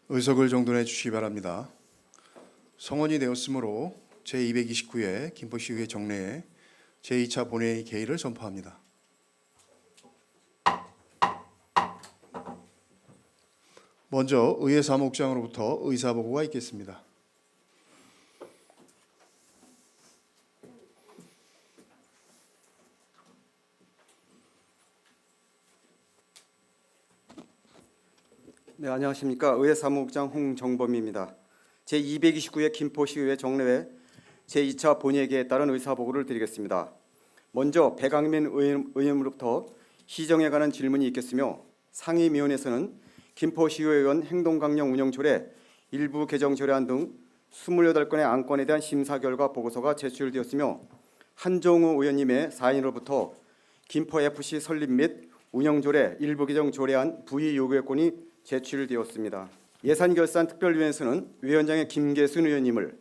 의석을 정돈해 주시기 바랍니다. 성원이 되었으므로 제229회 김포시의회 정례에 제2차 본회의 개의를 선포합니다. 먼저 의회 사무국장으로부터 의사보고가 있겠습니다. 네, 안녕하십니까. 의회 사무국장 홍정범입니다. 제229회 김포시의회 정례회 제2차 본회의에 따른 의사보고를 드리겠습니다. 먼저 배강민 의원으로부터 시정에 관한 질문이 있겠으며 상임위원회에서는 김포시의회의원 행동강령 운영조례 일부 개정 조례안 등 28건의 안건에 대한 심사 결과 보고서가 제출되었으며 한종우 의원님의 사인으로부터 김포FC 설립 및 운영조례 일부 개정 조례안 부의 요구권이 제출되었습니다. 예산결산특별위원회에서는 위원장의 김계순 의원님을,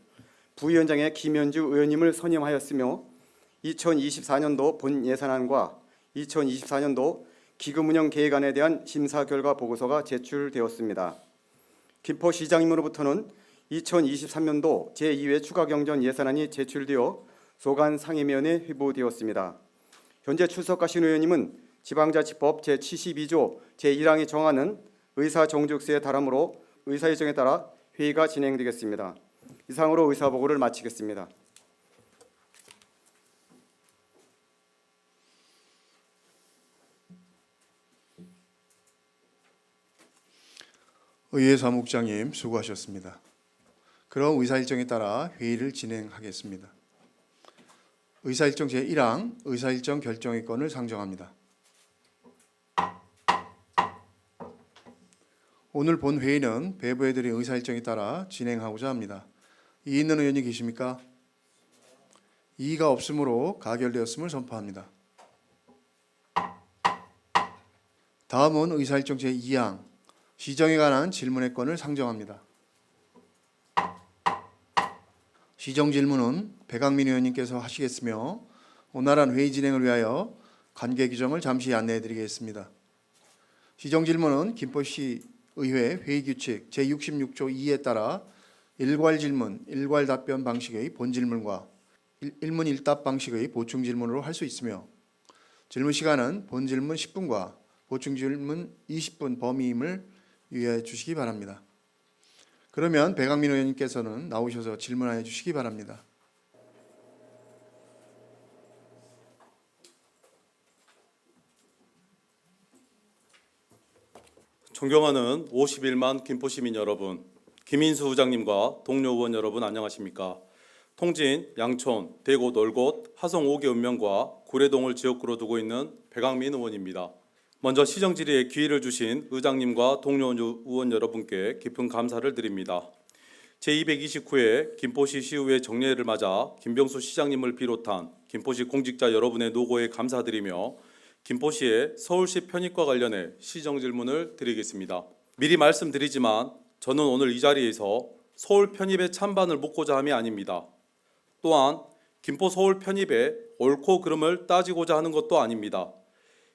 부위원장의 김현주 의원님을 선임하였으며 2024년도 본 예산안과 2024년도 기금운영 계획안에 대한 심사 결과 보고서가 제출되었습니다. 김포시장님으로부터는 2023년도 제2회 추가경정 예산안이 제출되어 소관 상임위원회에 회부되었습니다. 현재 출석하신 의원님은 지방자치법 제72조 제1항이 정하는 의사정족수에 달하므로 의사일정에 따라 회의가 진행되겠습니다. 이상으로 의사보고를 마치겠습니다. 의회 사무국장님 수고하셨습니다. 그럼 의사일정에 따라 회의를 진행하겠습니다. 의사일정 제1항 의사일정 결정의 건을 상정합니다. 오늘 본 회의는 배부해드린 의사일정에 따라 진행하고자 합니다. 이의 있는 의원이 계십니까? 이의가 없으므로 가결되었음을 선포합니다. 다음은 의사일정 제2항 시정에 관한 질문의 건을 상정합니다. 시정 질문은 배강민 의원님께서 하시겠으며 원활한 회의 진행을 위하여 관계 규정을 잠시 안내해드리겠습니다. 시정 질문은 김포시 의회 회의규칙 제66조 2에 따라 일괄 질문, 일괄 답변 방식의 본질문과 일문 일답 방식의 보충 질문으로 할 수 있으며 질문 시간은 본질문 10분과 보충 질문 20분 범위임을 유의해 주시기 바랍니다. 그러면 배강민 의원님께서는 나오셔서 질문해 주시기 바랍니다. 존경하는 51만 김포시민 여러분, 김인수 의장님과 동료 의원 여러분 안녕하십니까? 통진, 양촌, 대곳, 올곳, 하성 5개 읍면과 구례동을 지역구로 두고 있는 배강민 의원입니다. 먼저 시정 질의에 기회를 주신 의장님과 동료 의원 여러분께 깊은 감사를 드립니다. 제229회 김포시 시의회 정례를 맞아 김병수 시장님을 비롯한 김포시 공직자 여러분의 노고에 감사드리며 김포시의 서울시 편입과 관련해 시정 질문을 드리겠습니다. 미리 말씀드리지만 저는 오늘 이 자리에서 서울 편입의 찬반을 묻고자 함이 아닙니다. 또한 김포 서울 편입의 옳고 그름을 따지고자 하는 것도 아닙니다.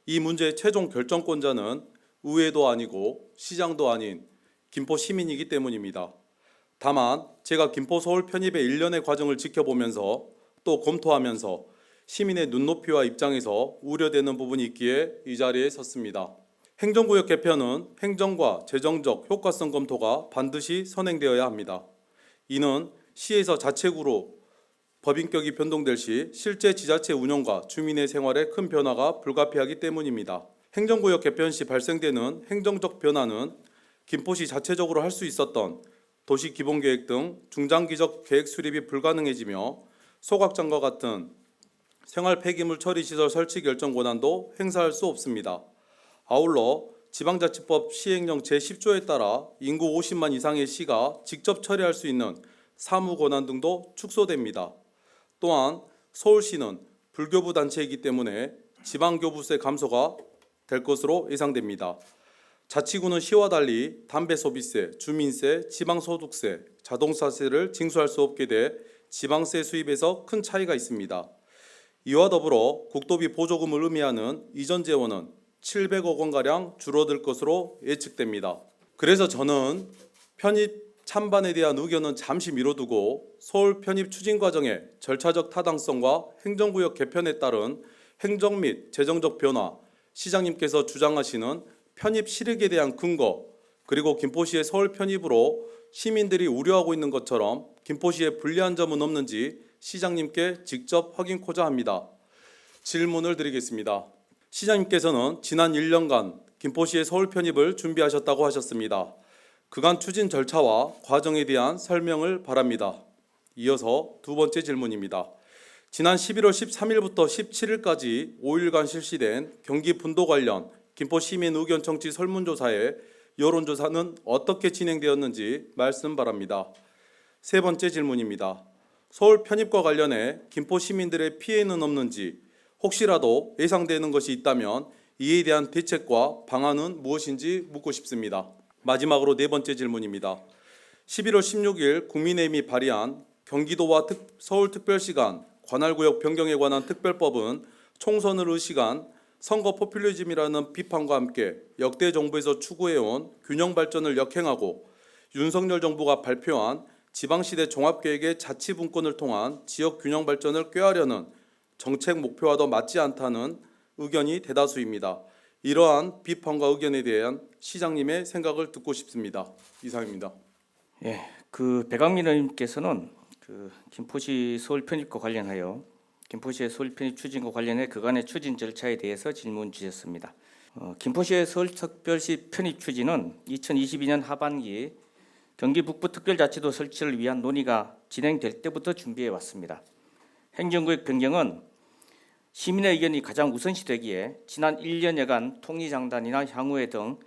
이 문제의 최종 결정권자는 의회도 아니고 시장도 아닌 김포 시민이기 때문입니다. 다만 제가 김포 서울 편입의 일련의 과정을 지켜보면서 또 검토하면서 시민의 눈높이와 입장에서 우려되는 부분이 있기에 이 자리에 섰습니다. 행정구역 개편은 행정과 재정적 효과성 검토가 반드시 선행되어야 합니다. 이는 시에서 자체구로 법인격이 변동될 시 실제 지자체 운영과 주민의 생활에 큰 변화가 불가피하기 때문입니다. 행정구역 개편 시 발생되는 행정적 변화는 김포시 자체적으로 할 수 있었던 도시기본계획 등 중장기적 계획 수립이 불가능해지며 소각장과 같은 생활 폐기물 처리 시설 설치 결정 권한도 행사할 수 없습니다. 아울러 지방자치법 시행령 제10조에 따라 인구 50만 이상의 시가 직접 처리할 수 있는 사무 권한 등도 축소됩니다. 또한 서울시는 불교부 단체이기 때문에 지방교부세 감소가 될 것으로 예상됩니다. 자치구는 시와 달리 담배소비세, 주민세, 지방소득세, 자동차세를 징수할 수 없게 돼 지방세 수입에서 큰 차이가 있습니다. 이와 더불어 국도비 보조금을 의미하는 이전 재원은 700억 원가량 줄어들 것으로 예측됩니다. 그래서 저는 편입 찬반에 대한 의견은 잠시 미뤄두고 서울 편입 추진 과정의 절차적 타당성과 행정구역 개편에 따른 행정 및 재정적 변화, 시장님께서 주장하시는 편입 실익에 대한 근거, 그리고 김포시의 서울 편입으로 시민들이 우려하고 있는 것처럼 김포시에 불리한 점은 없는지 시장님께 직접 확인코자 합니다. 질문을 드리겠습니다. 시장님께서는 지난 1년간 김포시의 서울 편입을 준비하셨다고 하셨습니다. 그간 추진 절차와 과정에 대한 설명을 바랍니다. 이어서 두 번째 질문입니다. 지난 11월 13일부터 17일까지 5일간 실시된 경기 분도 관련 김포시민 의견 청취 설문조사에 여론조사는 어떻게 진행되었는지 말씀 바랍니다. 세 번째 질문입니다. 서울 편입과 관련해 김포 시민들의 피해는 없는지, 혹시라도 예상되는 것이 있다면 이에 대한 대책과 방안은 무엇인지 묻고 싶습니다. 마지막으로 네 번째 질문입니다. 11월 16일 국민의힘이 발의한 경기도와 서울특별시간 관할구역 변경에 관한 특별법은 총선을 의식한 선거 포퓰리즘이라는 비판과 함께 역대 정부에서 추구해온 균형 발전을 역행하고 윤석열 정부가 발표한 지방시대 종합계획의 자치분권을 통한 지역 균형 발전을 꾀하려는 정책 목표와도 맞지 않다는 의견이 대다수입니다. 이러한 비판과 의견에 대한 시장님의 생각을 듣고 싶습니다. 이상입니다. 예, 배강민 의원님께서는 김포시 서울 편입과 관련하여 김포시의 서울 편입 추진과 관련해 그간의 추진 절차에 대해서 질문 주셨습니다. 김포시의 서울특별시 편입 추진은 2022년 하반기 경기 북부특별자치도 설치를 위한 논의가 진행될 때부터 준비해 왔습니다. 행정구역 변경은 시민의 의견이 가장 우선시되기에 지난 1년여간 통일장단이나 향후회 등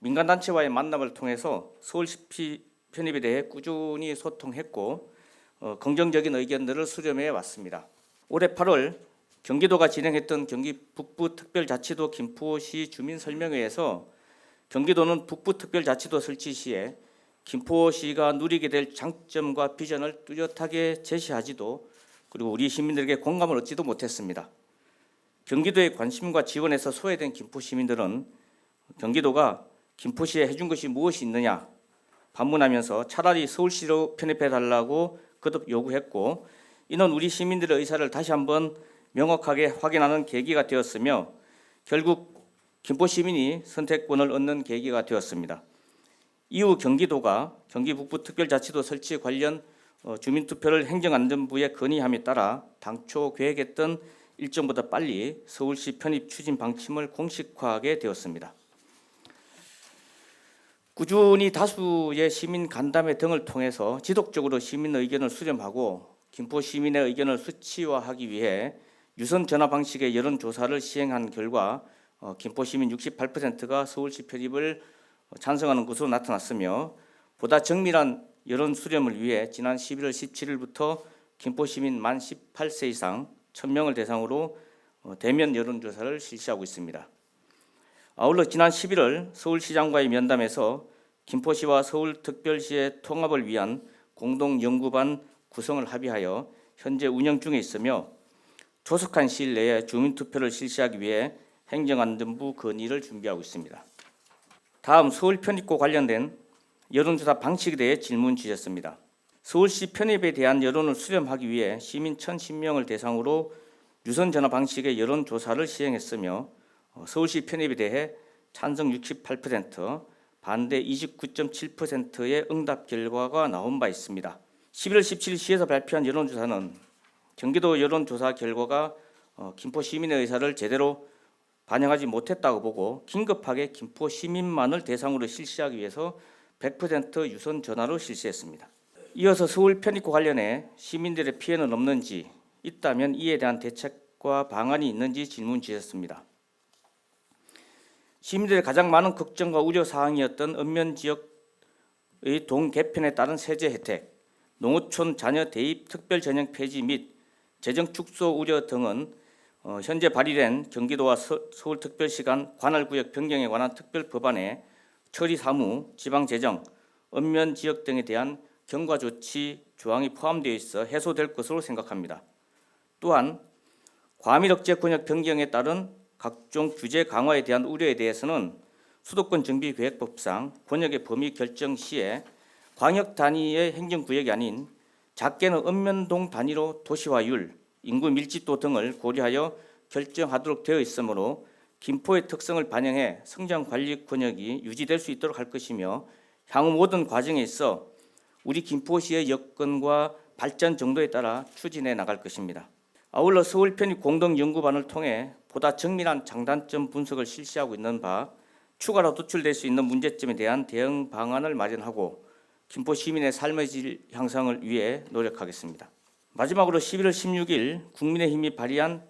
민간단체와의 만남을 통해서 서울시 편입에 대해 꾸준히 소통했고 긍정적인 의견들을 수렴해 왔습니다. 올해 8월 경기도가 진행했던 경기 북부특별자치도 김포시 주민설명회에서 경기도는 북부특별자치도 설치 시에 김포시가 누리게 될 장점과 비전을 뚜렷하게 제시하지도 그리고 우리 시민들에게 공감을 얻지도 못했습니다. 경기도의 관심과 지원에서 소외된 김포 시민들은 경기도가 김포시에 해준 것이 무엇이 있느냐 반문하면서 차라리 서울시로 편입해달라고 거듭 요구했고, 이는 우리 시민들의 의사를 다시 한번 명확하게 확인하는 계기가 되었으며 결국 김포 시민이 선택권을 얻는 계기가 되었습니다. 이후 경기도가 경기 북부특별자치도 설치 관련 주민투표를 행정안전부에 건의함에 따라 당초 계획했던 일정보다 빨리 서울시 편입 추진 방침을 공식화하게 되었습니다. 꾸준히 다수의 시민 간담회 등을 통해서 지속적으로 시민 의견을 수렴하고 김포 시민의 의견을 수치화하기 위해 유선 전화 방식의 여론조사를 시행한 결과 김포 시민 68%가 서울시 편입을 찬성하는 것으로 나타났으며, 보다 정밀한 여론 수렴을 위해 지난 11월 17일부터 김포 시민 만 18세 이상 1000명을 대상으로 대면 여론조사를 실시하고 있습니다. 아울러 지난 11월 서울시장과의 면담에서 김포시와 서울특별시의 통합을 위한 공동연구반 구성을 합의하여 현재 운영 중에 있으며 조속한 시일 내에 주민투표를 실시하기 위해 행정안전부 건의를 준비하고 있습니다. 다음 서울 편입과 관련된 여론조사 방식에 대해 질문 주셨습니다. 서울시 편입에 대한 여론을 수렴하기 위해 시민 1010명을 대상으로 유선전화 방식의 여론조사를 시행했으며 서울시 편입에 대해 찬성 68%, 반대 29.7%의 응답 결과가 나온 바 있습니다. 11월 17일 시에서 발표한 여론조사는 경기도 여론조사 결과가 김포 시민의 의사를 제대로 반영하지 못했다고 보고 긴급하게 김포 시민만을 대상으로 실시하기 위해서 100% 유선 전화로 실시했습니다. 이어서 서울 편입과 관련해 시민들의 피해는 없는지, 있다면 이에 대한 대책과 방안이 있는지 질문 주셨습니다. 시민들의 가장 많은 걱정과 우려 사항이었던 읍면 지역의 동 개편에 따른 세제 혜택, 농어촌 자녀 대입 특별 전형 폐지 및 재정 축소 우려 등은 현재 발의된 경기도와 서울특별시 간 관할구역 변경에 관한 특별 법안에 처리 사무, 지방재정, 읍면 지역 등에 대한 경과 조치 조항이 포함되어 있어 해소될 것으로 생각합니다. 또한 과밀 억제 권역 변경에 따른 각종 규제 강화에 대한 우려에 대해서는 수도권 정비계획법상 권역의 범위 결정 시에 광역 단위의 행정구역이 아닌 작게는 읍면동 단위로 도시화율, 인구 밀집도 등을 고려하여 결정하도록 되어 있으므로 김포의 특성을 반영해 성장 관리 권역이 유지될 수 있도록 할 것이며 향후 모든 과정에 있어 우리 김포시의 여건과 발전 정도에 따라 추진해 나갈 것입니다. 아울러 서울 편입 공동연구반을 통해 보다 정밀한 장단점 분석을 실시하고 있는 바 추가로 도출될 수 있는 문제점에 대한 대응 방안을 마련하고 김포 시민의 삶의 질 향상을 위해 노력하겠습니다. 마지막으로 11월 16일 국민의힘이 발의한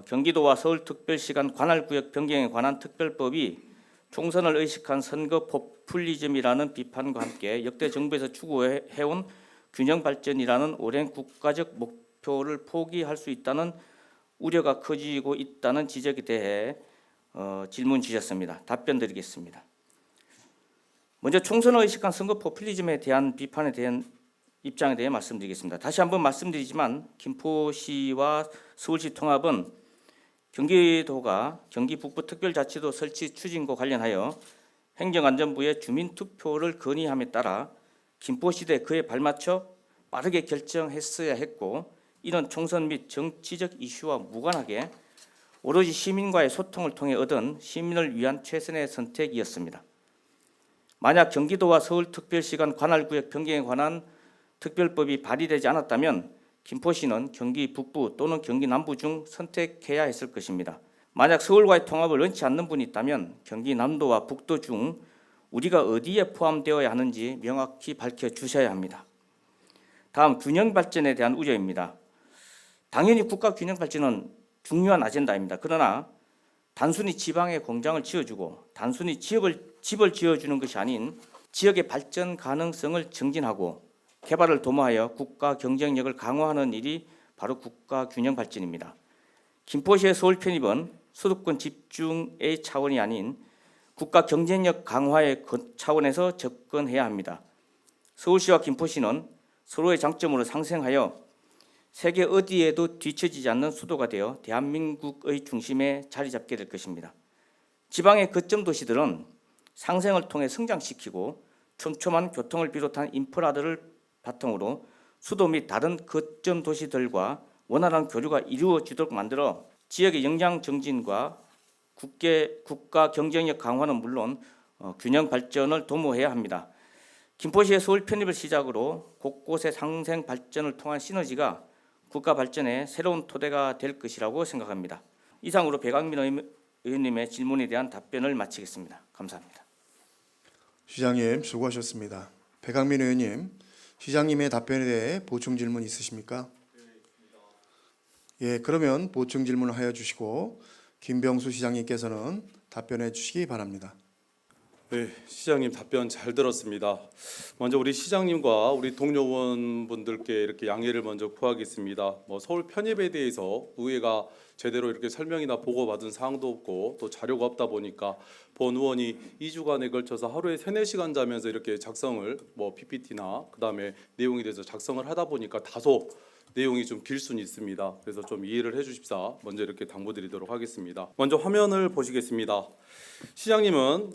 경기도와 서울특별시간 관할구역 변경에 관한 특별법이 총선을 의식한 선거 포퓰리즘이라는 비판과 함께 역대 정부에서 추구해온 균형 발전이라는 오랜 국가적 목표를 포기할 수 있다는 우려가 커지고 있다는 지적에 대해 질문 주셨습니다. 답변 드리겠습니다. 먼저 총선을 의식한 선거 포퓰리즘에 대한 비판에 대한 입장에 대해 말씀드리겠습니다. 다시 한번 말씀드리지만 김포시와 서울시 통합은 경기도가 경기 북부특별자치도 설치 추진과 관련하여 행정안전부의 주민투표를 건의함에 따라 김포시대 그에 발맞춰 빠르게 결정했어야 했고 이런 총선 및 정치적 이슈와 무관하게 오로지 시민과의 소통을 통해 얻은 시민을 위한 최선의 선택이었습니다. 만약 경기도와 서울특별시간 관할구역 변경에 관한 특별법이 발의되지 않았다면 김포시는 경기 북부 또는 경기 남부 중 선택해야 했을 것입니다. 만약 서울과의 통합을 원치 않는 분이 있다면 경기 남도와 북도 중 우리가 어디에 포함되어야 하는지 명확히 밝혀주셔야 합니다. 다음 균형 발전에 대한 우려입니다. 당연히 국가 균형 발전은 중요한 아젠다입니다. 그러나 단순히 지방에 공장을 지어주고 단순히 집을 지어주는 것이 아닌 지역의 발전 가능성을 증진하고 개발을 도모하여 국가 경쟁력을 강화하는 일이 바로 국가 균형 발전입니다. 김포시의 서울 편입은 수도권 집중의 차원이 아닌 국가 경쟁력 강화의 차원에서 접근해야 합니다. 서울시와 김포시는 서로의 장점으로 상생하여 세계 어디에도 뒤처지지 않는 수도가 되어 대한민국의 중심에 자리 잡게 될 것입니다. 지방의 거점 도시들은 상생을 통해 성장시키고 촘촘한 교통을 비롯한 인프라들을 바탕으로 수도 및 다른 거점 도시들과 원활한 교류가 이루어지도록 만들어 지역의 역량 정진과 국가 경쟁력 강화는 물론 균형 발전을 도모해야 합니다. 김포시의 서울 편입을 시작으로 곳곳의 상생 발전을 통한 시너지가 국가 발전의 새로운 토대가 될 것이라고 생각합니다. 이상으로 배강민 의원님의 질문에 대한 답변을 마치겠습니다. 감사합니다. 시장님 수고하셨습니다. 배강민 의원님, 시장님의 답변에 대해 보충 질문 있으십니까? 예, 그러면 보충 질문을 하여 주시고 김병수 시장님께서는 답변해 주시기 바랍니다. 네, 시장님 답변 잘 들었습니다. 먼저 우리 시장님과 우리 동료 의원분들께 이렇게 양해를 먼저 구하겠습니다. 서울 편입에 대해서 의회가 제대로 이렇게 설명이나 보고받은 사항도 없고 또 자료가 없다 보니까 본 의원이 2주간에 걸쳐서 하루에 3-4시간 자면서 이렇게 작성을 PPT나 그다음에 내용에 대해서 작성을 하다 보니까 다소 내용이 좀 길 수는 있습니다. 그래서 좀 이해를 해주십사 먼저 이렇게 당부드리도록 하겠습니다. 먼저 화면을 보시겠습니다. 시장님은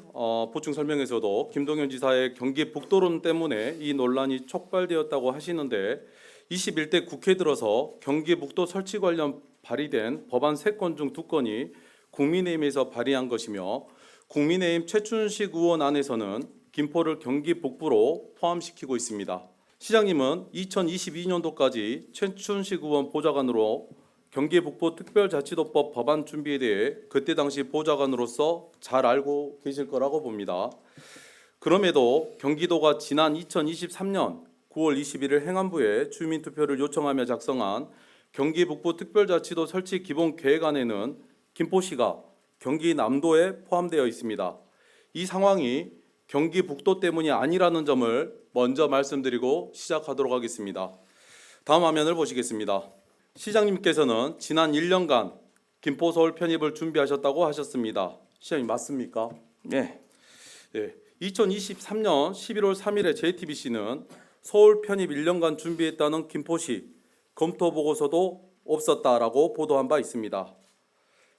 보충 설명에서도 김동연 지사의 경기 북도론 때문에 이 논란이 촉발되었다고 하시는데 21대 국회 들어서 경기 북도 설치 관련 발의된 법안 3건 중 2건이 국민의힘에서 발의한 것이며 국민의힘 최춘식 의원 안에서는 김포를 경기 북부로 포함시키고 있습니다. 시장님은 2022년도까지 최춘식 의원 보좌관으로 경기 북부 특별자치도법 법안 준비에 대해 그때 당시 보좌관으로서 잘 알고 계실 거라고 봅니다. 그럼에도 경기도가 지난 2023년 9월 21일 행안부에 주민투표를 요청하며 작성한 경기 북부 특별자치도 설치 기본 계획안에는 김포시가 경기 남도에 포함되어 있습니다. 이 상황이 경기 북도 때문이 아니라는 점을 먼저 말씀드리고 시작하도록 하겠습니다. 다음 화면을 보시겠습니다. 시장님께서는 지난 1년간 김포 서울 편입을 준비하셨다고 하셨습니다. 시장님 맞습니까? 네. 2023년 11월 3일에 JTBC는 서울 편입 1년간 준비했다는 김포시 검토 보고서도 없었다라고 보도한 바 있습니다.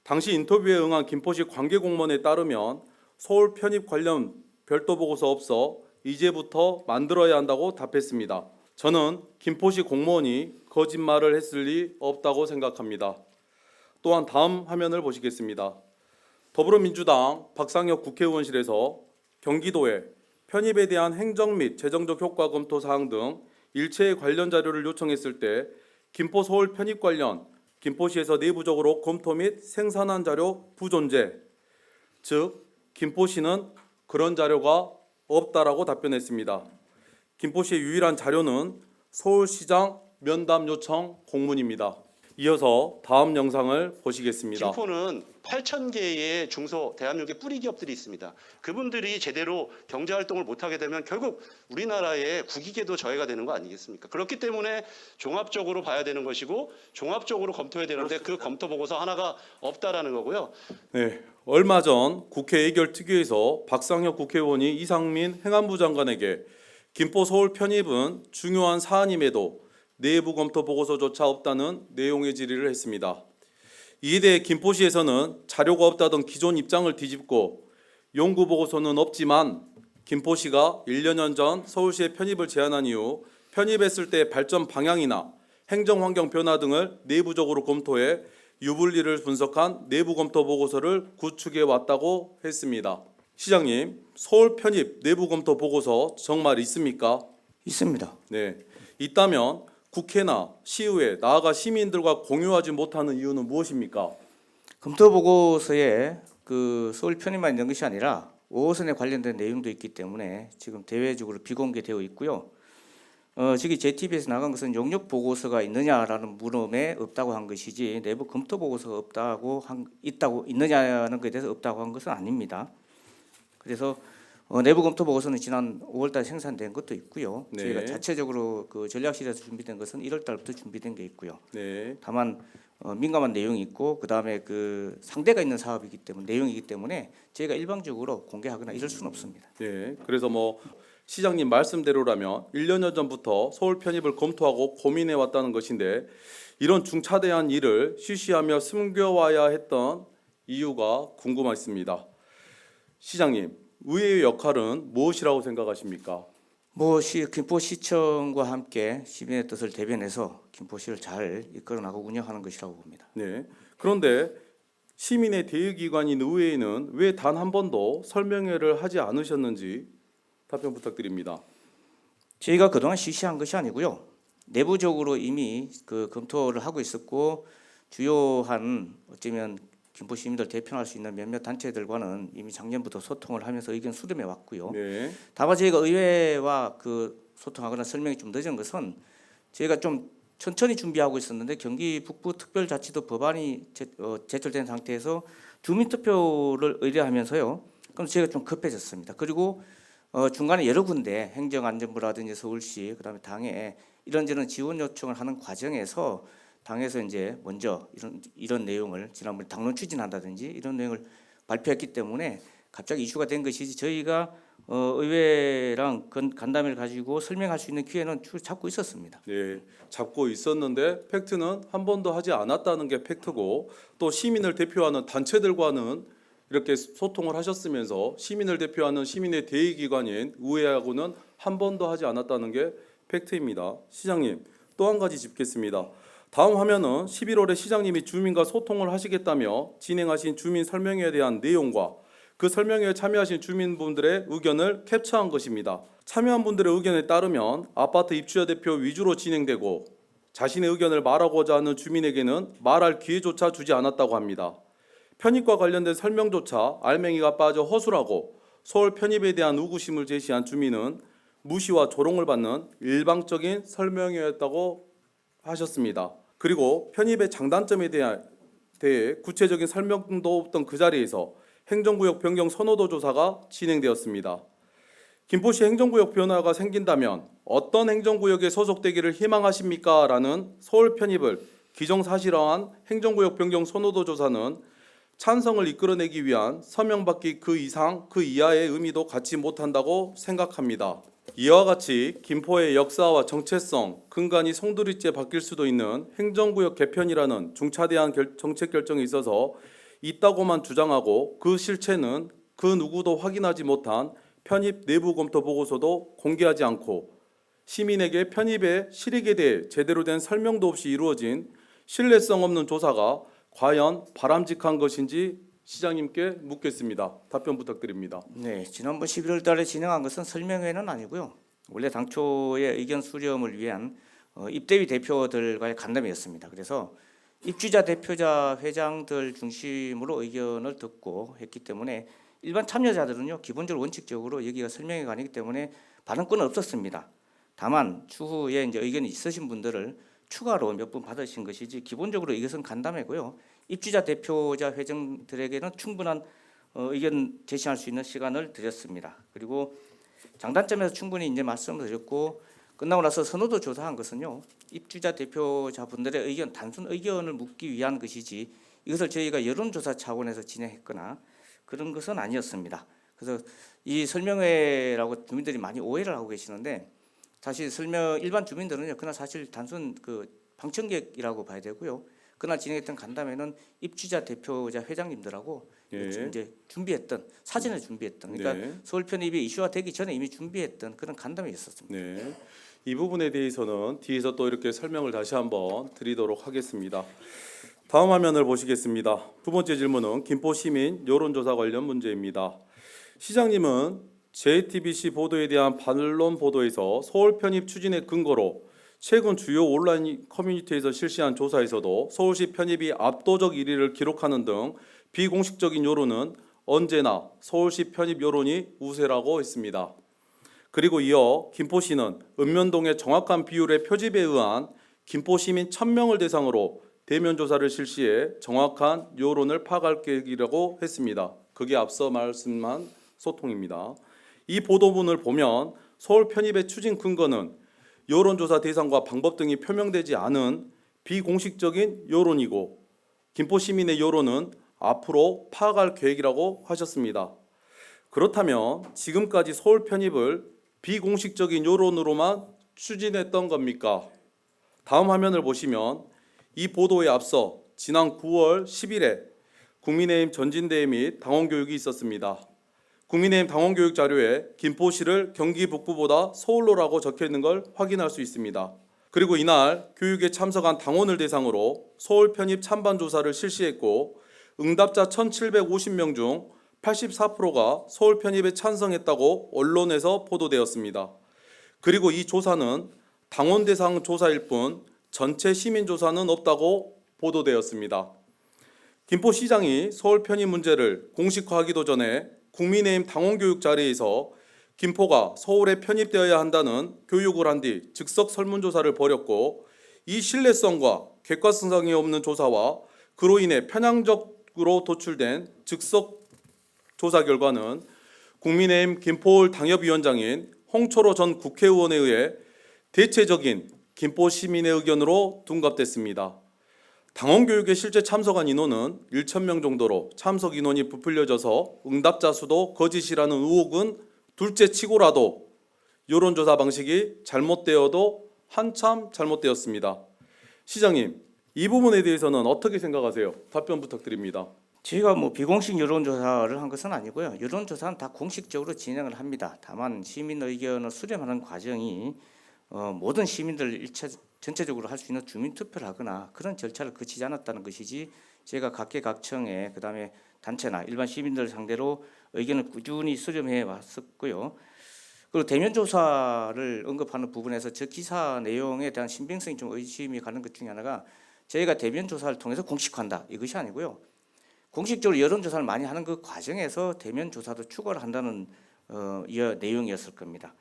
당시 인터뷰에 응한 김포시 관계공무원에 따르면 서울 편입 관련 별도 보고서 없어 이제부터 만들어야 한다고 답했습니다. 저는 김포시 공무원이 거짓말을 했을 리 없다고 생각합니다. 또한 다음 화면을 보시겠습니다. 더불어민주당 박상혁 국회의원실에서 경기도에 편입에 대한 행정 및 재정적 효과 검토 사항 등 일체의 관련 자료를 요청했을 때 김포 서울 편입 관련 김포시에서 내부적으로 검토 및 생산한 자료 부존재, 즉 김포시는 그런 자료가 없다라고 답변했습니다. 김포시의 유일한 자료는 서울시장 면담 요청 공문입니다. 이어서 다음 영상을 보시겠습니다. 김포는 8,000개의 중소 대한민국의 뿌리 기업들이 있습니다. 그분들이 제대로 경제 활동을 못하게 되면 결국 우리나라의 국익에도 저해가 되는 거 아니겠습니까? 그렇기 때문에 종합적으로 봐야 되는 것이고 종합적으로 검토해야 되는데 그 검토 보고서 하나가 없다라는 거고요. 네, 얼마 전 국회 의결특위에서 박상혁 국회의원이 이상민 행안부 장관에게 김포 서울 편입은 중요한 사안임에도 내부 검토 보고서조차 없다는 내용의 질의를 했습니다. 이에 대해 김포시에서는 자료가 없다던 기존 입장을 뒤집고 연구 보고서는 없지만 김포시가 1년 전 서울시에 편입을 제안한 이후 편입했을 때 발전 방향이나 행정 환경 변화 등을 내부적으로 검토해 유불리를 분석한 내부 검토 보고서를 구축해 왔다고 했습니다. 시장님, 서울 편입 내부 검토 보고서 정말 있습니까? 있습니다. 네, 있다면 국회나 시의회, 나아가 시민들과 공유하지 못하는 이유는 무엇입니까? 검토 보고서에 그 서울 편입만 있는 것이 아니라 5호선에 관련된 내용도 있기 때문에 지금 대외적으로 비공개되어 있고요. 저기 JTBC에서 나간 것은 용역 보고서가 있느냐라는 물음에 없다고 한 것이지 내부 검토 보고서가 있느냐는 것에 대해서 없다고 한 것은 아닙니다. 그래서 내부 검토 보고서는 지난 5월달 생산된 것도 있고요. 네. 저희가 자체적으로 그 전략실에서 준비된 것은 1월달부터 준비된 게 있고요. 네, 다만 민감한 내용이 있고 그 다음에 그 상대가 있는 사업이기 때문에 내용이기 때문에 저희가 일방적으로 공개하거나 이럴 수는 없습니다. 네. 그래서 시장님 말씀대로라면 1년 전부터 서울 편입을 검토하고 고민해 왔다는 것인데 이런 중차대한 일을 쉬쉬하며 숨겨와야 했던 이유가 궁금했습니다. 시장님, 의회의 역할은 무엇이라고 생각하십니까? 김포시청과 함께 시민의 뜻을 대변해서 김포시를 잘 이끌어 나가고 운영하는 것이라고 봅니다. 네. 그런데 시민의 대의기관인 의회에는 왜 단 한 번도 설명회를 하지 않으셨는지 답변 부탁드립니다. 저희가 그동안 시시한 것이 아니고요. 내부적으로 이미 그 검토를 하고 있었고 주요한 어쩌면 김포 시민들 대표할 수 있는 몇몇 단체들과는 이미 작년부터 소통을 하면서 의견 수렴해 왔고요. 네. 다만 다만 저희가 의회와 그 소통하거나 설명이 좀 늦은 것은 저희가 좀 천천히 준비하고 있었는데 경기 북부 특별자치도 법안이 제출된 상태에서 주민투표를 의뢰하면서요. 그럼 저희가 좀 급해졌습니다. 그리고 중간에 여러 군데 행정안전부라든지 서울시 그다음에 당에 이런저런 지원 요청을 하는 과정에서 당에서 이제 먼저 이런 내용을 지난번에 당론 추진한다든지 이런 내용을 발표했기 때문에 갑자기 이슈가 된 것이지 저희가 의회랑 간담회를 가지고 설명할 수 있는 기회는 잡고 있었습니다. 네, 잡고 있었는데 팩트는 한 번도 하지 않았다는 게 팩트고 또 시민을 대표하는 단체들과는 이렇게 소통을 하셨으면서 시민을 대표하는 시민의 대의기관인 의회하고는 한 번도 하지 않았다는 게 팩트입니다. 시장님, 또 한 가지 짚겠습니다. 다음 화면은 11월에 시장님이 주민과 소통을 하시겠다며 진행하신 주민 설명회에 대한 내용과 그 설명회에 참여하신 주민분들의 의견을 캡처한 것입니다. 참여한 분들의 의견에 따르면 아파트 입주자 대표 위주로 진행되고 자신의 의견을 말하고자 하는 주민에게는 말할 기회조차 주지 않았다고 합니다. 편입과 관련된 설명조차 알맹이가 빠져 허술하고 서울 편입에 대한 의구심을 제시한 주민은 무시와 조롱을 받는 일방적인 설명회였다고 하셨습니다. 그리고 편입의 장단점에 대해 구체적인 설명도 없던 그 자리에서 행정구역 변경 선호도 조사가 진행되었습니다. 김포시 행정구역 변화가 생긴다면 어떤 행정구역에 소속되기를 희망하십니까? 라는 서울 편입을 기정사실화한 행정구역 변경 선호도 조사는 찬성을 이끌어내기 위한 서명받기 그 이상 그 이하의 의미도 갖지 못한다고 생각합니다. 이와 같이 김포의 역사와 정체성, 근간이 송두리째 바뀔 수도 있는 행정구역 개편이라는 중차대한 정책 결정에 있어서 있다고만 주장하고 그 실체는 그 누구도 확인하지 못한 편입 내부 검토 보고서도 공개하지 않고 시민에게 편입의 실익에 대해 제대로 된 설명도 없이 이루어진 신뢰성 없는 조사가 과연 바람직한 것인지 시장님께 묻겠습니다. 답변 부탁드립니다. 네, 지난번 11월 달에 진행한 것은 설명회는 아니고요. 원래 당초의 의견 수렴을 위한 입대위 대표들과의 간담회였습니다. 그래서 입주자 대표자 회장들 중심으로 의견을 듣고 했기 때문에 일반 참여자들은요, 기본적으로 원칙적으로 여기가 설명회가 아니기 때문에 발언권은 없었습니다. 다만 추후에 이제 의견이 있으신 분들을 추가로 몇 분 받으신 것이지 기본적으로 이것은 간담회고요. 입주자 대표자 회장들에게는 충분한 의견 제시할 수 있는 시간을 드렸습니다. 그리고 장단점에서 충분히 이제 말씀을 드렸고 끝나고 나서 선호도 조사한 것은요, 입주자 대표자분들의 의견, 단순 의견을 묻기 위한 것이지 이것을 저희가 여론조사 차원에서 진행했거나 그런 것은 아니었습니다. 그래서 이 설명회라고 주민들이 많이 오해를 하고 계시는데 사실 일반 주민들은요, 그날 사실 단순 그 방청객이라고 봐야 되고요. 그날 진행했던 간담회는 입주자 대표자 회장님들하고 예. 이제 준비했던 사진을 준비했던 그러니까 네. 서울 편입이 이슈화 되기 전에 이미 준비했던 그런 간담회였었습니다. 네. 이 부분에 대해서는 뒤에서 또 이렇게 설명을 다시 한번 드리도록 하겠습니다. 다음 화면을 보시겠습니다. 두 번째 질문은 김포 시민 여론조사 관련 문제입니다. 시장님은 JTBC 보도에 대한 반론 보도에서 서울 편입 추진의 근거로 최근 주요 온라인 커뮤니티에서 실시한 조사에서도 서울시 편입이 압도적 1위를 기록하는 등 비공식적인 여론은 언제나 서울시 편입 여론이 우세라고 했습니다. 그리고 이어 김포시는 읍면동의 정확한 비율의 표집에 의한 김포 시민 1000명을 대상으로 대면 조사를 실시해 정확한 여론을 파악할 계획이라고 했습니다. 그게 앞서 말씀한 소통입니다. 이 보도문을 보면 서울 편입의 추진 근거는 여론조사 대상과 방법 등이 표명되지 않은 비공식적인 여론이고 김포 시민의 여론은 앞으로 파악할 계획이라고 하셨습니다. 그렇다면 지금까지 서울 편입을 비공식적인 여론으로만 추진했던 겁니까? 다음 화면을 보시면 이 보도에 앞서 지난 9월 10일에 국민의힘 전진대회 및 당원교육이 있었습니다. 국민의힘 당원교육 자료에 김포시를 경기 북부보다 서울로라고 적혀있는 걸 확인할 수 있습니다. 그리고 이날 교육에 참석한 당원을 대상으로 서울 편입 찬반 조사를 실시했고 응답자 1,750명 중 84%가 서울 편입에 찬성했다고 언론에서 보도되었습니다. 그리고 이 조사는 당원 대상 조사일 뿐 전체 시민 조사는 없다고 보도되었습니다. 김포시장이 서울 편입 문제를 공식화하기도 전에 국민의힘 당원교육 자리에서 김포가 서울에 편입되어야 한다는 교육을 한 뒤 즉석 설문조사를 벌였고 이 신뢰성과 객관성이 없는 조사와 그로 인해 편향적으로 도출된 즉석 조사 결과는 국민의힘 김포을 당협위원장인 홍철호 전 국회의원에 의해 대체적인 김포 시민의 의견으로 둔갑됐습니다. 당원교육에 실제 참석한 인원은 1,000명 정도로 참석 인원이 부풀려져서 응답자 수도 거짓이라는 의혹은 둘째치고라도 여론조사 방식이 잘못되어도 한참 잘못되었습니다. 시장님, 이 부분에 대해서는 어떻게 생각하세요? 답변 부탁드립니다. 저희가 뭐 비공식 여론조사를 한 것은 아니고요. 여론조사는 다 공식적으로 진행을 합니다. 다만 시민 의견을 수렴하는 과정이 모든 시민들 전체적으로 할 수 있는 주민투표를 하거나 그런 절차를 거치지 않았다는 것이지 제가 각계각층에 그다음에 단체나 일반 시민들 상대로 의견을 꾸준히 수렴해 왔었고요. 그리고 대면 조사를 언급하는 부분에서 저 기사 내용에 대한 신빙성이 좀 의심이 가는 것 중에 하나가 저희가 대면 조사를 통해서 공식화한다 이것이 아니고요. 공식적으로 여론조사를 많이 하는 그 과정에서 대면 조사도 추가를 한다는 내용이었을 겁니다.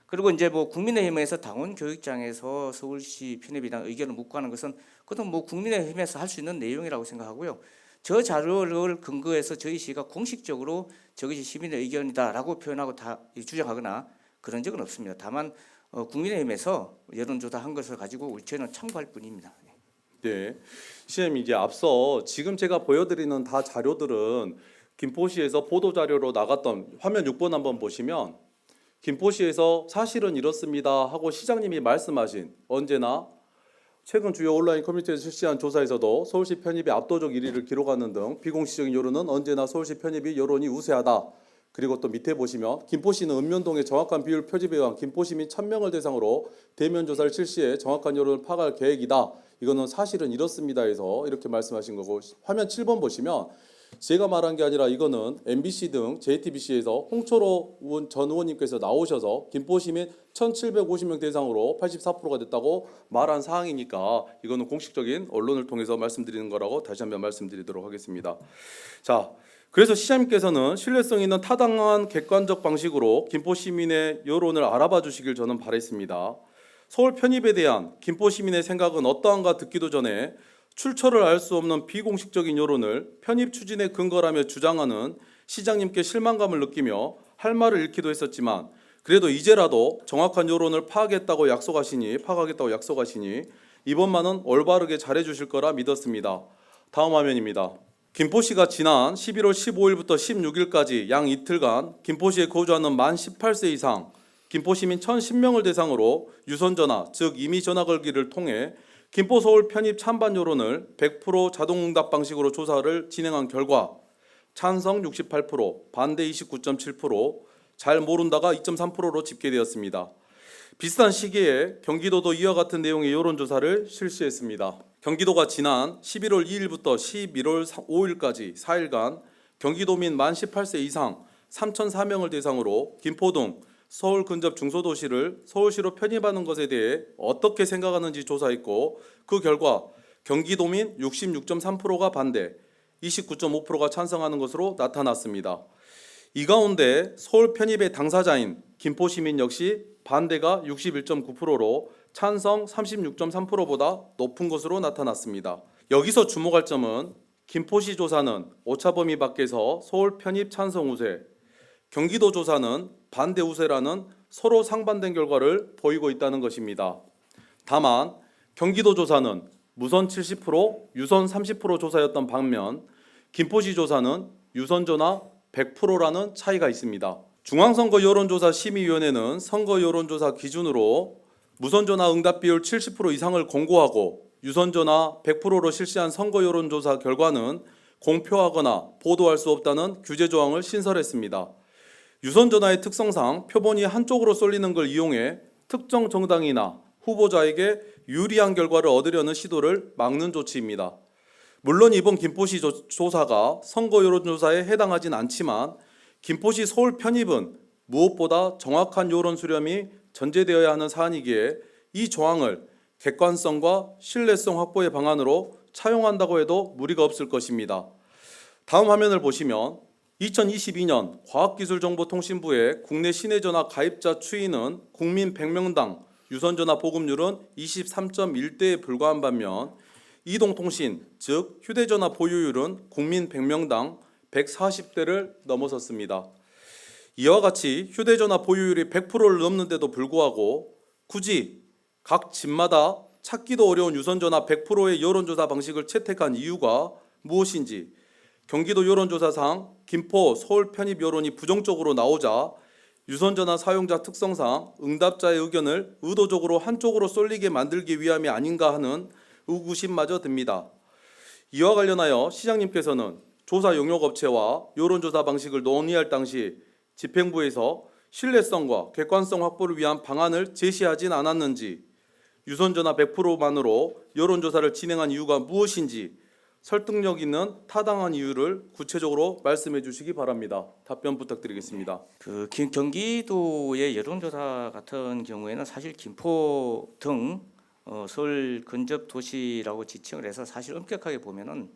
그리고 이제 뭐 국민의힘에서 당원 교육장에서 서울시 편입에 대한 의견을 묻고 하는 것은 그것은 뭐 국민의힘에서 할 수 있는 내용이라고 생각하고요. 저 자료를 근거해서 저희 시가 공식적으로 저것이 시민의 의견이다라고 표현하고 다 주장하거나 그런 적은 없습니다. 다만 국민의힘에서 여론조사 한 것을 가지고 저희는 참고할 뿐입니다. 네, 시장님 이제 앞서 지금 제가 보여드리는 다 자료들은 김포시에서 보도 자료로 나갔던 화면 6번 한번 보시면 김포시에서 사실은 이렇습니다 하고 시장님이 말씀하신 언제나 최근 주요 온라인 커뮤니티에서 실시한 조사에서도 서울시 편입이 압도적 1위를 기록하는 등 비공식적인 여론은 언제나 서울시 편입이 여론이 우세하다. 그리고 또 밑에 보시면 김포시는 읍면동의 정확한 비율 표집에 의한 김포시민 1000명을 대상으로 대면 조사를 실시해 정확한 여론을 파악할 계획이다. 이거는 사실은 이렇습니다 해서 이렇게 말씀하신 거고, 화면 7번 보시면 제가 말한 게 아니라 이거는 MBC 등 JTBC에서 홍철호 전 의원님께서 나오셔서 김포시민 1750명 대상으로 84%가 됐다고 말한 사항이니까 이거는 공식적인 언론을 통해서 말씀드리는 거라고 다시 한번 말씀드리도록 하겠습니다. 자, 그래서 시장님께서는 신뢰성 있는 타당한 객관적 방식으로 김포시민의 여론을 알아봐 주시길 저는 바랬습니다. 서울 편입에 대한 김포시민의 생각은 어떠한가 듣기도 전에 출처를 알 수 없는 비공식적인 여론을 편입 추진의 근거라며 주장하는 시장님께 실망감을 느끼며 할 말을 잃기도 했었지만, 그래도 이제라도 정확한 여론을 파악하겠다고 약속하시니 이번만은 올바르게 잘해주실 거라 믿었습니다. 다음 화면입니다. 김포시가 지난 11월 15일부터 16일까지 양 이틀간 김포시에 거주하는 만 18세 이상 김포시민 1010명을 대상으로 유선전화, 즉 임의 전화 걸기를 통해 김포 서울 편입 찬반 여론을 100% 자동응답 방식으로 조사를 진행한 결과 찬성 68%, 반대 29.7%, 잘 모른다가 2.3%로 집계되었습니다. 비슷한 시기에 경기도도 이와 같은 내용의 여론조사를 실시했습니다. 경기도가 지난 11월 2일부터 11월 5일까지 4일간 경기도민 만 18세 이상 3,004명을 대상으로 김포 등 서울 근접 중소도시를 서울시로 편입하는 것에 대해 어떻게 생각하는지 조사했고, 그 결과 경기도민 66.3%가 반대, 29.5%가 찬성하는 것으로 나타났습니다. 이 가운데 서울 편입의 당사자인 김포시민 역시 반대가 61.9%로 찬성 36.3%보다 높은 것으로 나타났습니다. 여기서 주목할 점은 김포시 조사는 오차범위 밖에서 서울 편입 찬성 우세, 경기도 조사는 반대 우세라는 서로 상반된 결과를 보이고 있다는 것입니다. 다만 경기도 조사는 무선 70%, 유선 30% 조사였던 반면 김포시 조사는 유선 전화 100%라는 차이가 있습니다. 중앙선거 여론조사 심의위원회는 선거 여론조사 기준으로 무선 전화 응답 비율 70% 이상을 공고하고 유선 전화 100%로 실시한 선거 여론조사 결과는 공표하거나 보도할 수 없다는 규제 조항을 신설했습니다. 유선 전화의 특성상 표본이 한쪽으로 쏠리는 걸 이용해 특정 정당이나 후보자에게 유리한 결과를 얻으려는 시도를 막는 조치입니다. 물론 이번 김포시 조사가 선거 여론조사에 해당하진 않지만 김포시 서울 편입은 무엇보다 정확한 여론 수렴이 전제되어야 하는 사안이기에 이 조항을 객관성과 신뢰성 확보의 방안으로 차용한다고 해도 무리가 없을 것입니다. 다음 화면을 보시면 2022년 과학기술정보통신부의 국내 시내전화 가입자 추이는 국민 100명당 유선전화 보급률은 23.1대에 불과한 반면 이동통신, 즉 휴대전화 보유율은 국민 100명당 140대를 넘어섰습니다. 이와 같이 휴대전화 보유율이 100%를 넘는데도 불구하고 굳이 각 집마다 찾기도 어려운 유선전화 100%의 여론조사 방식을 채택한 이유가 무엇인지, 경기도 여론조사상 김포, 서울 편입 여론이 부정적으로 나오자 유선전화 사용자 특성상 응답자의 의견을 의도적으로 한쪽으로 쏠리게 만들기 위함이 아닌가 하는 의구심마저 듭니다. 이와 관련하여 시장님께서는 조사 용역업체와 여론조사 방식을 논의할 당시 집행부에서 신뢰성과 객관성 확보를 위한 방안을 제시하진 않았는지, 유선전화 100%만으로 여론조사를 진행한 이유가 무엇인지 설득력 있는 타당한 이유를 구체적으로 말씀해 주시기 바랍니다. 답변 부탁드리겠습니다. 경기도의 여론조사 같은 경우에는 사실 김포 등 서울 근접 도시라고 지칭을 해서 사실 엄격하게 보면은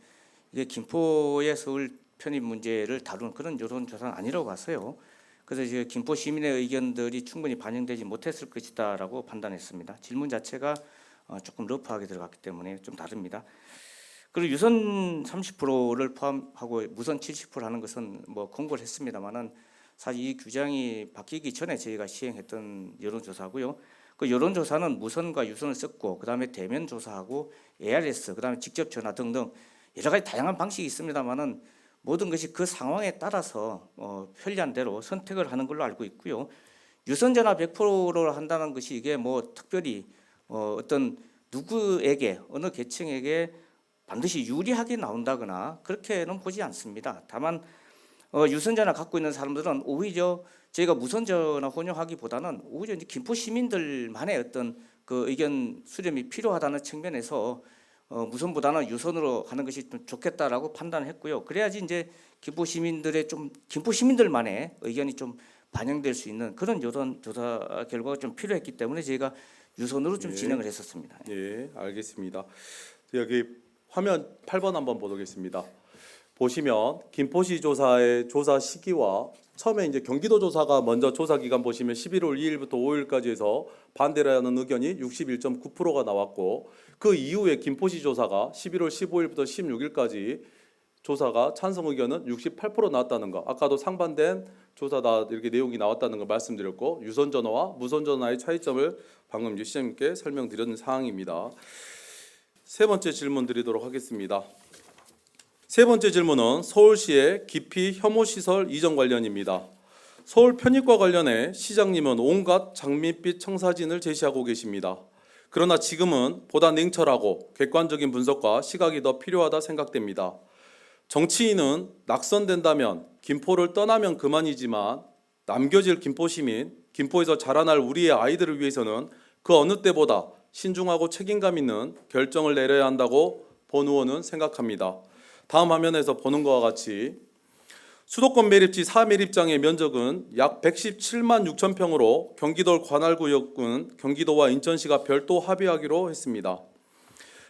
이게 김포의 서울 편입 문제를 다루는 그런 여론조사는 아니라고 봤어요. 그래서 이제 김포 시민의 의견들이 충분히 반영되지 못했을 것이다라고 판단했습니다. 질문 자체가 조금 러프하게 들어갔기 때문에 좀 다릅니다. 그리고 유선 30%를 포함하고 무선 70% 하는 것은 뭐 공고를 했습니다만은 사실 이 규정이 바뀌기 전에 저희가 시행했던 여론조사고요. 그 여론조사는 무선과 유선을 썼고 그다음에 대면 조사하고 ARS, 그다음에 직접 전화 등등 여러 가지 다양한 방식이 있습니다만은 모든 것이 그 상황에 따라서 편리한 대로 선택을 하는 걸로 알고 있고요. 유선 전화 100%를 한다는 것이 이게 뭐 특별히 어떤 누구에게 어느 계층에게 반드시 유리하게 나온다거나 그렇게는 보지 않습니다. 다만 유선전화 갖고 있는 사람들은 오히려 저희가 무선전화 혼용하기보다는 오히려 이제 김포 시민들만의 어떤 그 의견 수렴이 필요하다는 측면에서 무선보다는 유선으로 하는 것이 좀 좋겠다라고 판단했고요. 그래야지 이제 김포 시민들만의 의견이 좀 반영될 수 있는 그런 여론 조사 결과가 좀 필요했기 때문에 저희가 유선으로 좀 예. 진행을 했었습니다. 예, 알겠습니다. 여기 화면 8번 한번 보겠습니다. 보시면 김포시 조사의 조사 시기와 처음에 이제 경기도 조사가 먼저 조사 기간 보시면 11월 2일부터 5일까지 해서 반대라는 의견이 61.9%가 나왔고 그 이후에 김포시 조사가 11월 15일부터 16일까지 조사가 찬성 의견은 68% 나왔다는 거. 아까도 상반된 조사다 이렇게 내용이 나왔다는 걸 말씀드렸고 유선 전화와 무선 전화의 차이점을 방금 이제 시장님께 설명드렸는 사항입니다. 세 번째 질문 드리도록 하겠습니다. 세 번째 질문은 서울시의 기피 혐오 시설 이전 관련입니다. 서울 편입과 관련해 시장님은 온갖 장밋빛 청사진을 제시하고 계십니다. 그러나 지금은 보다 냉철하고 객관적인 분석과 시각이 더 필요하다 생각됩니다. 정치인은 낙선된다면 김포를 떠나면 그만이지만 남겨질 김포 시민, 김포에서 자라날 우리의 아이들을 위해서는 그 어느 때보다 신중하고 책임감 있는 결정을 내려야 한다고 본 의원은 생각합니다. 다음 화면에서 보는 것과 같이 수도권 매립지 4매립장의 면적은 약 117만 6천 평으로 경기도 관할구역은 경기도와 인천시가 별도 합의하기로 했습니다.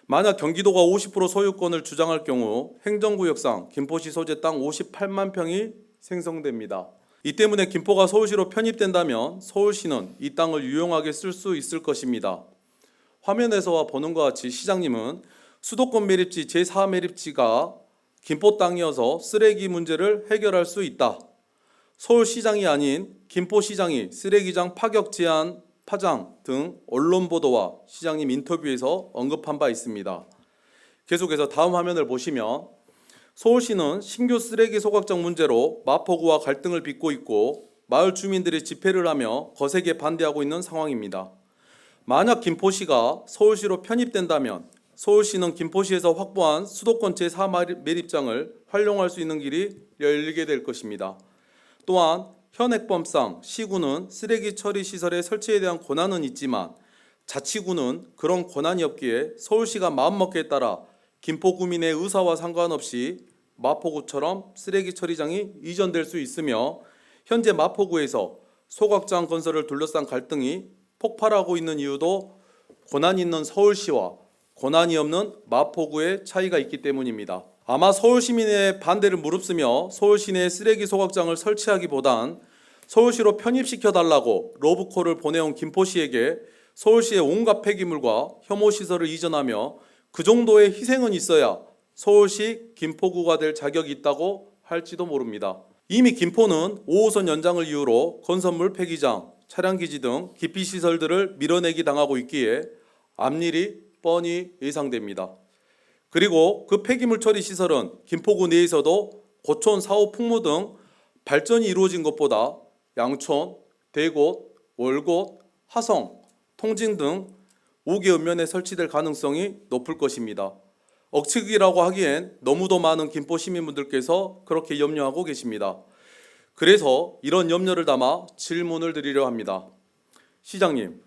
만약 경기도가 50% 소유권을 주장할 경우 행정구역상 김포시 소재 땅 58만 평이 생성됩니다. 이 때문에 김포가 서울시로 편입된다면 서울시는 이 땅을 유용하게 쓸 수 있을 것입니다. 화면에서 보는 것 같이 시장님은 수도권 매립지 제4매립지가 김포 땅이어서 쓰레기 문제를 해결할 수 있다. 서울시장이 아닌 김포시장이 쓰레기장 파격 제한 파장 등 언론 보도와 시장님 인터뷰에서 언급한 바 있습니다. 계속해서 다음 화면을 보시면 서울시는 신규 쓰레기 소각장 문제로 마포구와 갈등을 빚고 있고 마을 주민들이 집회를 하며 거세게 반대하고 있는 상황입니다. 만약 김포시가 서울시로 편입된다면 서울시는 김포시에서 확보한 수도권 제4매립장을 활용할 수 있는 길이 열리게 될 것입니다. 또한 현행법상 시구는 쓰레기 처리 시설의 설치에 대한 권한은 있지만 자치구는 그런 권한이 없기에 서울시가 마음먹기에 따라 김포구민의 의사와 상관없이 마포구처럼 쓰레기 처리장이 이전될 수 있으며 현재 마포구에서 소각장 건설을 둘러싼 갈등이 폭발하고 있는 이유도 권한이 있는 서울시와 권한이 없는 마포구의 차이가 있기 때문입니다. 아마 서울 시민의 반대를 무릅쓰며 서울 시내에 쓰레기 소각장을 설치하기보단 서울시로 편입시켜달라고 러브콜을 보내온 김포시에게 서울시의 온갖 폐기물과 혐오시설을 이전하며 그 정도의 희생은 있어야 서울시 김포구가 될 자격이 있다고 할지도 모릅니다. 이미 김포는 5호선 연장을 이유로 건설물 폐기장, 차량기지 등 기피시설들을 밀어내기 당하고 있기에 앞일이 뻔히 예상됩니다. 그리고 그 폐기물 처리 시설은 김포구 내에서도 고촌, 사호, 풍무 등 발전이 이루어진 것보다 양촌, 대곳, 월곶, 화성, 통진 등 5개 읍면에 설치될 가능성이 높을 것입니다. 억측이라고 하기엔 너무도 많은 김포 시민분들께서 그렇게 염려하고 계십니다. 그래서 이런 염려를 담아 질문을 드리려 합니다. 시장님,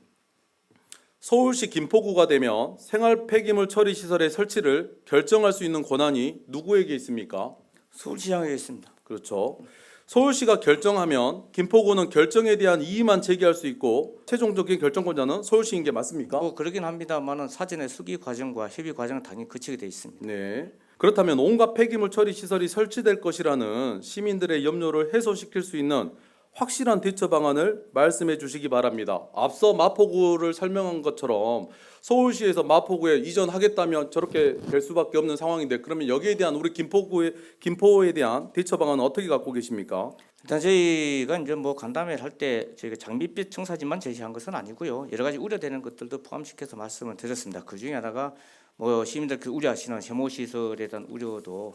서울시 김포구가 되면 생활 폐기물 처리 시설의 설치를 결정할 수 있는 권한이 누구에게 있습니까? 서울시장에 있습니다. 그렇죠. 서울시가 결정하면 김포구는 결정에 대한 이의만 제기할 수 있고 최종적인 결정권자는 서울시인 게 맞습니까? 뭐 그러긴 합니다만은 사전에 수기 과정과 협의 과정은 당연히 거치게 돼 있습니다. 네. 그렇다면 온갖 폐기물 처리 시설이 설치될 것이라는 시민들의 염려를 해소시킬 수 있는 확실한 대처 방안을 말씀해 주시기 바랍니다. 앞서 마포구를 설명한 것처럼 서울시에서 마포구에 이전하겠다면 저렇게 될 수밖에 없는 상황인데 그러면 여기에 대한 우리 김포에 대한 대처 방안은 어떻게 갖고 계십니까? 일단 저희가 이제 뭐 간담회를 할 때 저희가 장밋빛 청사진만 제시한 것은 아니고요. 여러 가지 우려되는 것들도 포함시켜서 말씀을 드렸습니다. 그 중에 하나가 뭐 시민들 그 우려하시는 혐오 시설에 대한 우려도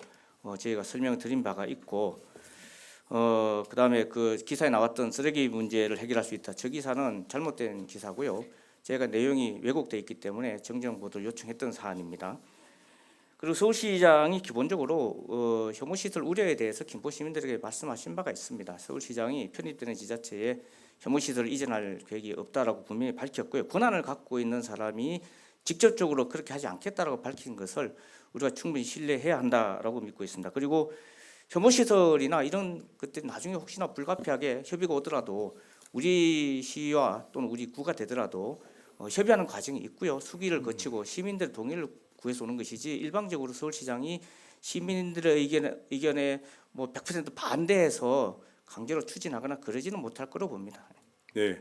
저희가 설명을 드린 바가 있고 그다음에 그 기사에 나왔던 쓰레기 문제를 해결할 수 있다. 저 기사는 잘못된 기사고요. 제가 내용이 왜곡돼 있기 때문에 정정 보도를 요청했던 사안입니다. 그리고 서울시장이 기본적으로 혐오시설 우려에 대해서 김포 시민들에게 말씀하신 바가 있습니다. 서울시장이 편입되는 지자체에 혐오시설을 이전할 계획이 없다라고 분명히 밝혔고요. 권한을 갖고 있는 사람이 직접적으로 그렇게 하지 않겠다라고 밝힌 것을 우리가 충분히 신뢰해야 한다라고 믿고 있습니다. 그리고 혐오시설이나 이런 것들이 나중에 혹시나 불가피하게 협의가 오더라도 우리 시와 또는 우리 구가 되더라도 협의하는 과정이 있고요. 수기를 거치고 시민들의 동의를 구해서 오는 것이지 일방적으로 서울시장이 시민들의 의견에 뭐 100% 반대해서 강제로 추진하거나 그러지는 못할 거로 봅니다. 네,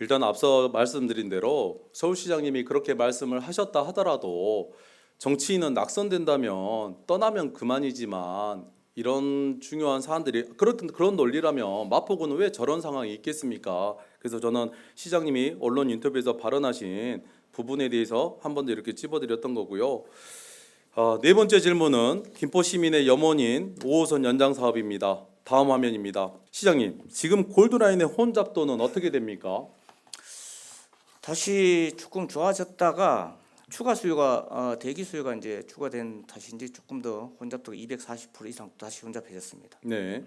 일단 앞서 말씀드린 대로 서울시장님이 그렇게 말씀을 하셨다 하더라도 정치인은 낙선된다면 떠나면 그만이지만 이런 중요한 사안들이 그런 논리라면 마포구는 왜 저런 상황이 있겠습니까? 그래서 저는 시장님이 언론 인터뷰에서 발언하신 부분에 대해서 한 번 더 이렇게 찝어드렸던 거고요. 네 번째 질문은 김포 시민의 염원인 5호선 연장 사업입니다. 다음 화면입니다. 시장님, 지금 골드라인의 혼잡도는 어떻게 됩니까? 다시 조금 좋아졌다가 추가 수요가 대기 수요가 이제 추가된 탓인지 조금 더 혼잡도가 240% 이상 다시 혼잡해졌습니다. 네.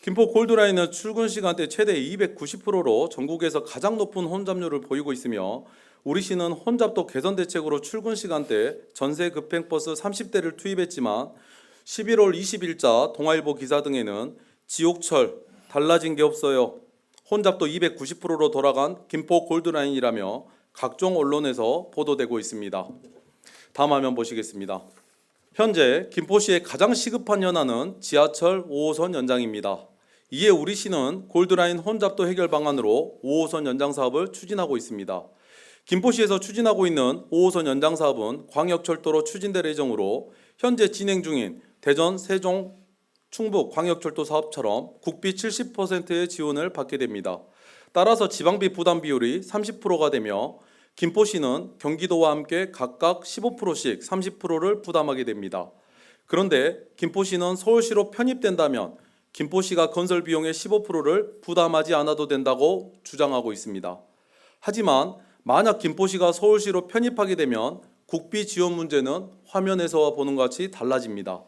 김포 골드라인은 출근 시간대 최대 290%로 전국에서 가장 높은 혼잡률을 보이고 있으며 우리 시는 혼잡도 개선 대책으로 출근 시간대 전세 급행버스 30대를 투입했지만 11월 20일자 동아일보 기사 등에는 지옥철 달라진 게 없어요. 혼잡도 290%로 돌아간 김포 골드라인이라며 각종 언론에서 보도되고 있습니다. 다음 화면 보시겠습니다. 현재 김포시의 가장 시급한 현안은 지하철 5호선 연장입니다. 이에 우리 시는 골드라인 혼잡도 해결 방안으로 5호선 연장 사업을 추진하고 있습니다. 김포시에서 추진하고 있는 5호선 연장 사업은 광역철도로 추진될 예정으로 현재 진행 중인 대전, 세종, 충북 광역철도 사업처럼 국비 70%의 지원을 받게 됩니다. 따라서 지방비 부담 비율이 30%가 되며 김포시는 경기도와 함께 각각 15%씩 30%를 부담하게 됩니다. 그런데 김포시는 서울시로 편입된다면 김포시가 건설 비용의 15%를 부담하지 않아도 된다고 주장하고 있습니다. 하지만 만약 김포시가 서울시로 편입하게 되면 국비 지원 문제는 화면에서 보는 것 같이 달라집니다.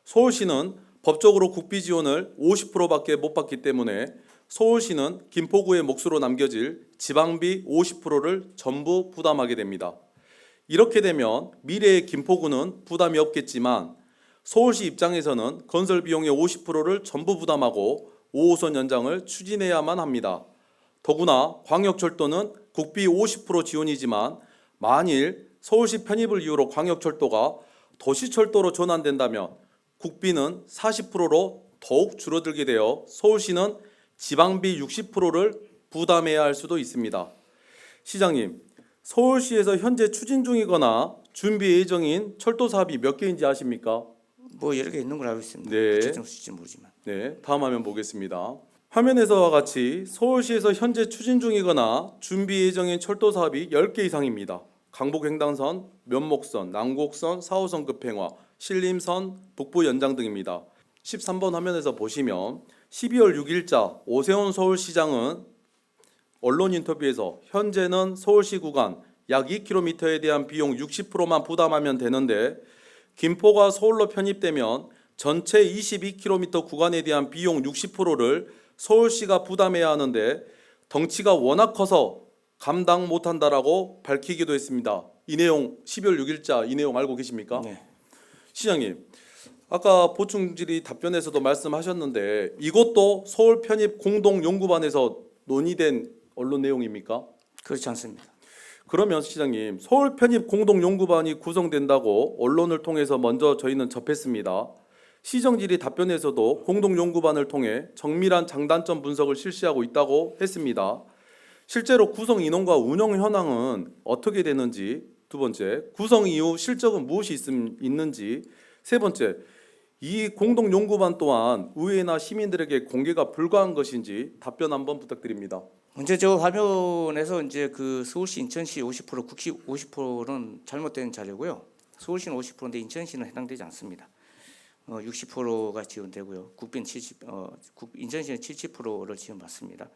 서울시는 법적으로 국비 지원을 50%밖에 못 받기 때문에 서울시는 김포구의 몫으로 남겨질 지방비 50%를 전부 부담하게 됩니다. 이렇게 되면 미래의 김포구는 부담이 없겠지만 서울시 입장에서는 건설 비용의 50%를 전부 부담하고 5호선 연장을 추진해야만 합니다. 더구나 광역철도는 국비 50% 지원이지만 만일 서울시 편입을 이유로 광역철도가 도시철도로 전환된다면 국비는 40%로 더욱 줄어들게 되어 서울시는 지방비 60%를 부담해야 할 수도 있습니다. 시장님, 서울시에서 현재 추진 중이거나 준비 예정인 철도 사업이 몇 개인지 아십니까? 뭐 여러 개 있는 걸 알고 있습니다. 네. 구체적 수치는 모르지만. 네, 다음 화면 보겠습니다. 화면에서와 같이 서울시에서 현재 추진 중이거나 준비 예정인 철도 사업이 10개 이상입니다. 강북횡단선, 면목선, 남곡선, 4호선 급행화, 신림선, 북부 연장 등입니다. 13번 화면에서 보시면 12월 6일자 오세훈 서울시장은 언론 인터뷰에서 현재는 서울시 구간 약 2km에 대한 비용 60%만 부담하면 되는데 김포가 서울로 편입되면 전체 22km 구간에 대한 비용 60%를 서울시가 부담해야 하는데 덩치가 워낙 커서 감당 못한다라고 밝히기도 했습니다. 이 내용 12월 6일자 이 내용 알고 계십니까? 네. 시장님, 아까 보충질의 답변에서도 말씀하셨는데 이것도 서울 편입 공동연구반에서 논의된 언론 내용입니까? 그렇지 않습니다. 그러면 시장님, 서울 편입 공동연구반이 구성된다고 언론을 통해서 먼저 저희는 접했습니다. 시정질의 답변에서도 공동연구반을 통해 정밀한 장단점 분석을 실시하고 있다고 했습니다. 실제로 구성 인원과 운영 현황은 어떻게 되는지, 두 번째, 구성 이후 실적은 무엇이 있는지, 세 번째, 이 공동연구반 또한 의회나 시민들에게 공개가 불가한 것인지 답변 한번 부탁드립니다. 먼저 저 화면에서 이제 그 서울시, 인천시 50%, 국시 50%는 잘못된 자료고요. 서울시는 50%인데 인천시는 해당되지 않습니다. 60%가 지원되고요. 인천시는 70%를 지원받습니다.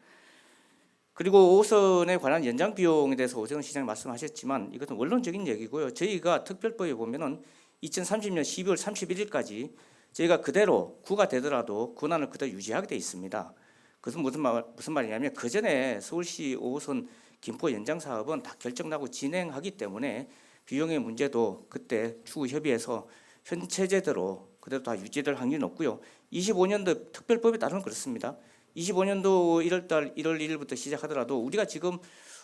그리고 5호선에 관한 연장 비용에 대해서 오세훈 시장이 말씀하셨지만 이것은 원론적인 얘기고요. 저희가 특별법에 보면은 2030년 12월 31일까지 저희가 그대로 구가 되더라도 권한을 그대로 유지하게 돼 있습니다. 그것은 무슨 말이냐면 그 전에 서울시 5호선 김포 연장 사업은 다 결정나고 진행하기 때문에 비용의 문제도 그때 추후 협의해서 현 체제대로 그대로 다 유지될 확률이 높고요. 25년도 특별법에 따르면 그렇습니다. 25년도 1월 1일부터 시작하더라도 우리가 지금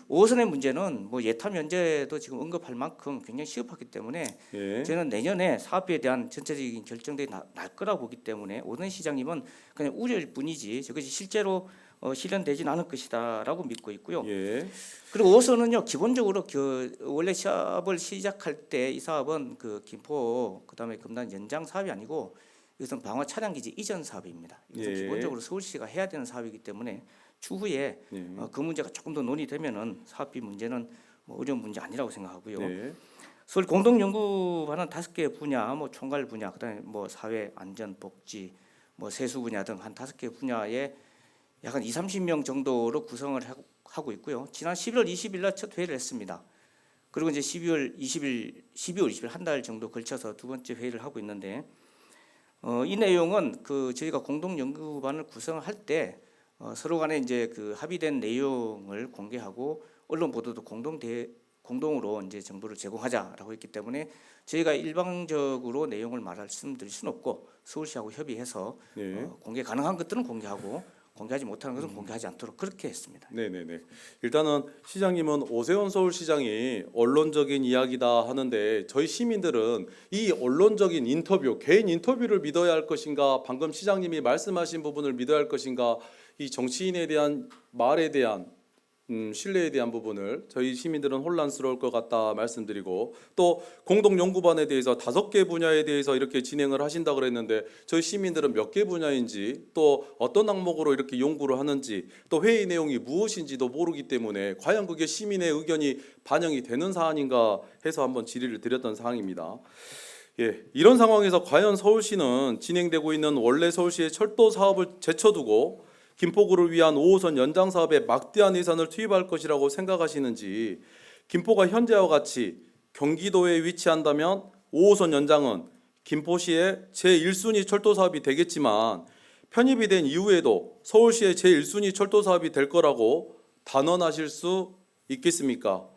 5호선의 문제는 뭐 예타 면제도 지금 언급할 만큼 굉장히 시급하기 때문에 예. 저는 내년에 사업비에 대한 전체적인 결정들이 날 거라고 보기 때문에 오던 시장님은 그냥 우려일 뿐이지 저것이 실제로 실현되지는 않을 것이다라고 믿고 있고요. 예. 그리고 5호선은요 기본적으로 그 원래 사업을 시작할 때 이 사업은 그 김포 그다음에 금단 연장 사업이 아니고 이것은 방화 차량기지 이전 사업입니다. 이것은 예. 기본적으로 서울시가 해야 되는 사업이기 때문에 추후에 예. 그 문제가 조금 더 논의되면은 사업비 문제는 뭐 어려운 문제 아니라고 생각하고요. 네. 서울 공동연구반은 5개 분야, 뭐 총괄 분야, 그다음에 뭐 사회 안전 복지, 뭐 세수 분야 등 한 5개 분야에 약 한 30명 정도로 구성을 하고 있고요. 지난 11월 20일 날 첫 회의를 했습니다. 그리고 이제 12월 20일 한 달 정도 걸쳐서 두 번째 회의를 하고 있는데 이 내용은 그 저희가 공동연구반을 구성할 때 서로 간에 이제 그 합의된 내용을 공개하고 언론 보도도 공동으로 이제 정보를 제공하자라고 했기 때문에 저희가 일방적으로 내용을 말씀드릴 수는 없고 서울시하고 협의해서 네. 공개 가능한 것들은 공개하고 공개하지 못하는 것은 공개하지 않도록 그렇게 했습니다. 네네네. 일단은 시장님은 오세훈 서울시장이 언론적인 이야기다 하는데 저희 시민들은 이 언론적인 인터뷰, 개인 인터뷰를 믿어야 할 것인가, 방금 시장님이 말씀하신 부분을 믿어야 할 것인가, 이 정치인에 대한 말에 대한 신뢰에 대한 부분을 저희 시민들은 혼란스러울 것 같다 말씀드리고 또 공동연구반에 대해서 5개 분야에 대해서 이렇게 진행을 하신다 그랬는데 저희 시민들은 몇 개 분야인지 또 어떤 항목으로 이렇게 연구를 하는지 또 회의 내용이 무엇인지도 모르기 때문에 과연 그게 시민의 의견이 반영이 되는 사안인가 해서 한번 질의를 드렸던 사항입니다. 예, 이런 상황에서 과연 서울시는 진행되고 있는 원래 서울시의 철도 사업을 제쳐두고 김포구를 위한 5호선 연장 사업에 막대한 예산을 투입할 것이라고 생각하시는지 김포가 현재와 같이 경기도에 위치한다면 5호선 연장은 김포시의 제1순위 철도 사업이 되겠지만 편입이 된 이후에도 서울시의 제1순위 철도 사업이 될 거라고 단언하실 수 있겠습니까?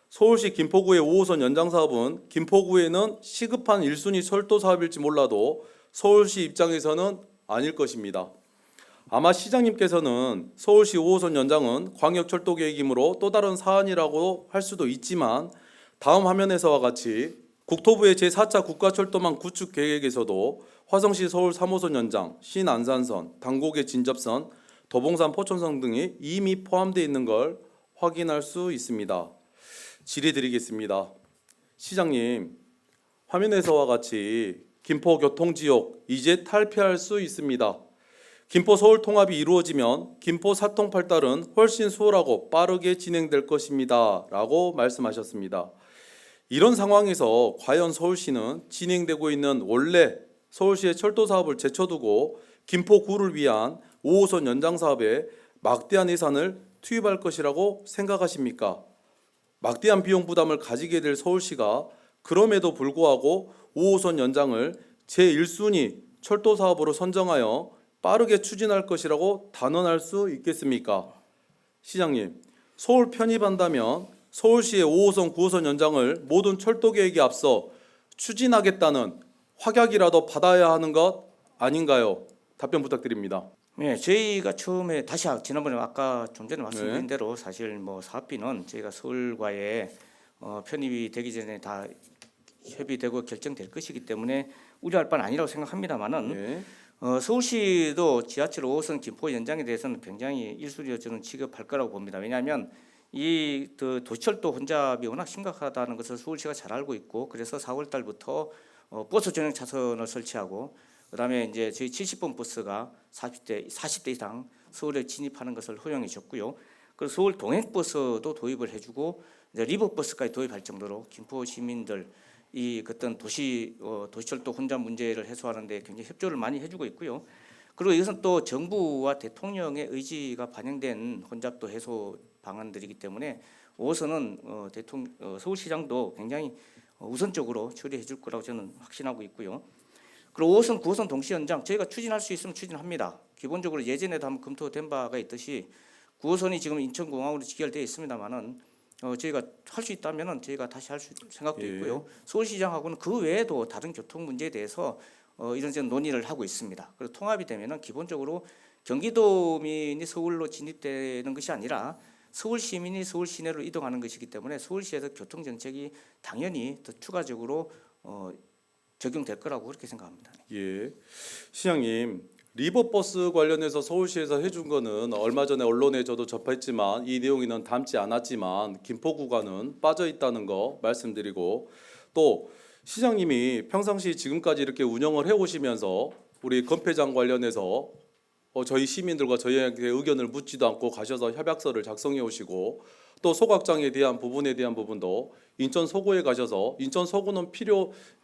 서울시 김포구의 5호선 연장 사업은 김포구에는 시급한 1순위 철도 사업일지 몰라도 서울시 입장에서는 아닐 것입니다. 아마 시장님께서는 서울시 5호선 연장은 광역철도 계획이므로 또 다른 사안이라고 할 수도 있지만 다음 화면에서와 같이 국토부의 제4차 국가철도망 구축 계획에서도 화성시 서울 3호선 연장, 신안산선, 당곡의 진접선, 도봉산 포천선 등이 이미 포함되어 있는 걸 확인할 수 있습니다. 질의 드리겠습니다. 시장님, 화면에서와 같이 김포교통지역 이제 탈피할 수 있습니다. 김포 서울 통합이 이루어지면 김포 사통팔달은 훨씬 수월하고 빠르게 진행될 것입니다. 라고 말씀하셨습니다. 이런 상황에서 과연 서울시는 진행되고 있는 원래 서울시의 철도 사업을 제쳐두고 김포구를 위한 5호선 연장 사업에 막대한 예산을 투입할 것이라고 생각하십니까? 막대한 비용 부담을 가지게 될 서울시가 그럼에도 불구하고 5호선 연장을 제1순위 철도 사업으로 선정하여 빠르게 추진할 것이라고 단언할 수 있겠습니까? 시장님, 서울 편입한다면 서울시의 5호선, 9호선 연장을 모든 철도 계획에 앞서 추진하겠다는 확약이라도 받아야 하는 것 아닌가요? 답변 부탁드립니다. 네, 저희가 처음에 다시 지난번에 아까 좀 전에 말씀드린 네. 대로 사실 뭐 사업비는 저희가 서울과의 편입이 되기 전에 다 협의되고 결정될 것이기 때문에 우려할 바는 아니라고 생각합니다만은 네. 서울시도 지하철 5호선 김포 연장에 대해서는 굉장히 1순위로 저는 취급할 거라고 봅니다. 왜냐하면 이 도시철도 혼잡이 워낙 심각하다는 것을 서울시가 잘 알고 있고 그래서 4월 달부터 버스 전용 차선을 설치하고 그다음에 이제 저희 70번 버스가 40대 이상 서울에 진입하는 것을 허용해 줬고요. 그리고 서울 동행버스도 도입을 해주고 이제 리버버스까지 도입할 정도로 김포 시민들 이 어떤 도시철도 혼잡 문제를 해소하는데 굉장히 협조를 많이 해주고 있고요. 그리고 이것은 또 정부와 대통령의 의지가 반영된 혼잡도 해소 방안들이기 때문에 5호선은 서울시장도 굉장히 우선적으로 처리해 줄 거라고 저는 확신하고 있고요. 그리고 5호선, 9호선 동시 연장 저희가 추진할 수 있으면 추진합니다. 기본적으로 예전에도 한번 검토된 바가 있듯이 9호선이 지금 인천공항으로 직결되어 있습니다만은 저희가 할 수 있다면은 저희가 다시 할 생각도 예. 있고요. 서울시장하고는 그 외에도 다른 교통 문제에 대해서 이런저런 논의를 하고 있습니다. 그리고 통합이 되면은 기본적으로 경기도민이 서울로 진입되는 것이 아니라 서울 시민이 서울 시내로 이동하는 것이기 때문에 서울시에서 교통 정책이 당연히 더 추가적으로 적용될 거라고 그렇게 생각합니다. 예, 시장님 리버버스 관련해서 서울시에서 해준 거는 얼마 전에 언론에 저도 접했지만 이 내용에는 담지 않았지만 김포 구간은 빠져 있다는 거 말씀드리고 또 시장님이 평상시 지금까지 이렇게 운영을 해오시면서 우리 건폐장 관련해서 저희 시민들과 저희에게 의견을 묻지도 않고 가셔서 협약서를 작성해 오시고 또 소각장에 대한 부분도 인천 서구에 가셔서 인천 서구는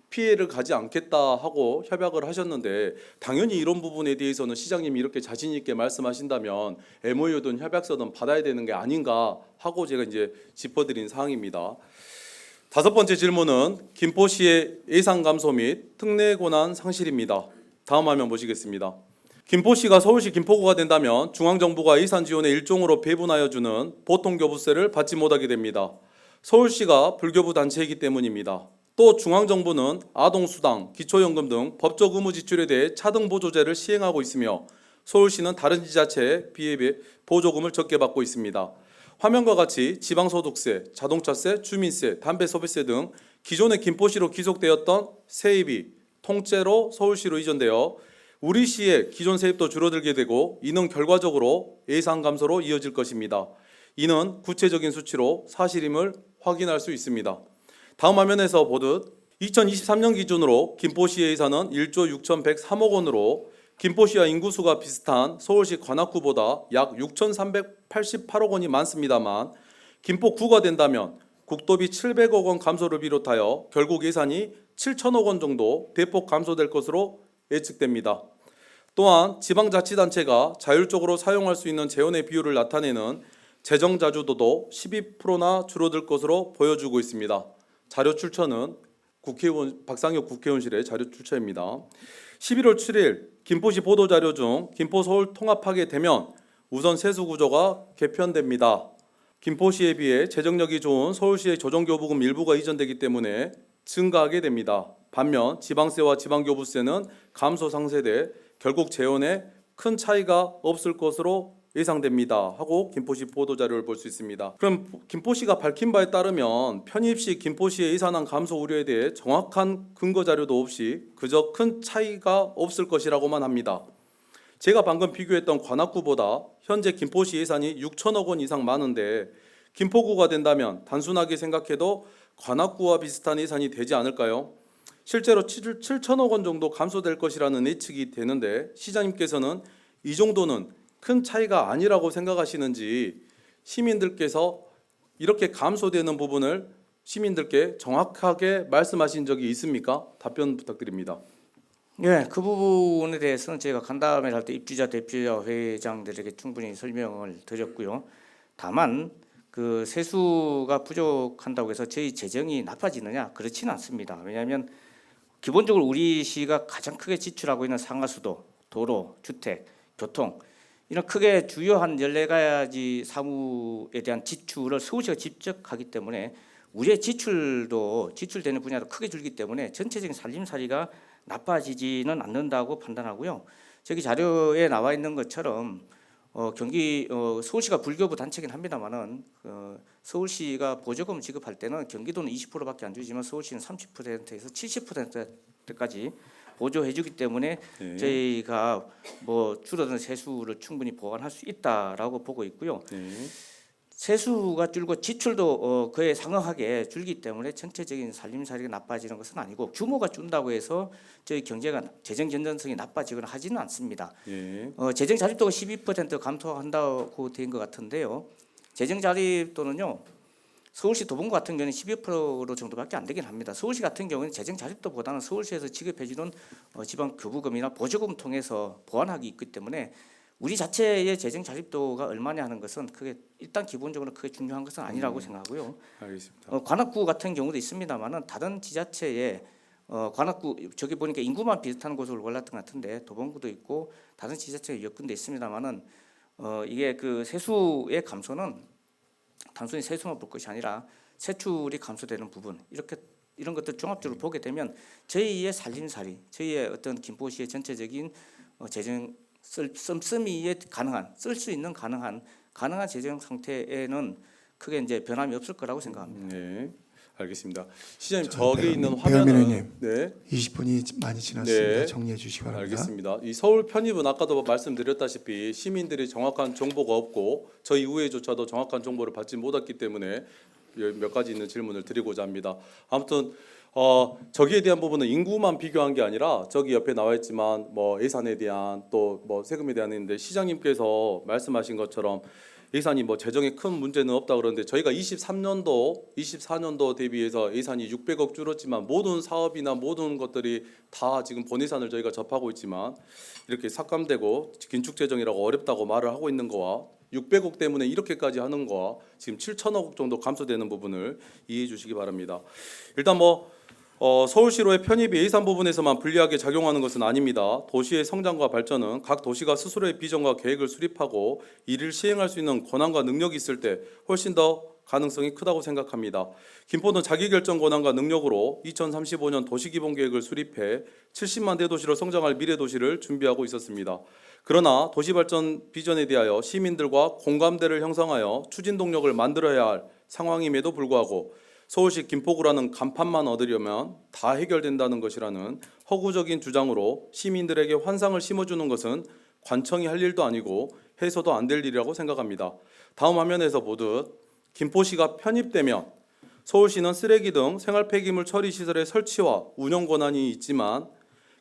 피해를 가지 않겠다 하고 협약을 하셨는데 당연히 이런 부분에 대해서는 시장님이 이렇게 자신 있게 말씀하신다면 MOU든 협약서든 받아야 되는 게 아닌가 하고 제가 이제 짚어드린 사항입니다. 다섯 번째 질문은 김포시의 예산 감소 및 특례 권한 상실입니다. 다음 화면 보시겠습니다. 김포시가 서울시 김포구가 된다면 중앙정부가 예산 지원의 일종으로 배분하여 주는 보통교부세를 받지 못하게 됩니다. 서울시가 불교부 단체이기 때문입니다. 또 중앙정부는 아동수당, 기초연금 등 법적 의무 지출에 대해 차등 보조제를 시행하고 있으며 서울시는 다른 지자체에 비해 보조금을 적게 받고 있습니다. 화면과 같이 지방소득세, 자동차세, 주민세, 담배소비세 등 기존의 김포시로 귀속되었던 세입이 통째로 서울시로 이전되어 우리 시의 기존 세입도 줄어들게 되고 이는 결과적으로 예산 감소로 이어질 것입니다. 이는 구체적인 수치로 사실임을 확인할 수 있습니다. 다음 화면에서 보듯 2023년 기준으로 김포시의 예산은 1조 6,103억 원으로 김포시와 인구수가 비슷한 서울시 관악구보다 약 6,388억 원이 많습니다만 김포구가 된다면 국도비 700억 원 감소를 비롯하여 결국 예산이 7천억 원 정도 대폭 감소될 것으로 예측됩니다. 또한 지방자치단체가 자율적으로 사용할 수 있는 재원의 비율을 나타내는 재정자주도도 12%나 줄어들 것으로 보여주고 있습니다. 자료 출처는 박상혁 국회의원실의 자료 출처입니다. 11월 7일 김포시 보도자료 중 김포 서울 통합하게 되면 우선 세수 구조가 개편됩니다. 김포시에 비해 재정력이 좋은 서울시의 조정교부금 일부가 이전되기 때문에 증가하게 됩니다. 반면 지방세와 지방교부세는 감소 상쇄돼 결국 재원에 큰 차이가 없을 것으로 예상됩니다 하고 김포시 보도자료를 볼 수 있습니다. 그럼 김포시가 밝힌 바에 따르면 편입시 김포시의 예산안 감소 우려에 대해 정확한 근거 자료도 없이 그저 큰 차이가 없을 것이라고만 합니다. 제가 방금 비교했던 관악구보다 현재 김포시 예산이 6천억 원 이상 많은데 김포구가 된다면 단순하게 생각해도 관악구와 비슷한 예산이 되지 않을까요? 실제로 7천억 원 정도 감소될 것이라는 예측이 되는데 시장님께서는 이 정도는 큰 차이가 아니라고 생각하시는지 시민들께서 이렇게 감소되는 부분을 시민들께 정확하게 말씀하신 적이 있습니까? 답변 부탁드립니다. 예, 그 부분에 대해서는 저희가 간담회를 할 때 입주자, 대표자, 회장들에게 충분히 설명을 드렸고요. 다만 그 세수가 부족한다고 해서 저희 재정이 나빠지느냐? 그렇지는 않습니다. 왜냐하면 기본적으로 우리 시가 가장 크게 지출하고 있는 상하수도, 도로, 주택, 교통 이런 크게 주요한 14가지 사무에 대한 지출을 서울시가 직접 하기 때문에 우리의 지출되는 분야도 크게 줄기 때문에 전체적인 살림살이가 나빠지지는 않는다고 판단하고요. 저기 자료에 나와 있는 것처럼 서울시가 불교부 단체긴 합니다만은 서울시가 보조금 지급할 때는 경기도는 20%밖에 안 주지만 서울시는 30%에서 70%까지 보조해주기 때문에 네. 저희가 줄어든 세수를 충분히 보완할 수 있다라고 보고 있고요. 네. 세수가 줄고 지출도 그에 상응하게 줄기 때문에 전체적인 살림살이가 나빠지는 것은 아니고 규모가 준다고 해서 저희 경제가 재정 건전성이 나빠지거나 하지는 않습니다. 예. 재정 자립도가 12% 감소한다고 된 것 같은데요. 재정 자립도는요. 서울시 도봉구 같은 경우는 12% 정도밖에 안 되긴 합니다. 서울시 같은 경우는 재정 자립도보다는 서울시에서 지급해 주는 지방 교부금이나 보조금 통해서 보완하기 있기 때문에 우리 자체의 재정 자립도가 얼마냐 하는 것은 그게 일단 기본적으로 크게 중요한 것은 아니라고 생각하고요. 알겠습니다. 관악구 같은 경우도 있습니다만은 다른 지자체에 관악구 저기 보니까 인구만 비슷한 곳으로 골랐던 것 같은데 도봉구도 있고 다른 지자체가 몇 군데 있습니다만은 이게 그 세수의 감소는 단순히 세수만 볼 것이 아니라 세출이 감소되는 부분 이런 것들 종합적으로 보게 되면 저희의 살림살이, 저희의 어떤 김포시의 전체적인 재정 씀씀이에 가능한 쓸 수 있는 가능한 재정 상태에는 크게 이제 변함이 없을 거라고 생각합니다. 네, 알겠습니다. 시장님 저기 있는 배가민 화면은 의원님. 네, 20분이 많이 지났습니다. 네. 정리해 주시기 바랍니다. 알겠습니다. 이 서울 편입은 아까도 말씀드렸다시피 시민들이 정확한 정보가 없고 저희 의회조차도 정확한 정보를 받지 못했기 때문에 몇 가지 있는 질문을 드리고자 합니다. 아무튼 저기에 대한 부분은 인구만 비교한 게 아니라 저기 옆에 나와 있지만 뭐 예산에 대한 또 뭐 세금에 대한 있는데 시장님께서 말씀하신 것처럼 예산이 뭐 재정에 큰 문제는 없다 그러는데 저희가 24년도 대비해서 예산이 600억 줄었지만 모든 사업이나 모든 것들이 다 지금 본예산을 저희가 접하고 있지만 이렇게 삭감되고 긴축 재정이라고 어렵다고 말을 하고 있는 거와 600억 때문에 이렇게까지 하는 거와 지금 7천억 정도 감소되는 부분을 이해해 주시기 바랍니다. 일단 서울시로의 편입이 예산 부분에서만 불리하게 작용하는 것은 아닙니다. 도시의 성장과 발전은 각 도시가 스스로의 비전과 계획을 수립하고 이를 시행할 수 있는 권한과 능력이 있을 때 훨씬 더 가능성이 크다고 생각합니다. 김포는 자기결정 권한과 능력으로 2035년 도시기본계획을 수립해 70만 대도시로 성장할 미래도시를 준비하고 있었습니다. 그러나 도시발전 비전에 대하여 시민들과 공감대를 형성하여 추진 동력을 만들어야 할 상황임에도 불구하고 서울시 김포구라는 간판만 얻으려면 다 해결된다는 것이라는 허구적인 주장으로 시민들에게 환상을 심어주는 것은 관청이 할 일도 아니고 해서도 안 될 일이라고 생각합니다. 다음 화면에서 보듯 김포시가 편입되면 서울시는 쓰레기 등 생활 폐기물 처리 시설의 설치와 운영 권한이 있지만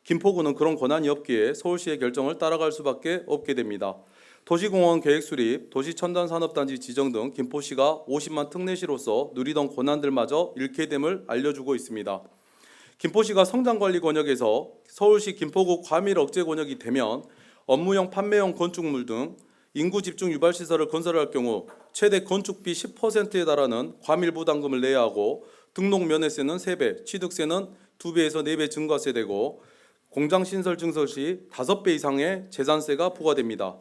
김포구는 그런 권한이 없기에 서울시의 결정을 따라갈 수밖에 없게 됩니다. 도시공원 계획 수립, 도시첨단산업단지 지정 등 김포시가 50만 특례시로서 누리던 권한들마저 잃게 됨을 알려주고 있습니다. 김포시가 성장관리 권역에서 서울시 김포구 과밀 억제 권역이 되면 업무용 판매용 건축물 등 인구 집중 유발 시설을 건설할 경우 최대 건축비 10%에 달하는 과밀 부담금을 내야 하고 등록 면회세는 3배, 취득세는 2배에서 4배 증가세되고 공장 신설 증설 시 5배 이상의 재산세가 부과됩니다.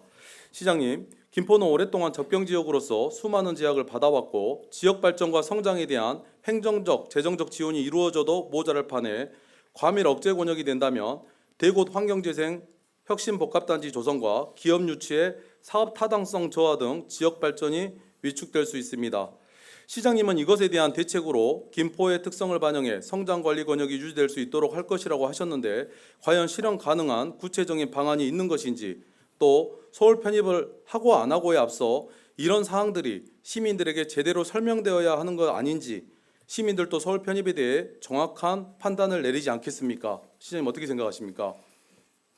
시장님, 김포는 오랫동안 접경지역으로서 수많은 제약을 받아왔고 지역 발전과 성장에 대한 행정적, 재정적 지원이 이루어져도 모자랄 판에 과밀 억제 권역이 된다면 대곳 환경재생 혁신복합단지 조성과 기업 유치의 사업 타당성 저하 등 지역 발전이 위축될 수 있습니다. 시장님은 이것에 대한 대책으로 김포의 특성을 반영해 성장관리 권역이 유지될 수 있도록 할 것이라고 하셨는데 과연 실현 가능한 구체적인 방안이 있는 것인지 또 서울 편입을 하고 안 하고에 앞서 이런 사항들이 시민들에게 제대로 설명되어야 하는 것 아닌지 시민들도 서울 편입에 대해 정확한 판단을 내리지 않겠습니까? 시장님 어떻게 생각하십니까?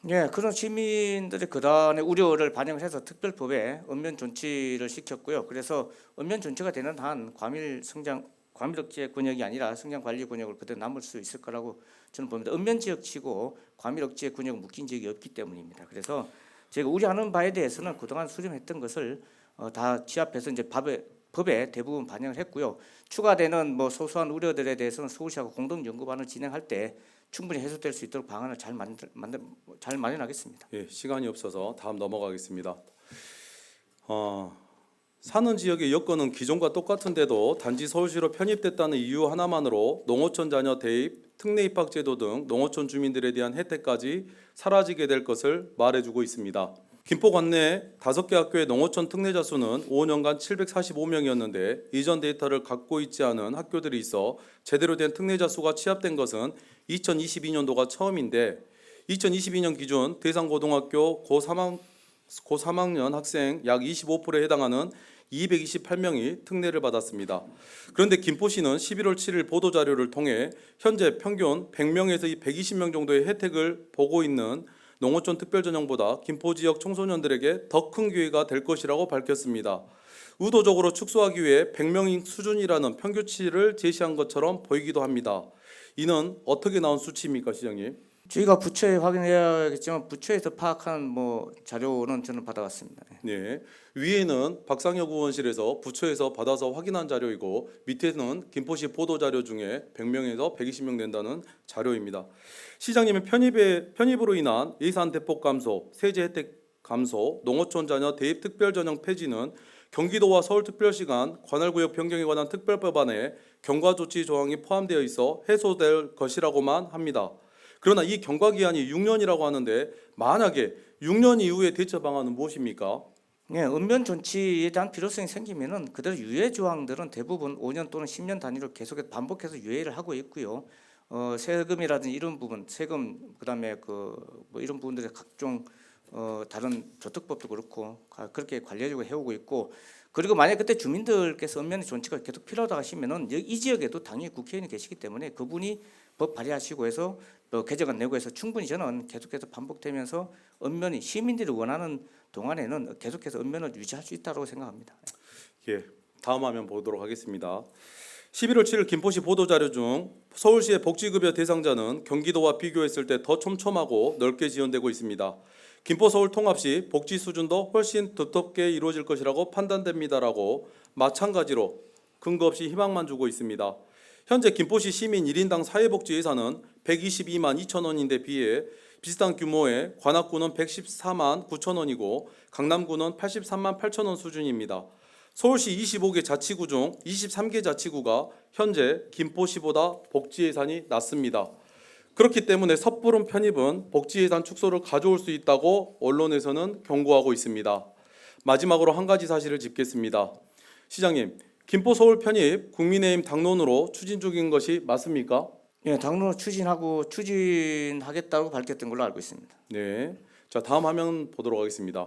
예, 그런 시민들의 그단의 우려를 반영해서 특별법에 엄면 존치를 시켰고요. 그래서 엄면 존치가 되는 한 과밀 억제 권역이 아니라 성장 관리 권역을 그대로 남을 수 있을 거라고 저는 봅니다. 엄면 지역치고 과밀 억제 권역 묶인 지역이 없기 때문입니다. 그래서 제가 우려하는 바에 대해서는 그동안 수렴했던 것을 다 취합해서 이제 법에 대부분 반영을 했고요. 추가되는 뭐 소소한 우려들에 대해서는 서울시하고 공동 연구반을 진행할 때 충분히 해소될 수 있도록 방안을 잘 마련하겠습니다. 예, 시간이 없어서 다음 넘어가겠습니다. 사는 지역의 여건은 기존과 똑같은데도 단지 서울시로 편입됐다는 이유 하나만으로 농어촌 자녀 대입, 특례 입학 제도 등 농어촌 주민들에 대한 혜택까지 사라지게 될 것을 말해주고 있습니다. 김포 관내 5개 학교의 농어촌 특례자 수는 5년간 745명이었는데 이전 데이터를 갖고 있지 않은 학교들이 있어 제대로 된 특례자 수가 취합된 것은 2022년도가 처음인데 2022년 기준 대상고등학교 고3학년 학생 약 25%에 해당하는 228명이 특례를 받았습니다. 그런데 김포시는 11월 7일 보도자료를 통해 현재 평균 100명에서 120명 정도의 혜택을 보고 있는 농어촌 특별전형보다 김포 지역 청소년들에게 더 큰 기회가 될 것이라고 밝혔습니다. 의도적으로 축소하기 위해 100명인 수준이라는 평균치를 제시한 것처럼 보이기도 합니다. 이는 어떻게 나온 수치입니까, 시장님? 저희가 부처에 확인해야겠지만 부처에서 파악한 자료는 저는 받아왔습니다. 네, 위에는 박상혁 의원실에서 부처에서 받아서 확인한 자료이고 밑에는 김포시 보도 자료 중에 100명에서 120명 된다는 자료입니다. 시장님의 편입으로 인한 예산 대폭 감소, 세제 혜택 감소, 농어촌 자녀 대입 특별 전형 폐지는 경기도와 서울특별시 간 관할구역 변경에 관한 특별법안에 경과 조치 조항이 포함되어 있어 해소될 것이라고만 합니다. 그러나 이 경과 기한이 6년이라고 하는데 만약에 6년 이후의 대처 방안은 무엇입니까? 네, 읍면 존치에 대한 필요성이 생기면은 그대로 유예 조항들은 대부분 5년 또는 10년 단위로 계속해서 반복해서 유예를 하고 있고요. 세금이라든지 이런 부분, 세금 그다음에 이런 부분들의 각종 다른 조특법도 그렇고 그렇게 관리하려고 해오고 있고, 그리고 만약 그때 주민들께서 읍면의 존치가 계속 필요하다 하시면은 이 지역에도 당연히 국회의원이 계시기 때문에 그분이 법 발의하시고 해서 또 개정안 내고 해서 충분히 저는 계속해서 반복되면서 읍면이 시민들이 원하는 동안에는 계속해서 읍면을 유지할 수 있다고 생각합니다. 예, 다음 화면 보도록 하겠습니다. 11월 7일 김포시 보도자료 중 서울시의 복지급여 대상자는 경기도와 비교했을 때 더 촘촘하고 넓게 지원되고 있습니다. 김포 서울 통합 시 복지 수준도 훨씬 두텁게 이루어질 것이라고 판단됩니다라고 마찬가지로 근거 없이 희망만 주고 있습니다. 현재 김포시 시민 1인당 사회복지 예산은 122만 2천 원인데 비해 비슷한 규모의 관악구는 114만 9천 원이고 강남구는 83만 8천 원 수준입니다. 서울시 25개 자치구 중 23개 자치구가 현재 김포시보다 복지 예산이 낮습니다. 그렇기 때문에 섣부른 편입은 복지 예산 축소를 가져올 수 있다고 언론에서는 경고하고 있습니다. 마지막으로 한 가지 사실을 짚겠습니다. 시장님, 김포 서울 편입 국민의힘 당론으로 추진 중인 것이 맞습니까? 예, 당론으로 추진하겠다고 밝혔던 걸로 알고 있습니다. 네. 자, 다음 화면 보도록 하겠습니다.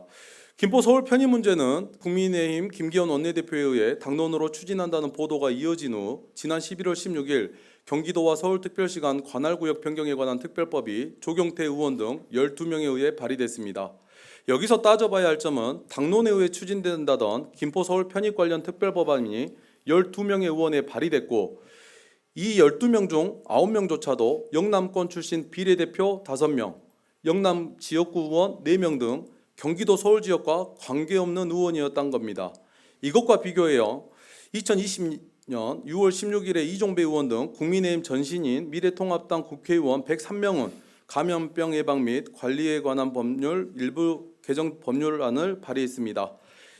김포 서울 편입 문제는 국민의힘 김기현 원내대표에 의해 당론으로 추진한다는 보도가 이어진 후 지난 11월 16일 경기도와 서울특별시 간 관할구역 변경에 관한 특별법이 조경태 의원 등 12명에 의해 발의됐습니다. 여기서 따져봐야 할 점은 당론에 의해 추진된다던 김포 서울 편입 관련 특별법안이 12명의 의원에 발의됐고 이 12명 중 9명조차도 영남권 출신 비례대표 5명, 영남 지역구 의원 4명 등 경기도 서울 지역과 관계없는 의원이었던 겁니다. 이것과 비교해요. 2020년 6월 16일에 이종배 의원 등 국민의힘 전신인 미래통합당 국회의원 103명은 감염병 예방 및 관리에 관한 법률 일부 개정 법률안을 발의했습니다.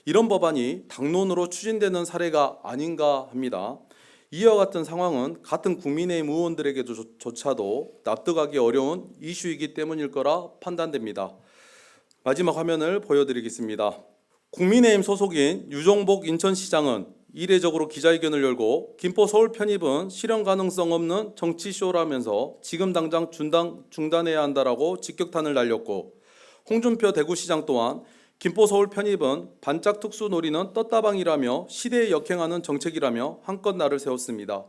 이런 법안이 당론으로 추진되는 사례가 아닌가 합니다. 이와 같은 상황은 같은 국민의힘 의원들에게조차도 납득하기 어려운 이슈이기 때문일 거라 판단됩니다. 마지막 화면을 보여드리겠습니다. 국민의힘 소속인 유종복 인천시장은 이례적으로 기자회견을 열고 김포 서울 편입은 실현 가능성 없는 정치쇼라면서 지금 당장 중단해야 한다라고 직격탄을 날렸고, 홍준표 대구시장 또한 김포 서울 편입은 반짝 특수 노리는 떴다방이라며 시대에 역행하는 정책이라며 한껏 날을 세웠습니다.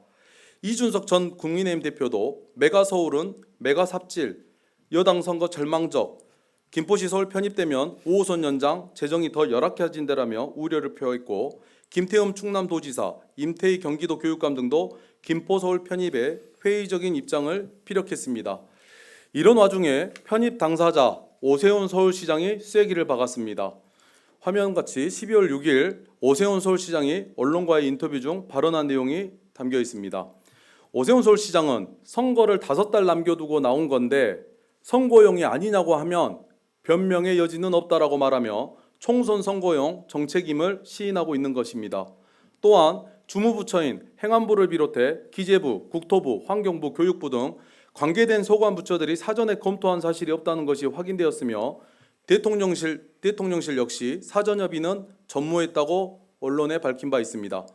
이준석 전 국민의힘 대표도 메가 서울은 메가 삽질, 여당 선거 절망적, 김포시 서울 편입되면 5호선 연장, 재정이 더 열악해진다라며 우려를 표했고, 김태흠 충남도지사, 임태희 경기도 교육감 등도 김포 서울 편입에 회의적인 입장을 피력했습니다. 이런 와중에 편입 당사자 오세훈 서울시장이 쐐기를 박았습니다. 화면같이 12월 6일 오세훈 서울시장이 언론과의 인터뷰 중 발언한 내용이 담겨 있습니다. 오세훈 서울시장은 선거를 5달 남겨두고 나온 건데 선거용이 아니냐고 하면 변명의 여지는 없다라고 말하며 총선 선거용 정책임을 시인하고 있는 것입니다. 또한 주무부처인 행안부를 비롯해 기재부, 국토부, 환경부, 교육부 등 관계된 소관 부처들이 사전에 검토한 사실이 없다는 것이 확인되었으며 대통령실 역시 사전 협의는 전무했다고 언론에 밝힌 바 있습니다.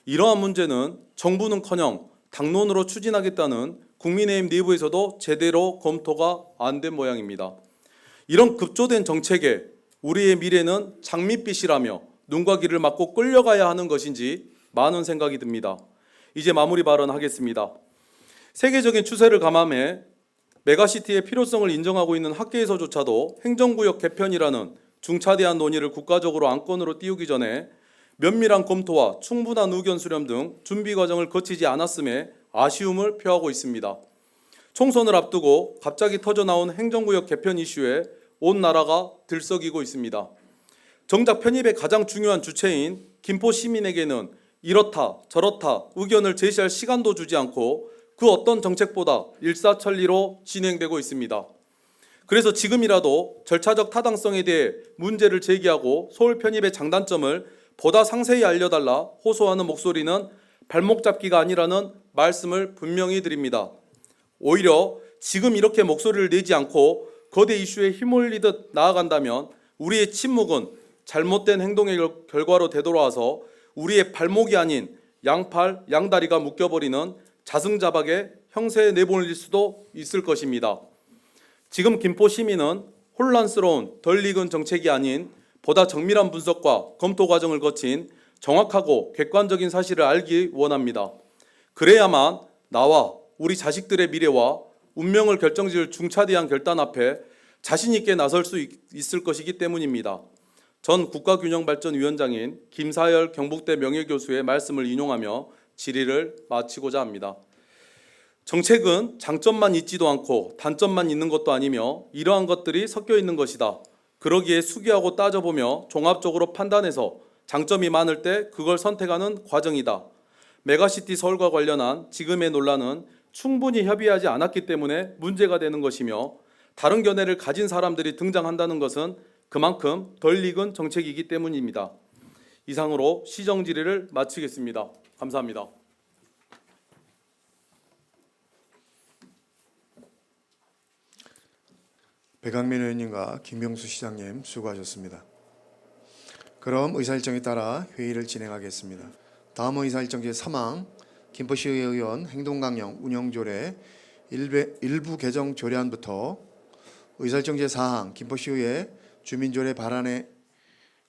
이러한 문제는 정부는커녕 당론으로 추진하겠다는 국민의힘 내부에서도 제대로 검토가 안 된 모양입니다. 이런 급조된 정책에 우리의 미래는 장밋빛이라며 눈과 귀를 막고 끌려가야 하는 것인지 많은 생각이 듭니다. 이제 마무리 발언하겠습니다. 세계적인 추세를 감안해 메가시티의 필요성을 인정하고 있는 학계에서조차도 행정구역 개편이라는 중차대한 논의를 국가적으로 안건으로 띄우기 전에 면밀한 검토와 충분한 의견 수렴 등 준비 과정을 거치지 않았음에 아쉬움을 표하고 있습니다. 총선을 앞두고 갑자기 터져나온 행정구역 개편 이슈에 온 나라가 들썩이고 있습니다. 정작 편입의 가장 중요한 주체인 김포 시민에게는 이렇다 저렇다 의견을 제시할 시간도 주지 않고 그 어떤 정책보다 일사천리로 진행되고 있습니다. 그래서 지금이라도 절차적 타당성에 대해 문제를 제기하고 서울 편입의 장단점을 보다 상세히 알려달라 호소하는 목소리는 발목 잡기가 아니라는 말씀을 분명히 드립니다. 오히려 지금 이렇게 목소리를 내지 않고 거대 이슈에 휘몰리듯 나아간다면 우리의 침묵은 잘못된 행동의 결과로 되돌아와서 우리의 발목이 아닌 양팔, 양다리가 묶여버리는 자승자박의 형세에 내몰릴 수도 있을 것입니다. 지금 김포 시민은 혼란스러운 덜 익은 정책이 아닌 보다 정밀한 분석과 검토 과정을 거친 정확하고 객관적인 사실을 알기 원합니다. 그래야만 나와 우리 자식들의 미래와 운명을 결정지을 중차대한 결단 앞에 자신 있게 나설 수 있을 것이기 때문입니다. 전 국가균형발전위원장인 김사열 경북대 명예교수의 말씀을 인용하며 질의를 마치고자 합니다. 정책은 장점만 있지도 않고 단점만 있는 것도 아니며 이러한 것들이 섞여 있는 것이다. 그러기에 수기하고 따져보며 종합적으로 판단해서 장점이 많을 때 그걸 선택하는 과정이다. 메가시티 서울과 관련한 지금의 논란은 충분히 협의하지 않았기 때문에 문제가 되는 것이며 다른 견해를 가진 사람들이 등장한다는 것은 그만큼 덜 익은 정책이기 때문입니다. 이상으로 시정 질의를 마치겠습니다. 감사합니다. 백강민 의원님과 김명수 시장님 수고하셨습니다. 그럼 의사일정에 따라 회의를 진행하겠습니다. 다음은 의사일정 제3항 김포시의회 의원 행동강령 운영조례 일부 개정 조례안부터 의사일정 제4항 김포시의회 주민조례 발안에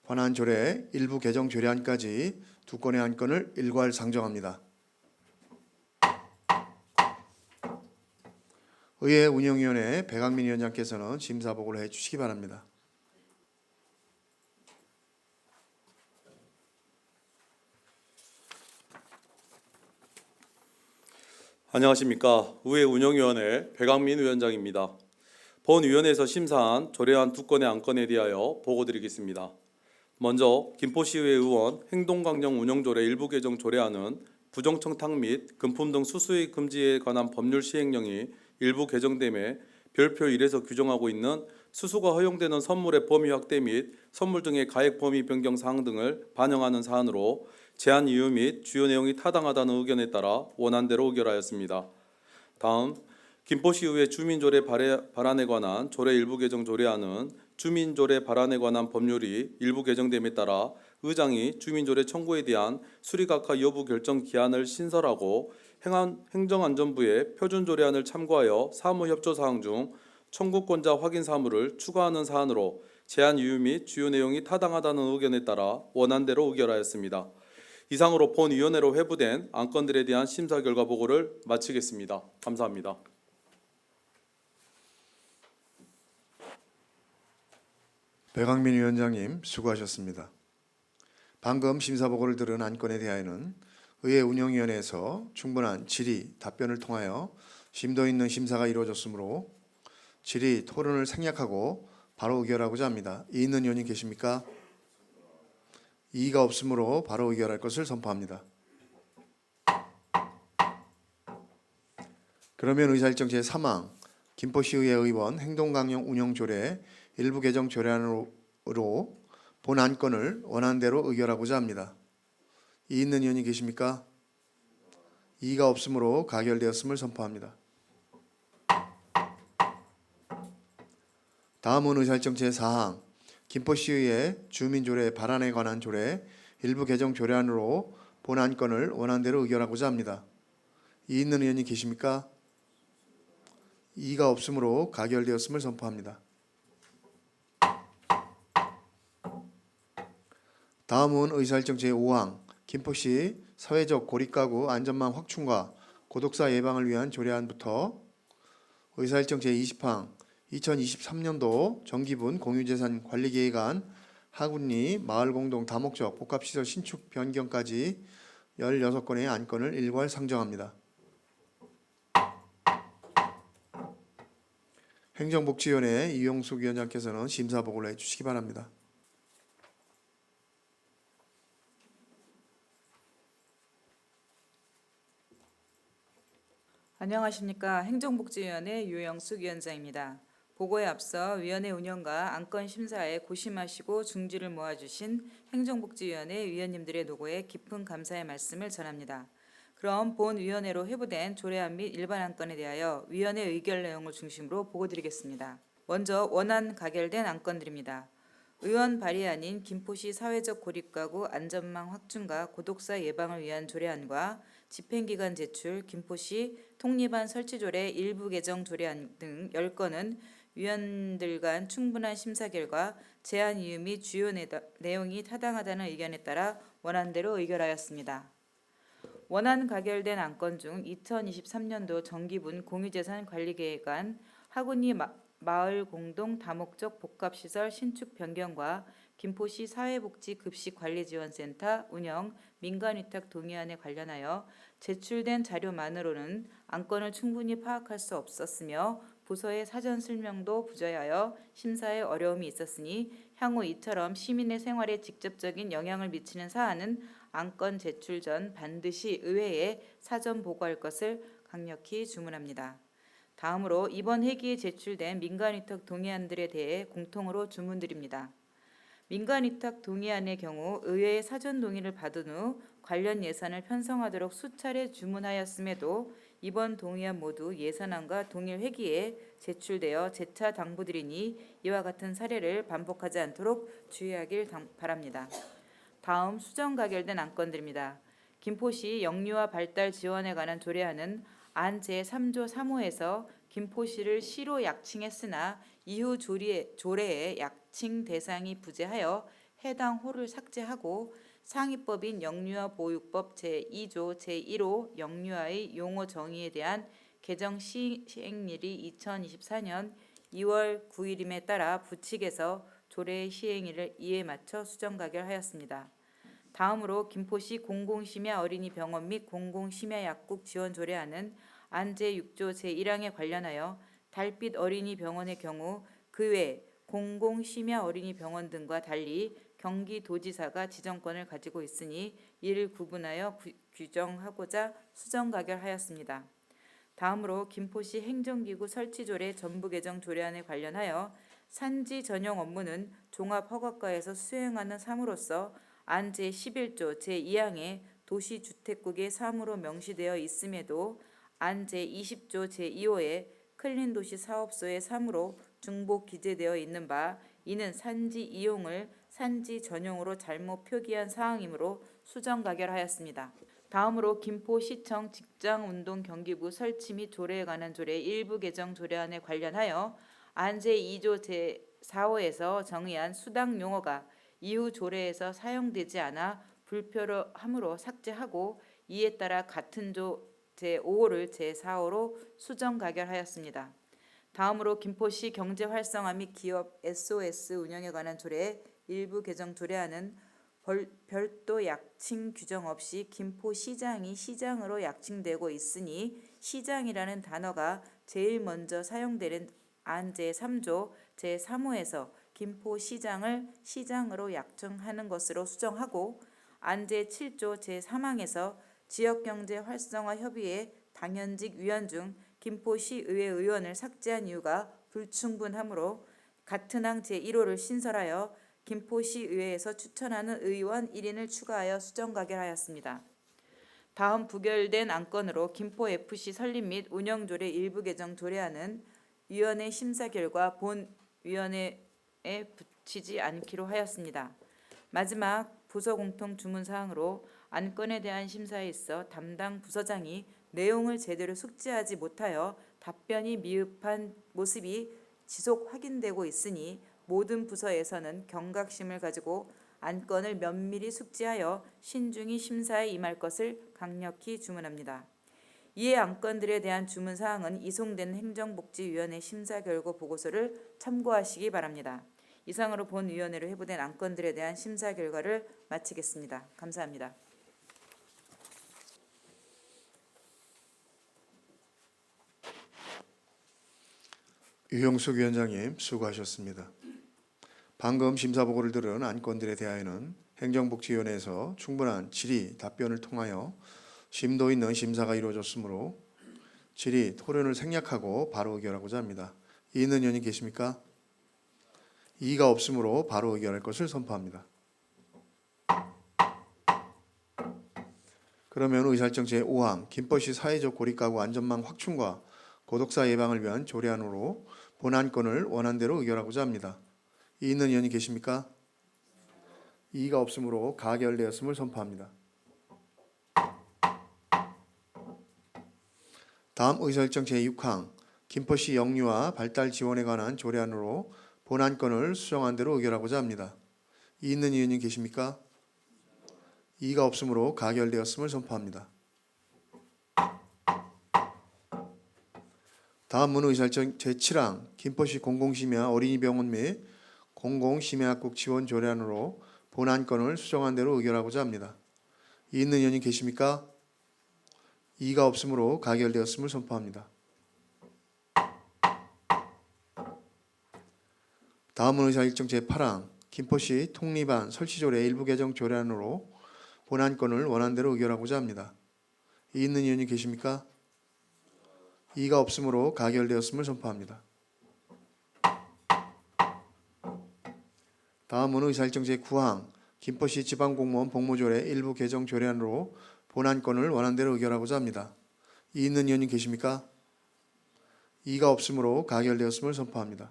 관한 조례 일부 개정 조례안까지 두 건의 안건을 일괄 상정합니다. 의회 운영위원회 백강민 위원장께서는 심사보고를 해주시기 바랍니다. 안녕하십니까. 의회 운영위원회 백강민 위원장입니다. 본위원회에서 심사한 조례안 두 건의 안건에 대하여 보고드리겠습니다. 먼저 김포시의회 의원 행동강령 운영조례 일부 개정 조례안은 부정청탁 및 금품 등 수수익 금지에 관한 법률 시행령이 일부 개정됨에 별표 1에서 규정하고 있는 수수가 허용되는 선물의 범위 확대 및 선물 등의 가액 범위 변경 사항 등을 반영하는 사안으로 제안 이유 및 주요 내용이 타당하다는 의견에 따라 원안대로 의결하였습니다. 다음 김포시의회 주민조례 발안에 관한 조례 일부 개정 조례안은 주민조례 발안에 관한 법률이 일부 개정됨에 따라 의장이 주민조례 청구에 대한 수리각하 여부 결정 기한을 신설하고 행정안전부의 표준조례안을 참고하여 사무협조사항 중 청구권자 확인 사무를 추가하는 사안으로 제안 이유 및 주요 내용이 타당하다는 의견에 따라 원안대로 의결하였습니다. 이상으로 본위원회로 회부된 안건들에 대한 심사 결과 보고를 마치겠습니다. 감사합니다. 백강민 위원장님 수고하셨습니다. 방금 심사보고를 들은 안건에 대하여는 의회 운영위원회에서 충분한 질의, 답변을 통하여 심도 있는 심사가 이루어졌으므로 질의, 토론을 생략하고 바로 의결하고자 합니다. 이의 있는 의원님 계십니까? 이의가 없으므로 바로 의결할 것을 선포합니다. 그러면 의사일정 제3항 김포시의회 의원 행동강령 운영조례 일부 개정 조례안으로 본 안건을 원안대로 의결하고자 합니다. 이의 있는 의원이 계십니까? 이의가 없으므로 가결되었음을 선포합니다. 다음은 의사일정 제4항 김포시의회 주민조례 발안에 관한 조례 일부 개정 조례안으로 본 안건을 원안대로 의결하고자 합니다. 이의 있는 의원이 계십니까? 이의가 없으므로 가결되었음을 선포합니다. 다음은 의사일정 제5항 김포시 사회적 고립가구 안전망 확충과 고독사 예방을 위한 조례안부터 의사일정 제20항 2023년도 정기분 공유재산 관리계획안 하군리 마을공동 다목적 복합시설 신축 변경까지 16건의 안건을 일괄 상정합니다. 행정복지위원회 이용숙 위원장께서는 심사 보고를 해주시기 바랍니다. 안녕하십니까. 행정복지위원회 유영숙 위원장입니다. 보고에 앞서 위원회 운영과 안건 심사에 고심하시고 중지를 모아주신 행정복지위원회 위원님들의 노고에 깊은 감사의 말씀을 전합니다. 그럼 본 위원회로 회부된 조례안 및 일반 안건에 대하여 위원회 의결 내용을 중심으로 보고드리겠습니다. 먼저 원안 가결된 안건들입니다. 의원 발의안인 김포시 사회적 고립가구 안전망 확충과 고독사 예방을 위한 조례안과 집행기간 제출, 김포시 통립안 설치조례 일부 개정 조례안 등 10건은 위원들 간 충분한 심사 결과 제안 이유 및 주요 내용이 타당하다는 의견에 따라 원안대로 의결하였습니다. 원안 가결된 안건 중 2023년도 정기분 공유재산 관리계획안 하구니 마을 공동 다목적 복합시설 신축 변경과 김포시 사회복지급식관리지원센터 운영 민간위탁 동의안에 관련하여 제출된 자료만으로는 안건을 충분히 파악할 수 없었으며 부서의 사전 설명도 부재하여 심사에 어려움이 있었으니 향후 이처럼 시민의 생활에 직접적인 영향을 미치는 사안은 안건 제출 전 반드시 의회에 사전 보고할 것을 강력히 주문합니다. 다음으로 이번 회기에 제출된 민간위탁 동의안들에 대해 공통으로 주문드립니다. 민간위탁 동의안의 경우 의회의 사전 동의를 받은 후 관련 예산을 편성하도록 수차례 주문하였음에도 이번 동의안 모두 예산안과 동일 회기에 제출되어 재차 당부드리니 이와 같은 사례를 반복하지 않도록 주의하길 바랍니다. 다음 수정 가결된 안건들입니다. 김포시 영유아 발달 지원에 관한 조례안은 안 제3조 3호에서 김포시를 시로 약칭했으나 이후 조례에 약칭 대상이 부재하여 해당 호를 삭제하고 상위법인 영유아보육법 제2조 제1호 영유아의 용어 정의에 대한 개정 시행일이 2024년 2월 9일임에 따라 부칙에서 조례의 시행일을 이에 맞춰 수정 가결하였습니다. 다음으로 김포시 공공심야 어린이병원 및 공공심야 약국 지원 조례안은 안 제6조 제1항에 관련하여 달빛 어린이병원의 경우 그 외 공공심야 어린이병원 등과 달리 경기도지사가 지정권을 가지고 있으니 이를 구분하여 규정하고자 수정 가결하였습니다. 다음으로 김포시 행정기구 설치조례 전부 개정 조례안에 관련하여 산지 전용 업무는 종합허가과에서 수행하는 사무로서 안 제11조 제2항에 도시주택국의 사무로 명시되어 있음에도 안 제20조 제2호에 클린도시 사업소의 사무로 중복 기재되어 있는 바 이는 산지 이용을 산지 전용으로 잘못 표기한 사항이므로 수정 가결하였습니다. 다음으로 김포시청 직장운동경기부 설치 및 조례에 관한 조례 일부 개정 조례안에 관련하여 안 제2조 제4호에서 정의한 수당 용어가 이후 조례에서 사용되지 않아 불필요함으로 삭제하고 이에 따라 같은 조 제5호를 제4호로 수정 가결하였습니다. 다음으로 김포시 경제 활성화 및 기업 SOS 운영에 관한 조례 일부 개정 조례안은 별도 약칭 규정 없이 김포시장이 시장으로 약칭되고 있으니 시장이라는 단어가 제일 먼저 사용되는 안 제3조 제3호에서 김포시장을 시장으로 약정하는 것으로 수정하고 안 제7조 제3항에서 지역경제 활성화 협의회 당연직 위원 중 김포시의회 의원을 삭제한 이유가 불충분하므로 같은 항 제1호를 신설하여 김포시의회에서 추천하는 의원 1인을 추가하여 수정 가결하였습니다. 다음 부결된 안건으로 김포FC 설립 및 운영조례 일부 개정 조례안은 위원회 심사 결과 본 위원회에 붙이지 않기로 하였습니다. 마지막 부서 공통 주문 사항으로 안건에 대한 심사에 있어 담당 부서장이 내용을 제대로 숙지하지 못하여 답변이 미흡한 모습이 지속 확인되고 있으니 모든 부서에서는 경각심을 가지고 안건을 면밀히 숙지하여 신중히 심사에 임할 것을 강력히 주문합니다. 이에 안건들에 대한 주문 사항은 이송된 행정복지위원회 심사 결과 보고서를 참고하시기 바랍니다. 이상으로 본 위원회로 회부된 안건들에 대한 심사 결과를 마치겠습니다. 감사합니다. 유형숙 위원장님 수고하셨습니다. 방금 심사 보고를 들은 안건들에 대하여는 행정복지위원회에서 충분한 질의 답변을 통하여 심도 있는 심사가 이루어졌으므로 질의 토론을 생략하고 바로 의결하고자 합니다. 이의는 의원님 계십니까? 이의가 없으므로 바로 의결할 것을 선포합니다. 그러면 의사일정 제5항 김포시 사회적 고립가구 안전망 확충과 고독사 예방을 위한 조례안으로 본안건을 원안대로 의결하고자 합니다. 이의 있는 의원이 계십니까? 이의가 없으므로 가결되었음을 선포합니다. 다음 의사일정 제6항 김포시 영유아 발달 지원에 관한 조례안으로 본안건을 수정한 대로 의결하고자 합니다. 이의 있는 의원이 계십니까? 이의가 없으므로 가결되었음을 선포합니다. 다음은 의사일정 제7항 김포시 공공심야 어린이병원 및 공공심야학국 지원 조례안으로 본안건을 수정한 대로 의결하고자 합니다. 이의 있는 의원이 계십니까? 이의가 없으므로 가결되었음을 선포합니다. 다음은 의사일정 제8항 김포시 통리반 설치조례 일부 개정 조례안으로 본안건을 원안대로 의결하고자 합니다. 이의 있는 의원이 계십니까? 이의가 없으므로 가결되었음을 선포합니다. 다음은 의사일정 제9항 김포시 지방공무원 복무조례 일부 개정 조례안으로 본안건을 원안대로 의결하고자 합니다. 이의 있는 의원이 계십니까? 이의가 없으므로 가결되었음을 선포합니다.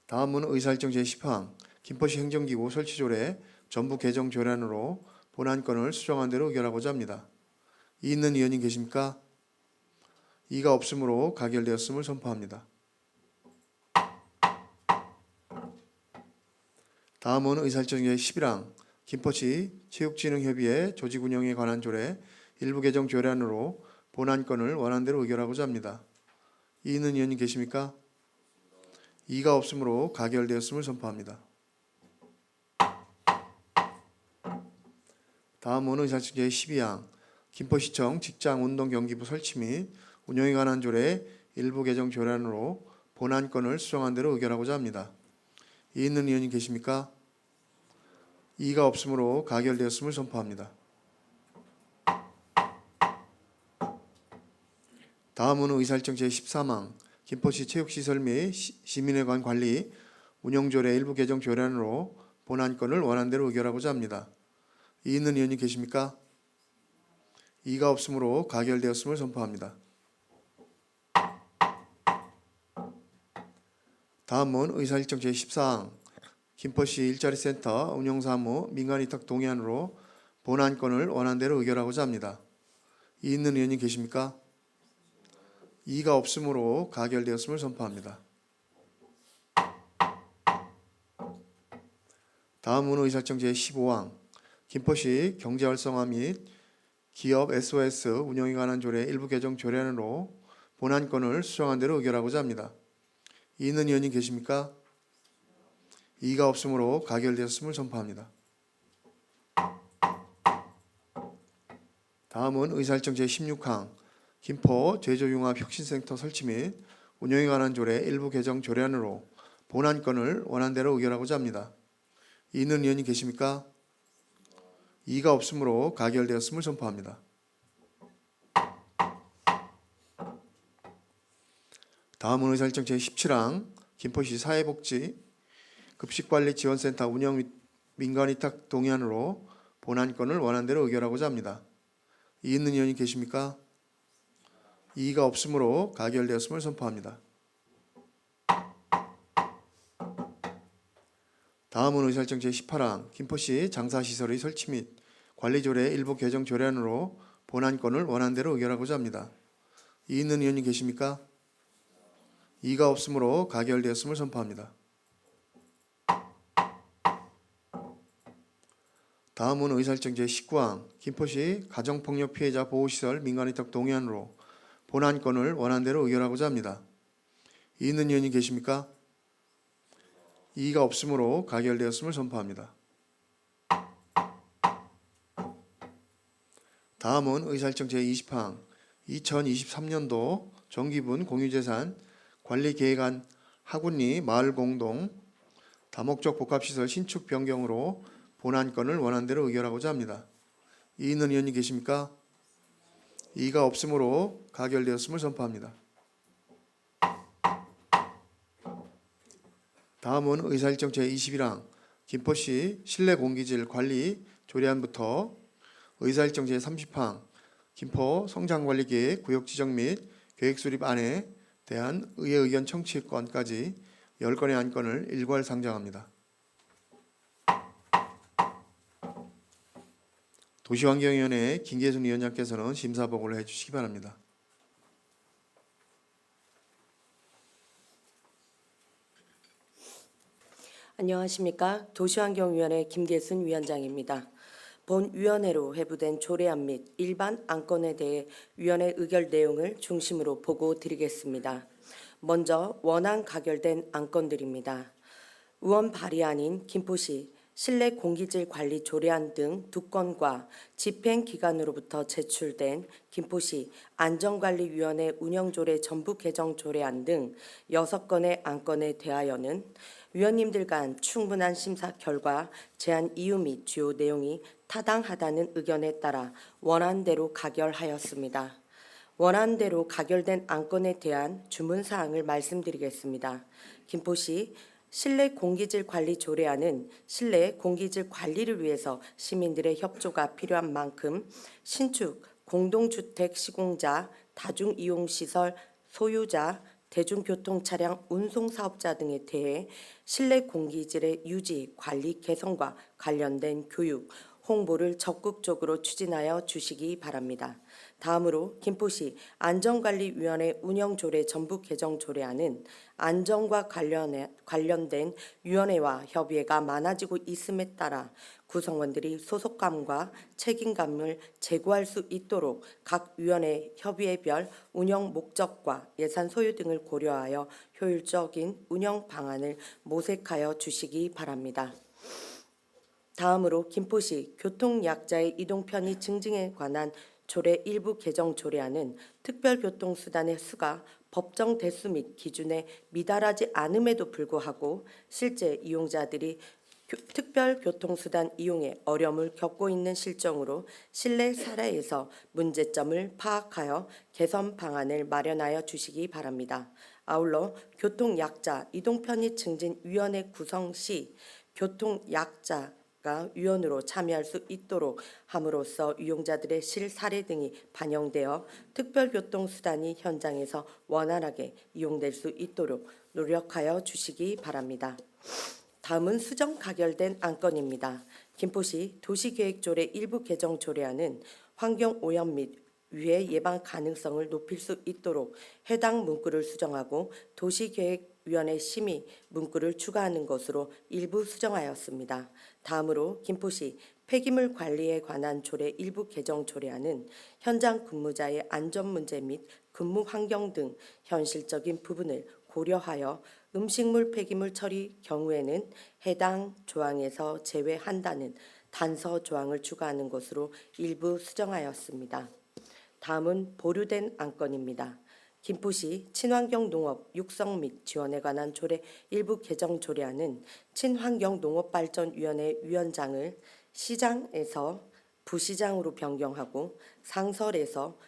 다음은 의사일정 제10항 김포시 행정기구 설치조례 전부 개정 조례안으로 본안건을 수정한 대로 의결하고자 합니다. 이의 있는 의원이 계십니까? 이의가 없으므로 가결되었음을 선포합니다. 다음은 의사일정 제11항 김포시 체육진흥협의회 조직운영에 관한 조례 일부 개정 조례안으로 본안건을 원안대로 의결하고자 합니다. 이의 있는 의원이 계십니까? 이의가 없으므로 가결되었음을 선포합니다. 다음은 의사일정 제12항 김포시청 직장운동경기부 설치 및 운영에 관한 조례 일부 개정 조례안으로 본안건을 수정한 대로 의결하고자 합니다. 이의 있는 의원이 계십니까? 이의가 없으므로 가결되었음을 선포합니다. 다음은 의사일정 제13항 김포시 체육시설 및 시민회관 관리 운영조례 일부 개정 조례안으로 본안건을 원안대로 의결하고자 합니다. 이의 있는 의원이 계십니까? 이의가 없으므로 가결되었음을 선포합니다. 다음은 의사일정 제14항 김포시 일자리센터 운영사무 민간위탁 동의안으로 본안건을 원안대로 의결하고자 합니다. 이의 있는 의원이 계십니까? 이의가 없으므로 가결되었음을 선포합니다. 다음은 의사일정 제15항 김포시 경제활성화 및 기업 SOS 운영에 관한 조례 일부 개정 조례안으로 본안건을 수정한 대로 의결하고자 합니다. 이의 있는 의원이 계십니까? 이의가 없으므로 가결되었음을 선포합니다. 다음은 의사일정 제16항 김포 제조융합혁신센터 설치 및 운영에 관한 조례 일부 개정 조례안으로 본안건을 원안대로 의결하고자 합니다. 이의 있는 의원이 계십니까? 이의가 없으므로 가결되었음을 선포합니다. 다음은 의사일정 제17항 김포시 사회복지 급식관리지원센터 운영 및 민간위탁 동의안으로 본안건을 원안대로 의결하고자 합니다. 이의 있는 의원이 계십니까? 이의가 없으므로 가결되었음을 선포합니다. 다음은 의사일정 제18항 김포시 장사시설의 설치 및 관리조례 일부 개정 조례안으로 본안건을 원안대로 의결하고자 합니다. 이의 있는 의원이 계십니까? 이의가 없으므로 가결되었음을 선포합니다. 다음은 의사일정 제19항 김포시 가정폭력 피해자 보호시설 민간위탁 동의안으로 본안건을 원안대로 의결하고자 합니다. 이의 있는 의원이 계십니까? 이의가 없으므로 가결되었음을 선포합니다. 다음은 의사일정 제20항 2023년도 정기분 공유재산 관리계획안 하군리 마을공동 다목적 복합시설 신축 변경으로 본안건을 원안대로 의결하고자 합니다. 이인원 의원님 계십니까? 이의가 없으므로 가결되었음을 선포합니다. 다음은 의사일정 제21항 김포시 실내공기질 관리 조례안부터 의사일정 제30항 김포 성장관리계획 구역지정 및 계획수립안에 대한 의회 의견 청취권까지 10건의 안건을 일괄 상정합니다. 도시환경위원회 김계순 위원장께서는 심사보고를 해주시기 바랍니다. 안녕하십니까. 도시환경위원회 김계순 위원장입니다. 본 위원회로 회부된 조례안 및 일반 안건에 대해 위원회 의결 내용을 중심으로 보고 드리겠습니다. 먼저 원안 가결된 안건들입니다. 의원 발의안인 김포시 실내 공기질 관리 조례안 등 2건과 집행 기관으로부터 제출된 김포시 안전관리위원회 운영조례 전부 개정 조례안 등 6건의 안건에 대하여는 위원님들 간 충분한 심사 결과 제안 이유 및 주요 내용이 타당하다는 의견에 따라 원안대로 가결하였습니다. 원안대로 가결된 안건에 대한 주문사항을 말씀드리겠습니다. 김포시 실내 공기질 관리 조례안은 실내 공기질 관리를 위해서 시민들의 협조가 필요한 만큼 신축, 공동주택 시공자, 다중이용시설 소유자, 대중교통 차량 운송 사업자 등에 대해 실내 공기질의 유지, 관리 개선과 관련된 교육, 홍보를 적극적으로 추진하여 주시기 바랍니다. 다음으로 김포시 안전관리위원회 운영조례 전부 개정 조례안은 안전과 관련된 위원회와 협의회가 많아지고 있음에 따라 구성원들이 소속감과 책임감을 제고할 수 있도록 각 위원회 협의회별 운영 목적과 예산 소요 등을 고려하여 효율적인 운영 방안을 모색하여 주시기 바랍니다. 다음으로 김포시 교통약자의 이동 편의 증진에 관한 조례 일부 개정 조례안은 특별교통수단의 수가 법정 대수 및 기준에 미달하지 않음에도 불구하고 실제 이용자들이 특별교통수단 이용에 어려움을 겪고 있는 실정으로 실내 사례에서 문제점을 파악하여 개선 방안을 마련하여 주시기 바랍니다. 아울러 교통약자 이동편의 증진위원회 구성 시 교통약자 위원으로 참여할 수 있도록 함으로써 이용자들의 실사례 등이 반영되어 특별교통수단이 현장에서 원활하게 이용될 수 있도록 노력하여 주시기 바랍니다. 다음은 수정 가결된 안건입니다. 김포시 도시계획조례 일부 개정 조례안은 환경오염 및 위해 예방 가능성을 높일 수 있도록 해당 문구를 수정하고 도시계획위원회 심의 문구를 추가하는 것으로 일부 수정하였습니다. 다음으로 김포시 폐기물 관리에 관한 조례 일부 개정 조례안은 현장 근무자의 안전 문제 및 근무 환경 등 현실적인 부분을 고려하여 음식물 폐기물 처리 경우에는 해당 조항에서 제외한다는 단서 조항을 추가하는 것으로 일부 수정하였습니다. 다음은 보류된 안건입니다. 김포시 친환경 농업 육성 및 지원에 관한 조례 일부 개정 조례안은 친환경 농업발전위원회 위원장을 시장에서 부시장으로 변경하고 상설에서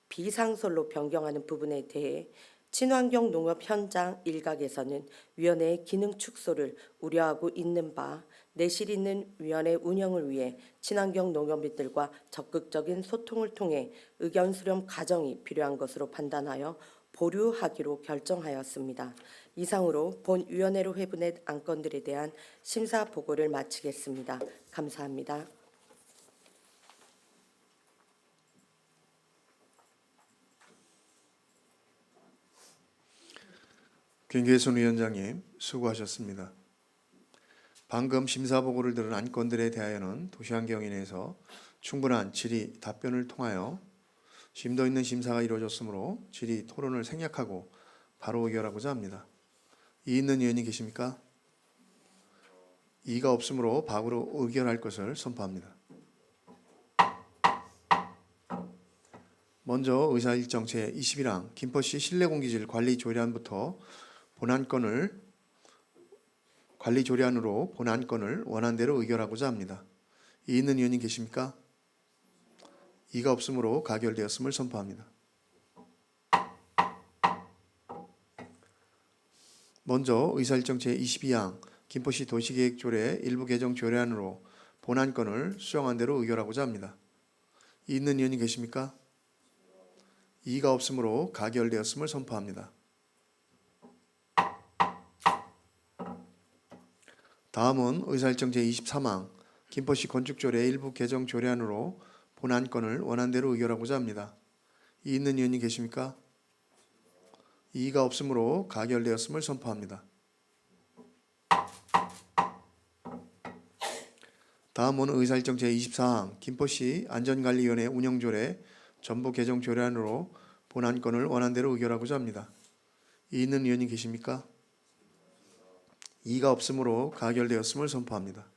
비상설로 변경하는 부분에 대해 친환경 농업 현장 일각에서는 위원회의 기능 축소를 우려하고 있는 바 내실 있는 위원회 운영을 위해 친환경 농업인들과 적극적인 소통을 통해 의견 수렴 과정이 필요한 것으로 판단하여 보류하기로 결정하였습니다. 이상으로 본 위원회로 회부된 안건들에 대한 심사 보고를 마치겠습니다. 감사합니다. 김계순 위원장님 수고하셨습니다. 방금 심사보고를 들은 안건들에 대하여는 도시환경위원회에서 충분한 질의 답변을 통하여 심도 있는 심사가 이루어졌으므로 질의 토론을 생략하고 바로 의결하고자 합니다. 이의 있는 의원이 계십니까? 이의가 없으므로 바로 의결할 것을 선포합니다. 먼저 의사일정 제21항 김포시 실내공기질 관리조례안부터 관리조례안으로 본안건을 원안대로 의결하고자 합니다. 이의 있는 의원님 계십니까? 이가 없으므로 가결되었음을 선포합니다. 먼저 의사일정 제22항 김포시 도시계획조례 일부 개정 조례안으로 본안건을 수정한 대로 의결하고자 합니다. 이의 있는 의원님 계십니까? 이의가 없으므로 가결되었음을 선포합니다. 다음은 의사일정 제23항 김포시 건축조례 일부 개정 조례안으로 본안건을 원안대로 의결하고자 합니다. 이의 있는 의원님 계십니까? 이의가 없으므로 가결되었음을 선포합니다. 다음은 의사일정 제24항 김포시 안전관리위원회 운영조례 전부 개정 조례안으로 본안건을 원안대로 의결하고자 합니다. 이의 있는 의원님 계십니까? 이의가 없으므로 가결되었음을 선포합니다.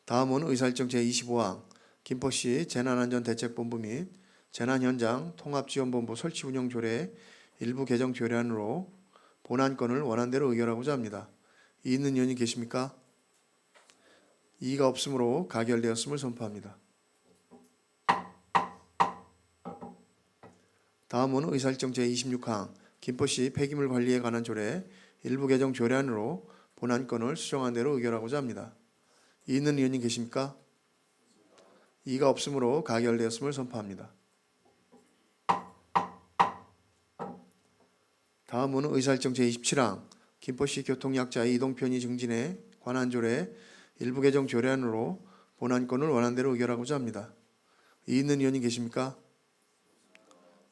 다음은 의사일정 제25항 김포시 재난안전대책본부 및 재난현장 통합지원본부 설치운영조례 일부 개정 조례안으로 본안건을 원안대로 의결하고자 합니다. 이의 있는 의원님 계십니까? 이의가 없으므로 가결되었음을 선포합니다. 다음은 의사일정 제26항 김포시 폐기물 관리에 관한 조례 일부 개정 조례안으로 본안건을 수정한 대로 의결하고자 합니다. 이의 있는 의원님 계십니까? 이의가 없으므로 가결되었음을 선포합니다. 다음은 의사일정 제27항 김포시 교통약자의 이동편의 증진에 관한 조례 일부 개정 조례안으로 본안건을 원안대로 의결하고자 합니다. 이의 있는 의원님 계십니까?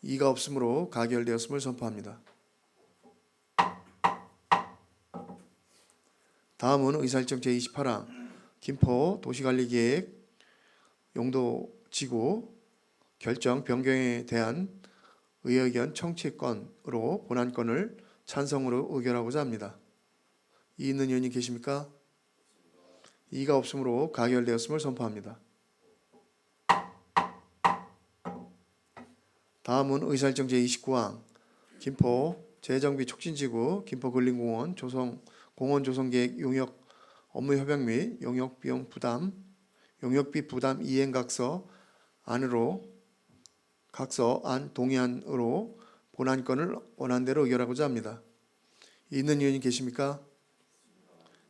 이의가 없으므로 가결되었음을 선포합니다. 다음은 의사일정 제28항 김포 도시관리계획 용도지구 결정 변경에 대한 의견 청취권으로 본안건을 찬성으로 의결하고자 합니다. 이의 있는 의원님 계십니까? 이의가 없으므로 가결되었음을 선포합니다. 다음은 의사일정 제29항 김포 재정비 촉진지구 김포근린공원 공원 조성계획 용역 업무협약 및 용역비 부담 이행각서 안 동의안으로 본안건을 원안대로 의결하고자 합니다. 이의 있는 의원님 계십니까?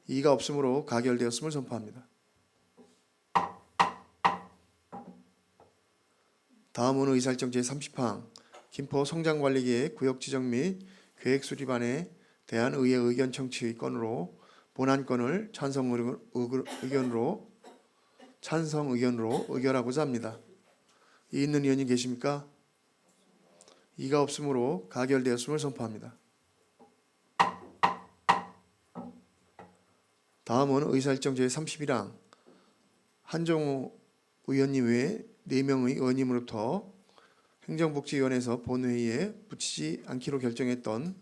이의가 없으므로 가결되었음을 선포합니다. 다음은 의사일정 제30항 김포 성장관리계획 구역지정 및 계획수립안에 대한 의회 의견 청취건으로 본안건을 찬성 의견으로 의결하고자 합니다. 이의 있는 의원님 계십니까? 이의가 없으므로 가결되었음을 선포합니다. 다음은 의사일정 제31항 한종우 의원님 외에 4명의 의원님으로부터 행정복지위원회에서 본회의에 붙이지 않기로 결정했던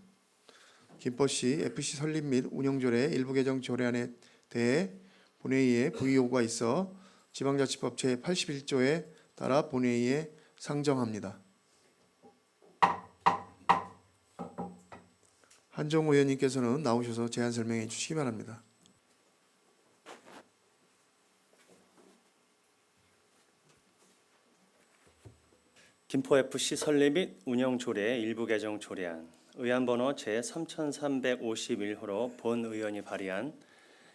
김포시 FC 설립 및 운영조례 일부 개정 조례안에 대해 본회의에 부의 요구가 있어 지방자치법 제81조에 따라 본회의에 상정합니다. 한종우 의원님께서는 나오셔서 제안 설명해 주시기 바랍니다. 김포FC 설립 및 운영 조례 일부 개정 조례안 의안번호 제3351호로 본 의원이 발의한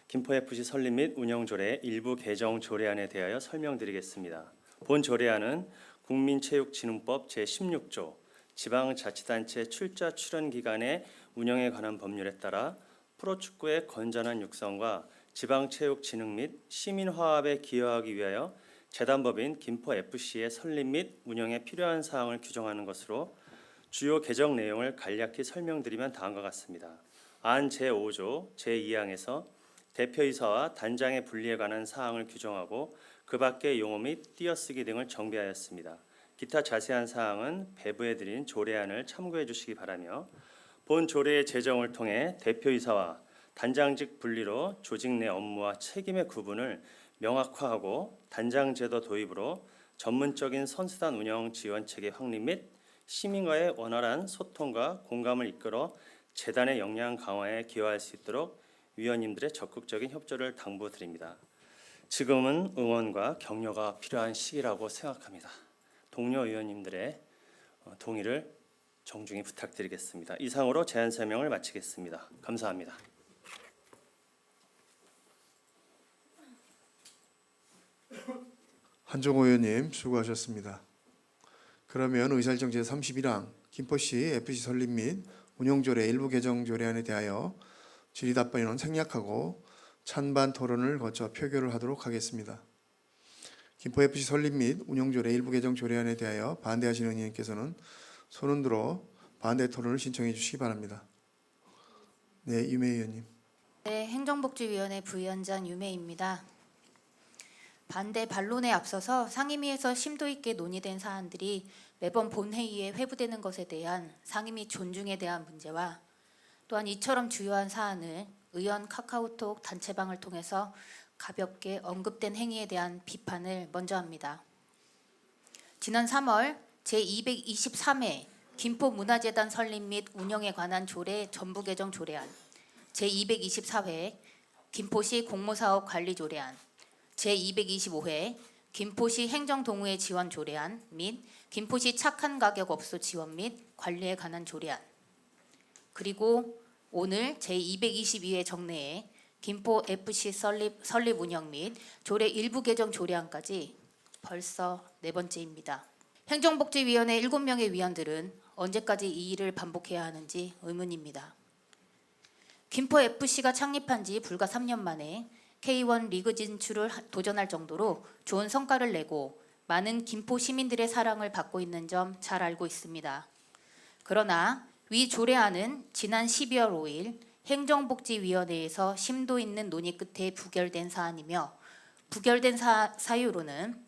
김포FC 설립 및 운영 조례 일부 개정 조례안에 대하여 설명드리겠습니다. 본 조례안은 국민체육진흥법 제16조 지방자치단체 출자 출연 기간의 운영에 관한 법률에 따라 프로축구의 건전한 육성과 지방체육진흥 및 시민화합에 기여하기 위하여 재단법인 김포FC의 설립 및 운영에 필요한 사항을 규정하는 것으로 주요 개정 내용을 간략히 설명드리면 다음과 같습니다. 안 제5조 제2항에서 대표이사와 단장의 분리에 관한 사항을 규정하고 그 밖의 용어 및 띄어쓰기 등을 정비하였습니다. 기타 자세한 사항은 배부해 드린 조례안을 참고해 주시기 바라며 본 조례의 제정을 통해 대표이사와 단장직 분리로 조직 내 업무와 책임의 구분을 명확화하고 단장 제도 도입으로 전문적인 선수단 운영 지원 체계 확립 및 시민과의 원활한 소통과 공감을 이끌어 재단의 역량 강화에 기여할 수 있도록 위원님들의 적극적인 협조를 당부드립니다. 지금은 응원과 격려가 필요한 시기라고 생각합니다. 동료 위원님들의 동의를 정중히 부탁드리겠습니다. 이상으로 제안 설명을 마치겠습니다. 감사합니다. 한종호 의원님 수고하셨습니다. 그러면 의사일정 제31항 김포시 FC 설립 및 운영조례 일부 개정 조례안에 대하여 질의답변은 생략하고 찬반 토론을 거쳐 표결을 하도록 하겠습니다. 김포 FC 설립 및 운영조례 일부 개정 조례안에 대하여 반대하시는 의원님께서는 손을 들어 반대 토론을 신청해 주시기 바랍니다. 네, 유매 의원님. 네, 행정복지위원회 부위원장 유매입니다. 반대 반론에 앞서서 상임위에서 심도 있게 논의된 사안들이 매번 본회의에 회부되는 것에 대한 상임위 존중에 대한 문제와 또한 이처럼 주요한 사안을 의원 카카오톡 단체방을 통해서 가볍게 언급된 행위에 대한 비판을 먼저 합니다. 지난 3월 제223회 김포문화재단 설립 및 운영에 관한 조례 전부 개정 조례안, 제224회 김포시 공모사업 관리 조례안, 제225회 김포시 행정동호회 지원 조례안 및 김포시 착한 가격 업소 지원 및 관리에 관한 조례안, 그리고 오늘 제222회 정례에 김포 FC 설립 운영 및 조례 일부 개정 조례안까지 벌써 4번째입니다. 행정복지위원회 7명의 위원들은 언제까지 이 일을 반복해야 하는지 의문입니다. 김포 FC가 창립한 지 불과 3년 만에 K1 리그 진출을 도전할 정도로 좋은 성과를 내고 많은 김포 시민들의 사랑을 받고 있는 점 잘 알고 있습니다. 그러나 위 조례안은 지난 12월 5일 행정복지위원회에서 심도 있는 논의 끝에 부결된 사안이며 부결된 사유로는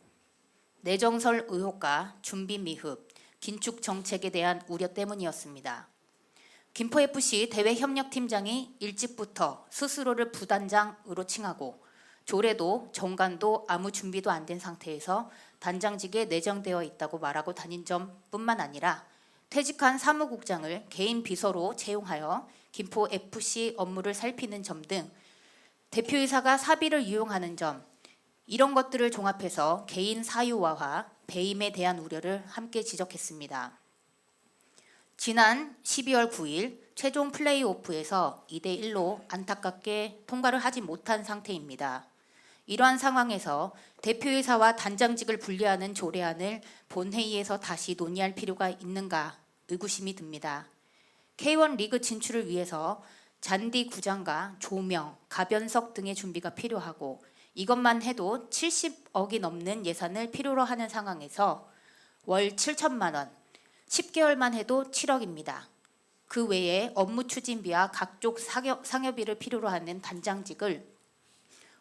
내정설 의혹과 준비 미흡, 긴축 정책에 대한 우려 때문이었습니다. 김포FC 대외협력팀장이 일찍부터 스스로를 부단장으로 칭하고 조례도 정관도 아무 준비도 안 된 상태에서 단장직에 내정되어 있다고 말하고 다닌 점뿐만 아니라 퇴직한 사무국장을 개인 비서로 채용하여 김포FC 업무를 살피는 점 등 대표이사가 사비를 이용하는 점, 이런 것들을 종합해서 개인 사유화와 배임에 대한 우려를 함께 지적했습니다. 지난 12월 9일 최종 플레이오프에서 2대1로 안타깝게 통과를 하지 못한 상태입니다. 이러한 상황에서 대표이사와 단장직을 분리하는 조례안을 본회의에서 다시 논의할 필요가 있는가 의구심이 듭니다. K1 리그 진출을 위해서 잔디 구장과 조명, 가변석 등의 준비가 필요하고 이것만 해도 70억이 넘는 예산을 필요로 하는 상황에서 월 7천만 원, 10개월만 해도 7억입니다. 그 외에 업무 추진비와 각종 상여비를 필요로 하는 단장직을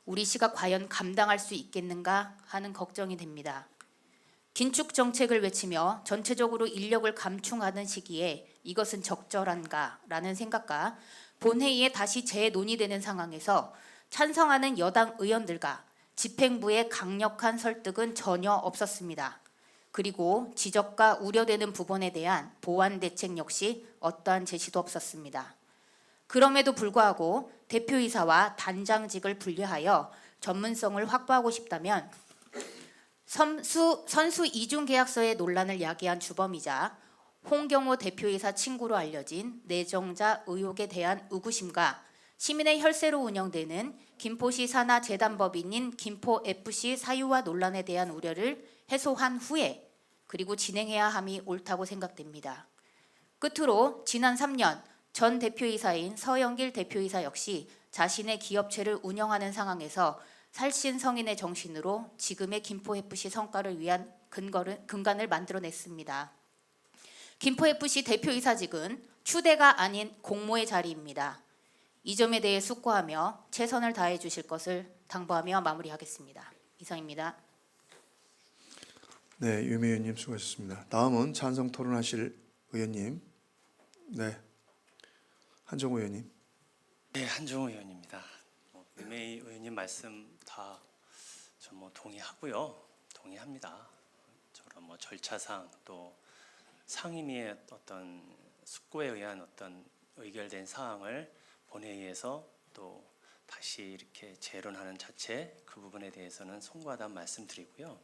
우리 시가 과연 감당할 수 있겠는가 하는 걱정이 됩니다. 긴축 정책을 외치며 전체적으로 인력을 감충하는 시기에 이것은 적절한가라는 생각과 본회의에 다시 재논의되는 상황에서 찬성하는 여당 의원들과 집행부의 강력한 설득은 전혀 없었습니다. 그리고 지적과 우려되는 부분에 대한 보완 대책 역시 어떠한 제시도 없었습니다. 그럼에도 불구하고 대표이사와 단장직을 분리하여 전문성을 확보하고 싶다면 선수 이중 계약서의 논란을 야기한 주범이자 홍경호 대표이사 친구로 알려진 내정자 의혹에 대한 의구심과 시민의 혈세로 운영되는 김포시 산하 재단법인인 김포FC 사유화 논란에 대한 우려를 해소한 후에 그리고 진행해야 함이 옳다고 생각됩니다. 끝으로 지난 3년 전 대표이사인 서영길 대표이사 역시 자신의 기업체를 운영하는 상황에서 살신성인의 정신으로 지금의 김포FC 성과를 위한 근간을 만들어냈습니다. 김포FC 대표이사직은 추대가 아닌 공모의 자리입니다. 이 점에 대해 숙고하며 최선을 다해 주실 것을 당부하며 마무리하겠습니다. 이상입니다. 네, 유미 의원님 수고하셨습니다. 다음은 찬성 토론하실 의원님. 네, 한종호 의원님. 네, 한종호 의원입니다. 유메이 의원님 말씀 다 저 뭐 동의하고요. 동의합니다. 저런 뭐 절차상 또 상임위의 어떤 숙고에 의한 어떤 의결된 사항을 본회의에서 또 다시 이렇게 재론하는 자체 그 부분에 대해서는 송구하다는 말씀드리고요.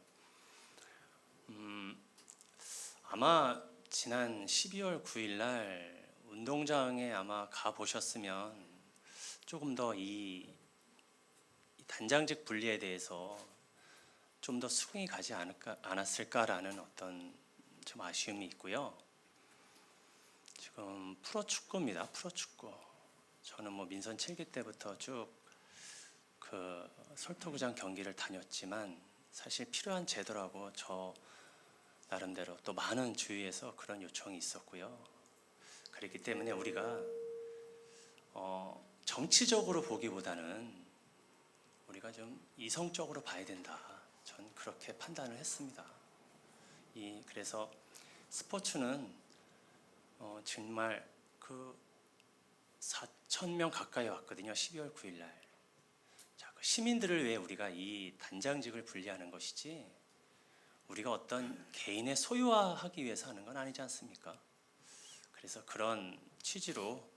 아마 지난 12월 9일 날 운동장에 아마 가 보셨으면 조금 더 이 단장직 분리에 대해서 좀 더 수긍이 가지 않았을까라는 어떤 좀 아쉬움이 있고요. 지금 프로축구입니다. 프로축구. 저는 뭐 민선 7기 때부터 쭉 그 설토구장 경기를 다녔지만 사실 필요한 제도라고 저 나름대로 또 많은 주위에서 그런 요청이 있었고요. 그렇기 때문에 우리가 정치적으로 보기보다는 우리가 좀 이성적으로 봐야 된다. 전 그렇게 판단을 했습니다. 그래서 스포츠는 정말 그 4,000명 가까이 왔거든요. 12월 9일 날. 자, 그 시민들을 위해 우리가 이 단장직을 분리하는 것이지 우리가 어떤 개인의 소유화하기 위해서 하는 건 아니지 않습니까? 그래서 그런 취지로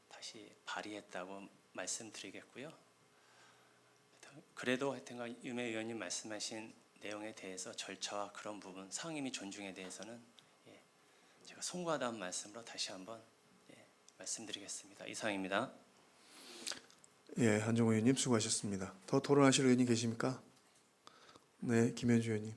다시 발의했다고 말씀드리겠고요. 그래도 하여튼간 유매 의원님 말씀하신 내용에 대해서 절차와 그런 부분 상임위 존중에 대해서는 제가 송구하다는 말씀으로 다시 한번 말씀드리겠습니다. 이상입니다. 예, 한종호 의원님 수고하셨습니다. 더 토론하실 의원님 계십니까? 네, 김현주 의원님.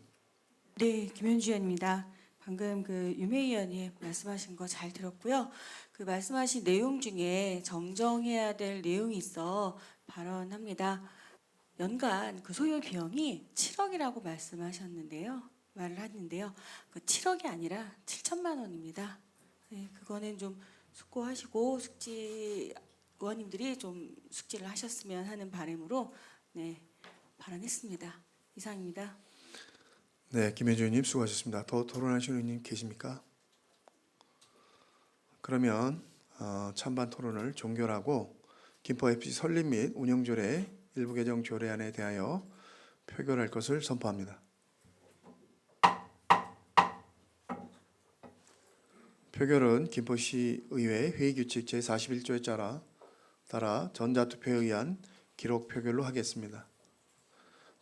네, 김현주 의원입니다. 방금 그 유매 의원이 말씀하신 거 잘 들었고요. 그 말씀하신 내용 중에 정정해야 될 내용이 있어 발언합니다. 연간 그 소요 비용이 7억이라고 말씀하셨는데요. 말을 했는데요. 그 7억이 아니라 7천만 원입니다. 네, 그거는 좀 숙고하시고 숙지 의원님들이 좀 숙지를 하셨으면 하는 바람으로 발언했습니다. 이상입니다. 네, 김현주 의원님 수고하셨습니다. 더 토론하실 의원님 계십니까? 그러면 찬반 토론을 종결하고 김포FC 설립 및 운영조례 일부 개정 조례안에 대하여 표결할 것을 선포합니다. 표결은 김포시 의회 회의규칙 제41조에 따라 전자투표에 의한 기록 표결로 하겠습니다.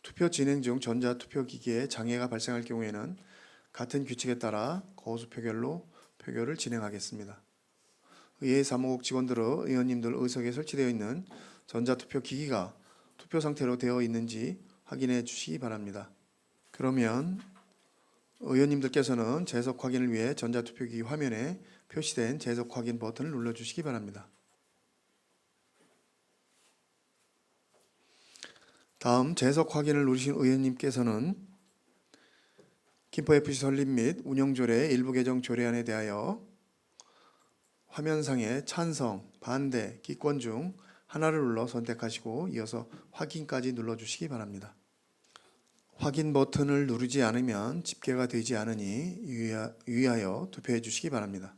투표 진행 중 전자투표 기기에 장애가 발생할 경우에는 같은 규칙에 따라 거수 표결로 표결을 진행하겠습니다. 의회 사무국 직원들의 의원님들 의석에 설치되어 있는 전자투표 기기가 투표 상태로 되어 있는지 확인해 주시기 바랍니다. 그러면 의원님들께서는 재석 확인을 위해 전자투표기기 화면에 표시된 재석 확인 버튼을 눌러주시기 바랍니다. 다음 재석 확인을 누르신 의원님께서는 김포FC 설립 및 운영조례 일부 개정 조례안에 대하여 화면상의 찬성, 반대, 기권 중 하나를 눌러 선택하시고 이어서 확인까지 눌러주시기 바랍니다. 확인 버튼을 누르지 않으면 집계가 되지 않으니 유의하여 투표해 주시기 바랍니다.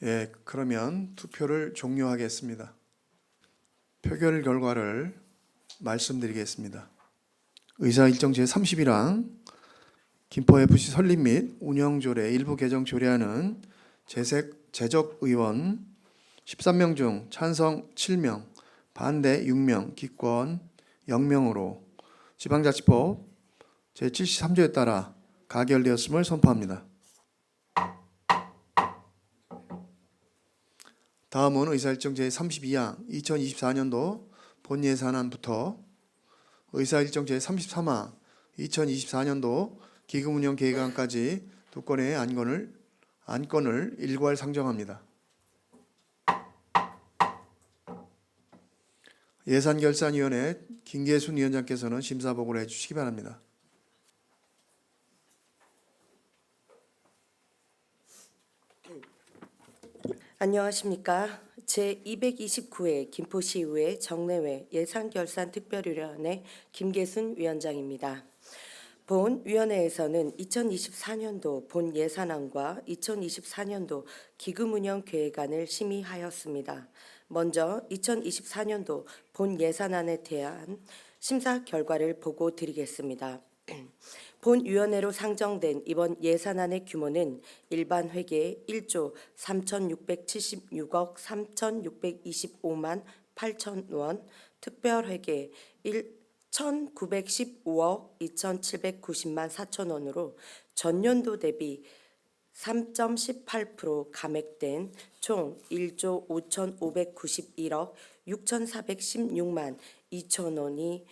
예, 그러면 투표를 종료하겠습니다. 표결 결과를 말씀드리겠습니다. 의사일정 제31항 김포FC 설립 및 운영조례 일부 개정 조례안은 재적 의원 13명 중 찬성 7명, 반대 6명, 기권 0명으로 지방자치법 제73조에 따라 가결되었음을 선포합니다. 다음은 의사일정 제32항 2024년도 본예산안부터 의사일정 제33항 2024년도 기금운영계획안까지 두 건의 안건을 일괄 상정합니다. 예산결산위원회 김계순 위원장께서는 심사보고를 해주시기 바랍니다. 안녕하십니까. 제229회 김포시의회 정례회 예산결산특별위원회 김계순 위원장입니다. 본 위원회에서는 2024년도 본 예산안과 2024년도 기금운영계획안을 심의하였습니다. 먼저 2024년도 본 예산안에 대한 심사 결과를 보고 드리겠습니다. 본위원회로 상정된 이번 예산안의 규모는 일반 회계 1조 3,676억 3,625만 8천 원, 특별 회계 1,915억 2,790만 4천 원으로 전년도 대비 3.18% 감액된 총 1조 5,591억 6,416만 2천 원이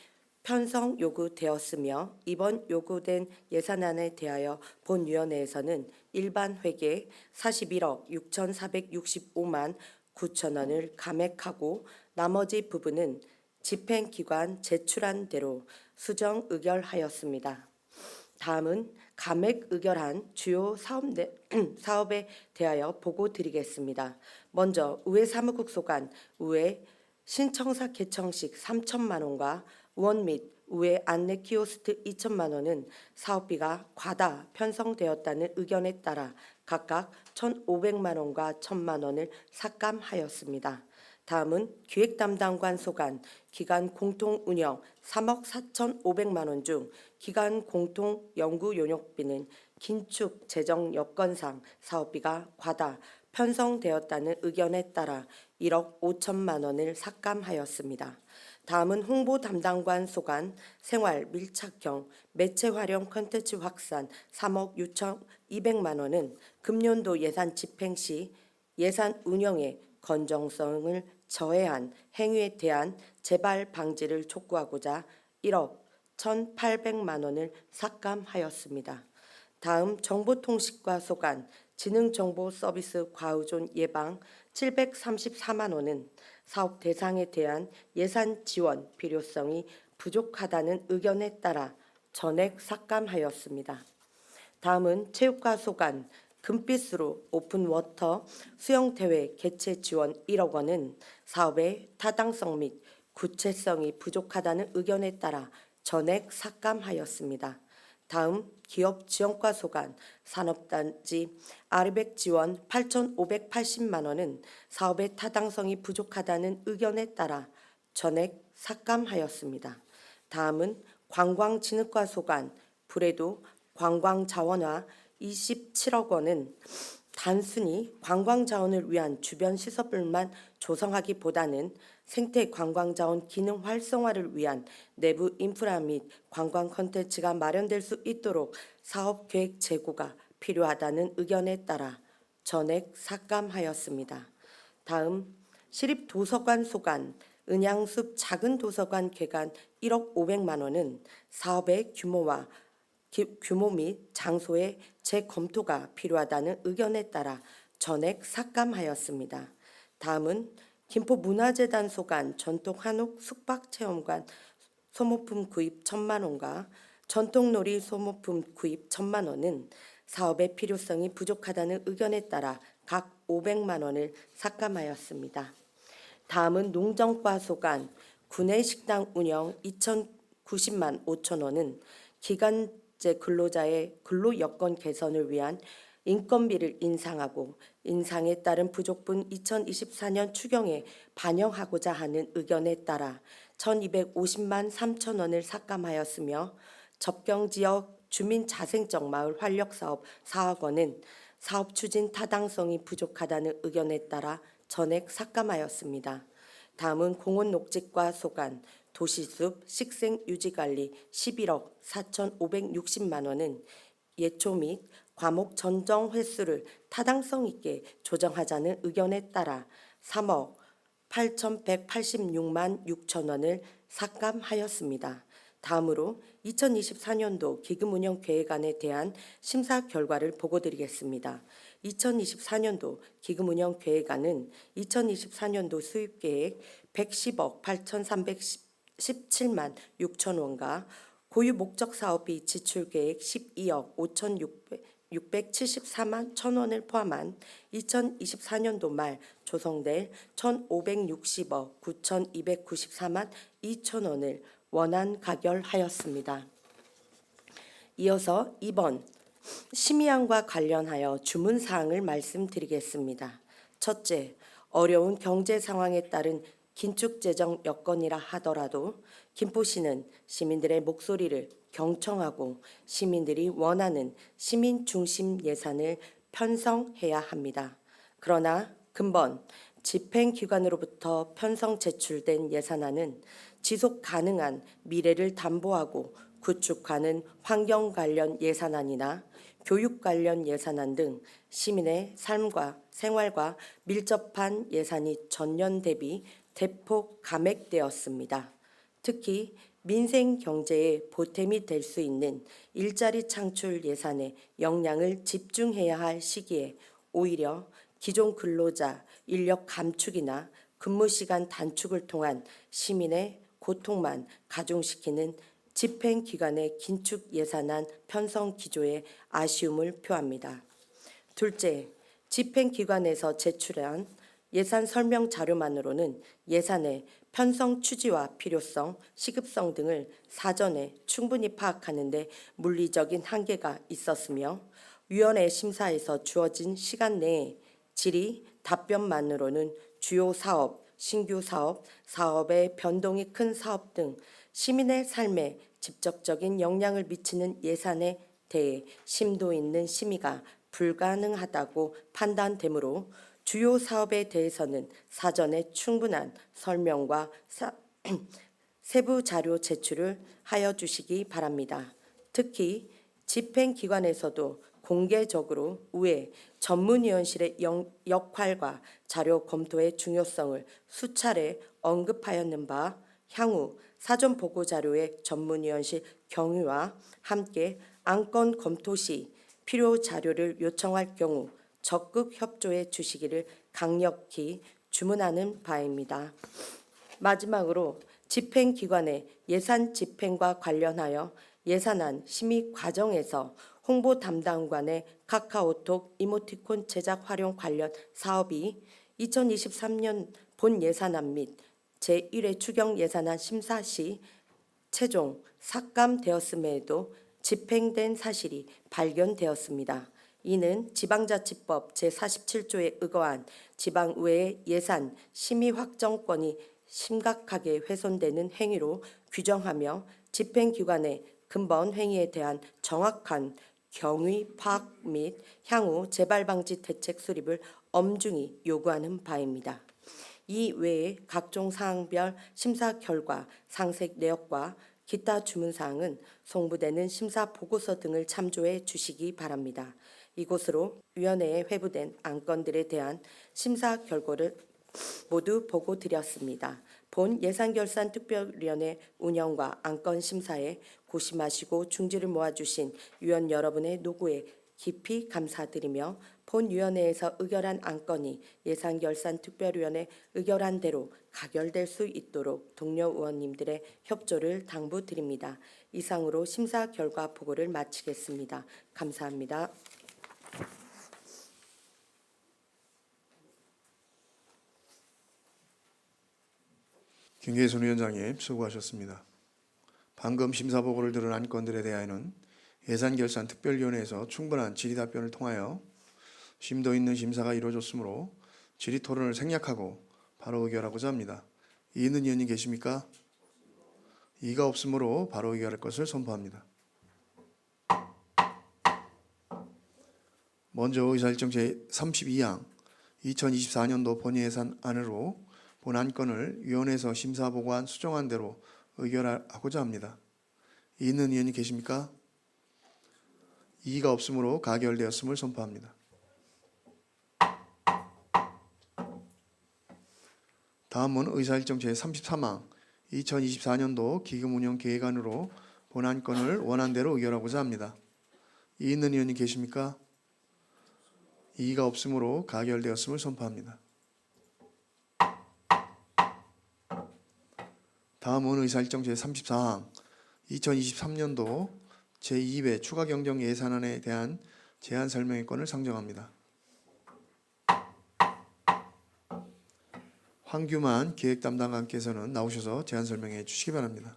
편성 요구되었으며 이번 요구된 예산안에 대하여 본위원회에서는 일반 회계 41억 6,465만 9천 원을 감액하고 나머지 부분은 집행기관 제출한 대로 수정 의결하였습니다. 다음은 감액 의결한 주요 사업에 대하여 보고 드리겠습니다. 먼저 우회 사무국 소관 우회 신청사 개청식 3천만 원과 원 및 우회 안내 키오스트 2천만 원은 사업비가 과다 편성되었다는 의견에 따라 각각 1,500만 원과 1,000만 원을 삭감하였습니다. 다음은 기획 담당관 소관 기간 공통 운영 3억 4,500만 원 중 기간 공통 연구 용역비는 긴축 재정 여건상 사업비가 과다 편성되었다는 의견에 따라 1억 5천만 원을 삭감하였습니다. 다음은 홍보 담당관 소관 생활 밀착형 매체 활용 콘텐츠 확산 3억 6,200만 원은 금년도 예산 집행 시 예산 운영의 건정성을 저해한 행위에 대한 재발 방지를 촉구하고자 1억 1,800만 원을 삭감하였습니다. 다음 정보통신과 소관 지능정보서비스 과의존 예방 734만 원은 사업 대상에 대한 예산 지원 필요성이 부족하다는 의견에 따라 전액 삭감하였습니다. 다음은 체육과 소관 금빛으로 오픈워터 수영대회 개최 지원 1억 원은 사업의 타당성 및 구체성이 부족하다는 의견에 따라 전액 삭감하였습니다. 다음 기업지원과 소관 산업단지 아르백 지원 8,580만 원은 사업의 타당성이 부족하다는 의견에 따라 전액 삭감하였습니다. 다음은 관광진흥과 소관 불에도 관광자원화 27억 원은 단순히 관광자원을 위한 주변 시설물만 조성하기보다는 생태 관광자원 기능 활성화를 위한 내부 인프라 및 관광 콘텐츠가 마련될 수 있도록 사업 계획 제고가 필요하다는 의견에 따라 전액 삭감하였습니다. 다음 시립도서관 소관 은양숲 작은 도서관 개관 1억 500만 원은 사업의 규모 및 장소의 재검토가 필요하다는 의견에 따라 전액 삭감하였습니다. 다음은 김포문화재단 소관 전통 한옥 숙박체험관 소모품 구입 1,000만 원과 전통놀이 소모품 구입 1,000만 원은 사업의 필요성이 부족하다는 의견에 따라 각 500만 원을 삭감하였습니다. 다음은 농정과 소관 구내식당 운영 2,090만 5천 원은 기간제 근로자의 근로 여건 개선을 위한 인건비를 인상하고 인상에 따른 부족분 2024년 추경에 반영하고자 하는 의견에 따라 1,250만 3천 원을 삭감하였으며 접경지역 주민자생적 마을 활력사업 4억 원은 사업 추진 타당성이 부족하다는 의견에 따라 전액 삭감하였습니다. 다음은 공원녹지과 소관 도시숲 식생유지관리 11억 4,560만 원은 예초 및 과목 전정 횟수를 타당성 있게 조정하자는 의견에 따라 3억 8,186만 6천 원을 삭감하였습니다. 다음으로 2024년도 기금운영 계획안에 대한 심사 결과를 보고드리겠습니다. 2024년도 기금운영 계획안은 2024년도 수입계획 110억 8,317만 6천 원과 고유 목적 사업비 지출 계획 12억 5,674만 1천 원을 포함한 2024년도 말 조성될 1,560억 9,294만 2천 원을 원안 가결하였습니다. 이어서 2번 심의안과 관련하여 주문사항을 말씀드리겠습니다. 첫째, 어려운 경제 상황에 따른 긴축 재정 여건이라 하더라도 김포시는 시민들의 목소리를 경청하고 시민들이 원하는 시민 중심 예산을 편성해야 합니다. 그러나 근본 집행기관으로부터 편성 제출된 예산안은 지속 가능한 미래를 담보하고 구축하는 환경 관련 예산안이나 교육 관련 예산안 등 시민의 삶과 생활과 밀접한 예산이 전년 대비 대폭 감액되었습니다. 특히 민생 경제에 보탬이 될 수 있는 일자리 창출 예산에 역량을 집중해야 할 시기에 오히려 기존 근로자 인력 감축이나 근무 시간 단축을 통한 시민의 고통만 가중시키는 집행기관의 긴축 예산안 편성 기조에 아쉬움을 표합니다. 둘째, 집행기관에서 제출한 예산 설명 자료만으로는 예산의 편성 취지와 필요성, 시급성 등을 사전에 충분히 파악하는 데 물리적인 한계가 있었으며 위원회 심사에서 주어진 시간 내에 질의 답변만으로는 주요 사업, 신규 사업, 사업의 변동이 큰 사업 등 시민의 삶에 직접적인 영향을 미치는 예산에 대해 심도 있는 심의가 불가능하다고 판단되므로 주요 사업에 대해서는 사전에 충분한 설명과 세부 자료 제출을 하여 주시기 바랍니다. 특히 집행기관에서도 공개적으로 우회 전문위원실의 역할과 자료 검토의 중요성을 수차례 언급하였는 바 향후 사전 보고 자료의 전문위원실 경위와 함께 안건 검토 시 필요 자료를 요청할 경우 적극 협조해 주시기를 강력히 주문하는 바입니다. 마지막으로 집행기관의 예산 집행과 관련하여 예산안 심의 과정에서 홍보 담당관의 카카오톡 이모티콘 제작 활용 관련 사업이 2023년 본 예산안 및 제1회 추경 예산안 심사 시 최종 삭감되었음에도 집행된 사실이 발견되었습니다. 이는 지방자치법 제47조에 의거한 지방의회의 예산 심의 확정권이 심각하게 훼손되는 행위로 규정하며 집행기관의 근본 행위에 대한 정확한 경위 파악 및 향후 재발 방지 대책 수립을 엄중히 요구하는 바입니다. 이 외에 각종 사항별 심사 결과, 상색 내역과 기타 주문사항은 송부되는 심사 보고서 등을 참조해 주시기 바랍니다. 이곳으로 위원회에 회부된 안건들에 대한 심사 결과를 모두 보고 드렸습니다. 본 예산결산특별위원회 운영과 안건 심사에 고심하시고 중지를 모아주신 위원 여러분의 노고에 깊이 감사드리며 본위원회에서 의결한 안건이 예산결산특별위원회 의결한 대로 가결될 수 있도록 동료 의원님들의 협조를 당부드립니다. 이상으로 심사 결과 보고를 마치겠습니다. 감사합니다. 김계순 위원장님 수고하셨습니다. 방금 심사 보고를 들은 안건들에 대하여는 예산결산특별위원회에서 충분한 질의답변을 통하여 심도 있는 심사가 이루어졌으므로 질의토론을 생략하고 바로 의결하고자 합니다. 이의 있는 의원님 계십니까? 이의가 없으므로 바로 의결할 것을 선포합니다. 먼저 의사일정 제32항 2024년도 본예산안으로 본 안건을 위원회에서 심사보고한 수정한 대로 의결하고자 합니다. 이의 있는 의원님 계십니까? 이의가 없으므로 가결되었음을 선포합니다. 다음은 의사일정 제33항 2024년도 기금운영계획안으로 본 안건을 원안대로 의결하고자 합니다. 이의 있는 의원님 계십니까? 이의가 없으므로 가결되었음을 선포합니다. 다음은 의사일정 제34항 2023년도 제2회 추가경정 예산안에 대한 제안 설명의 건을 상정합니다. 황규만 기획담당관께서는 나오셔서 제안 설명해 주시기 바랍니다.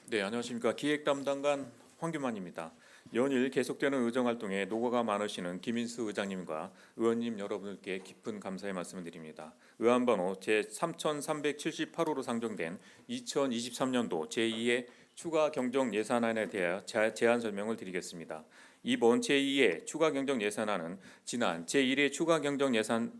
네, 안녕하십니까. 기획담당관 황규만입니다. 연일 계속되는 의정활동에 노고가 많으시는 김인수 의장님과 의원님 여러분께 깊은 감사의 말씀을 드립니다. 의안번호 제3378호로 상정된 2023년도 제2의 추가 경정 예산안에 대하여 제안 설명을 드리겠습니다. 이번 제2의 추가 경정 예산안은 지난 제1의 추가 경정 예산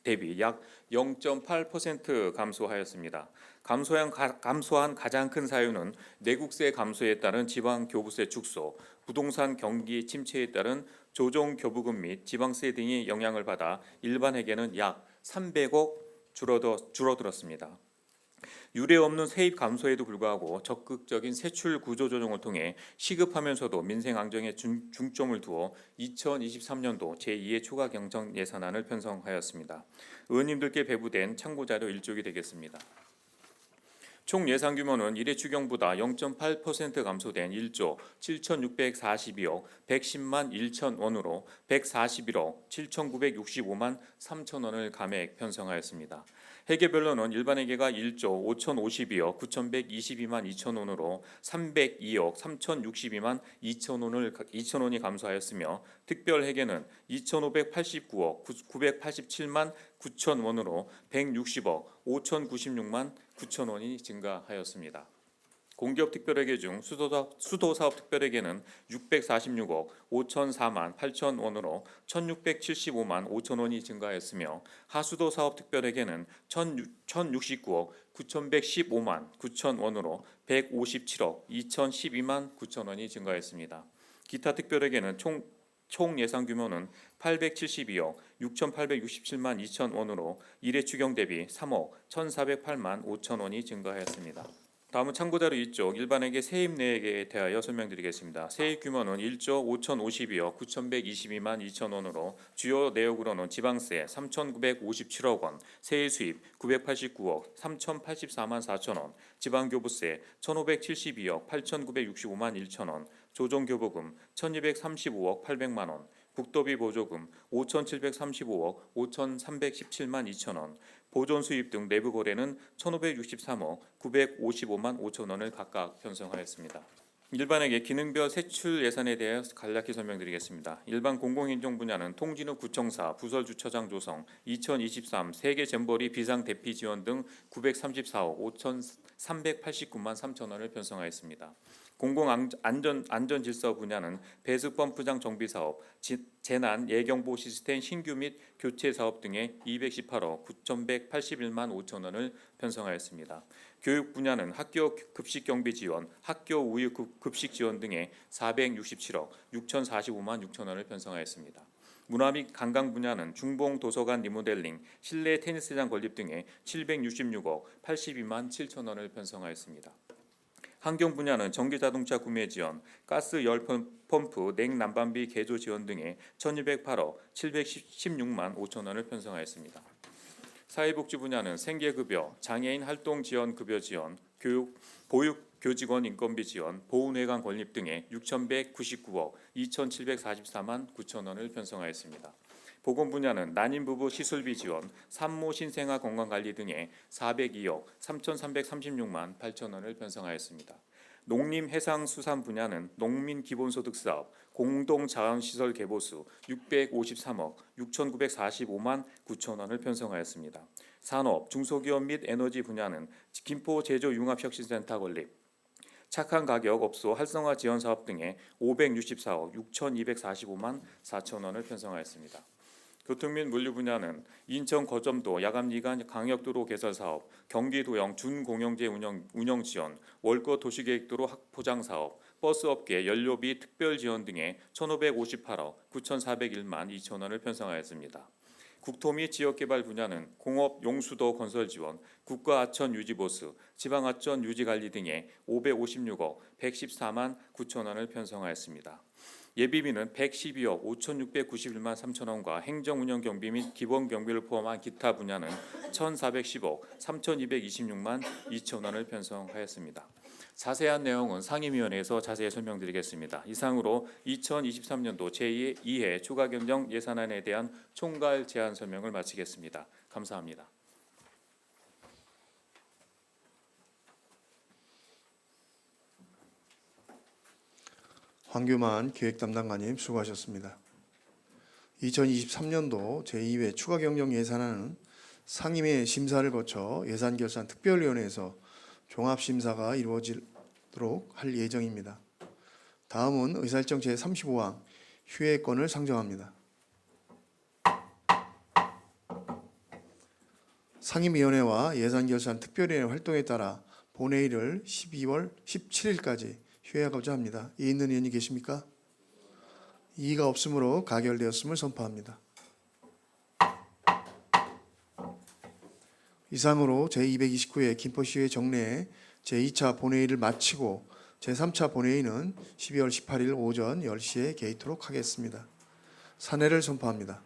대비 약 0.8% 감소하였습니다. 감소한 가장 큰 사유는 내국세 감소에 따른 지방 교부세 축소, 부동산 경기 침체에 따른 조정 교부금 및 지방세 등의 영향을 받아 일반에게는 약 300억 줄어들었습니다. 유례 없는 세입 감소에도 불구하고 적극적인 세출 구조 조정을 통해 시급하면서도 민생 안정에 중점을 두어 2023년도 제2의 추가 경정 예산안을 편성하였습니다. 의원님들께 배부된 참고자료 일족이 되겠습니다. 총 예산 규모는 1회 추경보다 0.8% 감소된 1조 7,642억 110만 1천 원으로 141억 7,965만 3천 원을 감액 편성하였습니다. 회계별로는 일반회계가 1조 5,052억 9,122만 2천 원으로 302억 3,062만 2천 원이 감소하였으며 특별회계는 2,589억 987만 9천 원으로 160억 5,096만 9천 원이 증가하였습니다. 공기업 특별회계 중 수도사업 특별회계는 646억 5,004만 8천 원으로 1,675만 5천 원이 증가하였으며 하수도 사업 특별회계는 1,069억 9,115만 9천 원으로 157억 2,012만 9천 원이 증가했습니다. 기타 특별회계는 총 예산 규모는 872억 6,867만 2천 원으로 1회 추경 대비 3억 1,408만 5천 원이 증가하였습니다. 다음은 참고자료 2쪽 일반회계 세입 내역에 대하여 설명드리겠습니다. 세입 규모는 1조 5,052억 9,122만 2천 원으로 주요 내역으로는 지방세 3,957억 원, 세일 수입 989억 3,084만 4천 원, 지방교부세 1,572억 8,965만 1천 원, 조정교부금 1,235억 800만 원, 국도비 보조금 5,735억 5,317만 2천 원, 보존 수입 등 내부 거래는 1,563억 955만 5천 원을 각각 편성하였습니다. 일반에게 기능별 세출 예산에 대해 간략히 설명드리겠습니다. 일반 공공인정 분야는 통진읍 구청사 부설주차장 조성, 2023 세계 잼버리 비상 대피 지원 등 934억 5,389만 3천 원을 편성하였습니다. 공공안전질서 분야는 배수 펌프장 정비 사업, 재난 예경보 시스템 신규 및 교체 사업 등에 218억 9,181만 5천 원을 편성하였습니다. 교육 분야는 학교 급식 경비 지원, 학교 우유 급식 지원 등에 467억 6,045만 6천 원을 편성하였습니다. 문화 및 관광 분야는 중봉 도서관 리모델링, 실내 테니스장 건립 등에 766억 82만 7천 원을 편성하였습니다. 환경 분야는 전기자동차 구매 지원, 가스 열 펌프 냉난방비 개조 지원 등에 1,208억 716만 5천 원을 편성하였습니다. 사회복지 분야는 생계급여, 장애인 활동 지원 급여 지원, 교육, 보육 교직원 인건비 지원, 보훈회관 건립 등에 6,199억 2,744만 9천 원을 편성하였습니다. 보건 분야는 난임 부부 시술비 지원, 산모 신생아 건강관리 등에 402억 3,336만 8천 원을 편성하였습니다. 농림해상수산 분야는 농민기본소득사업, 공동자원시설 개보수 653억 6,945만 9천 원을 편성하였습니다. 산업, 중소기업 및 에너지 분야는 김포제조융합혁신센터 건립, 착한 가격 업소 활성화 지원 사업 등에 564억 6,245만 4천 원을 편성하였습니다. 교통 및 물류 분야는 인천 거점도 야간미관 강역도로 개설 사업, 경기도형 준공영제 운영 지원, 월거 도시계획도로 확포장 사업, 버스업계 연료비 특별 지원 등에 1,558억 9,401만 2천 원을 편성하였습니다. 국토 및 지역개발 분야는 공업 용수도 건설 지원, 국가하천 유지보수, 지방하천 유지관리 등에 556억 114만 9천 원을 편성하였습니다. 예비비는 112억 5,691만 3천 원과 행정운영경비 및 기본경비를 포함한 기타 분야는 1,410억 3,226만 2천 원을 편성하였습니다. 자세한 내용은 상임위원회에서 자세히 설명드리겠습니다. 이상으로 2023년도 제2회 추가경정 예산안에 대한 총괄 제안 설명을 마치겠습니다. 감사합니다. 황교만 기획담당관님 수고하셨습니다. 2023년도 제2회 추가경정 예산안은 상임위의 심사를 거쳐 예산결산특별위원회에서 종합심사가 이루어지도록 할 예정입니다. 다음은 의사일정 제35항 휴회권을 상정합니다. 상임위원회와 예산결산특별위원회 활동에 따라 본회의를 12월 17일까지 휴회하고자 합니다. 이의 있는 의원이 계십니까? 이의가 없으므로 가결되었음을 선포합니다. 이상으로 제229회 김포시의회 정례 제2차 본회의를 마치고 제3차 본회의는 12월 18일 오전 10시에 개의토록 하겠습니다. 산회를 선포합니다.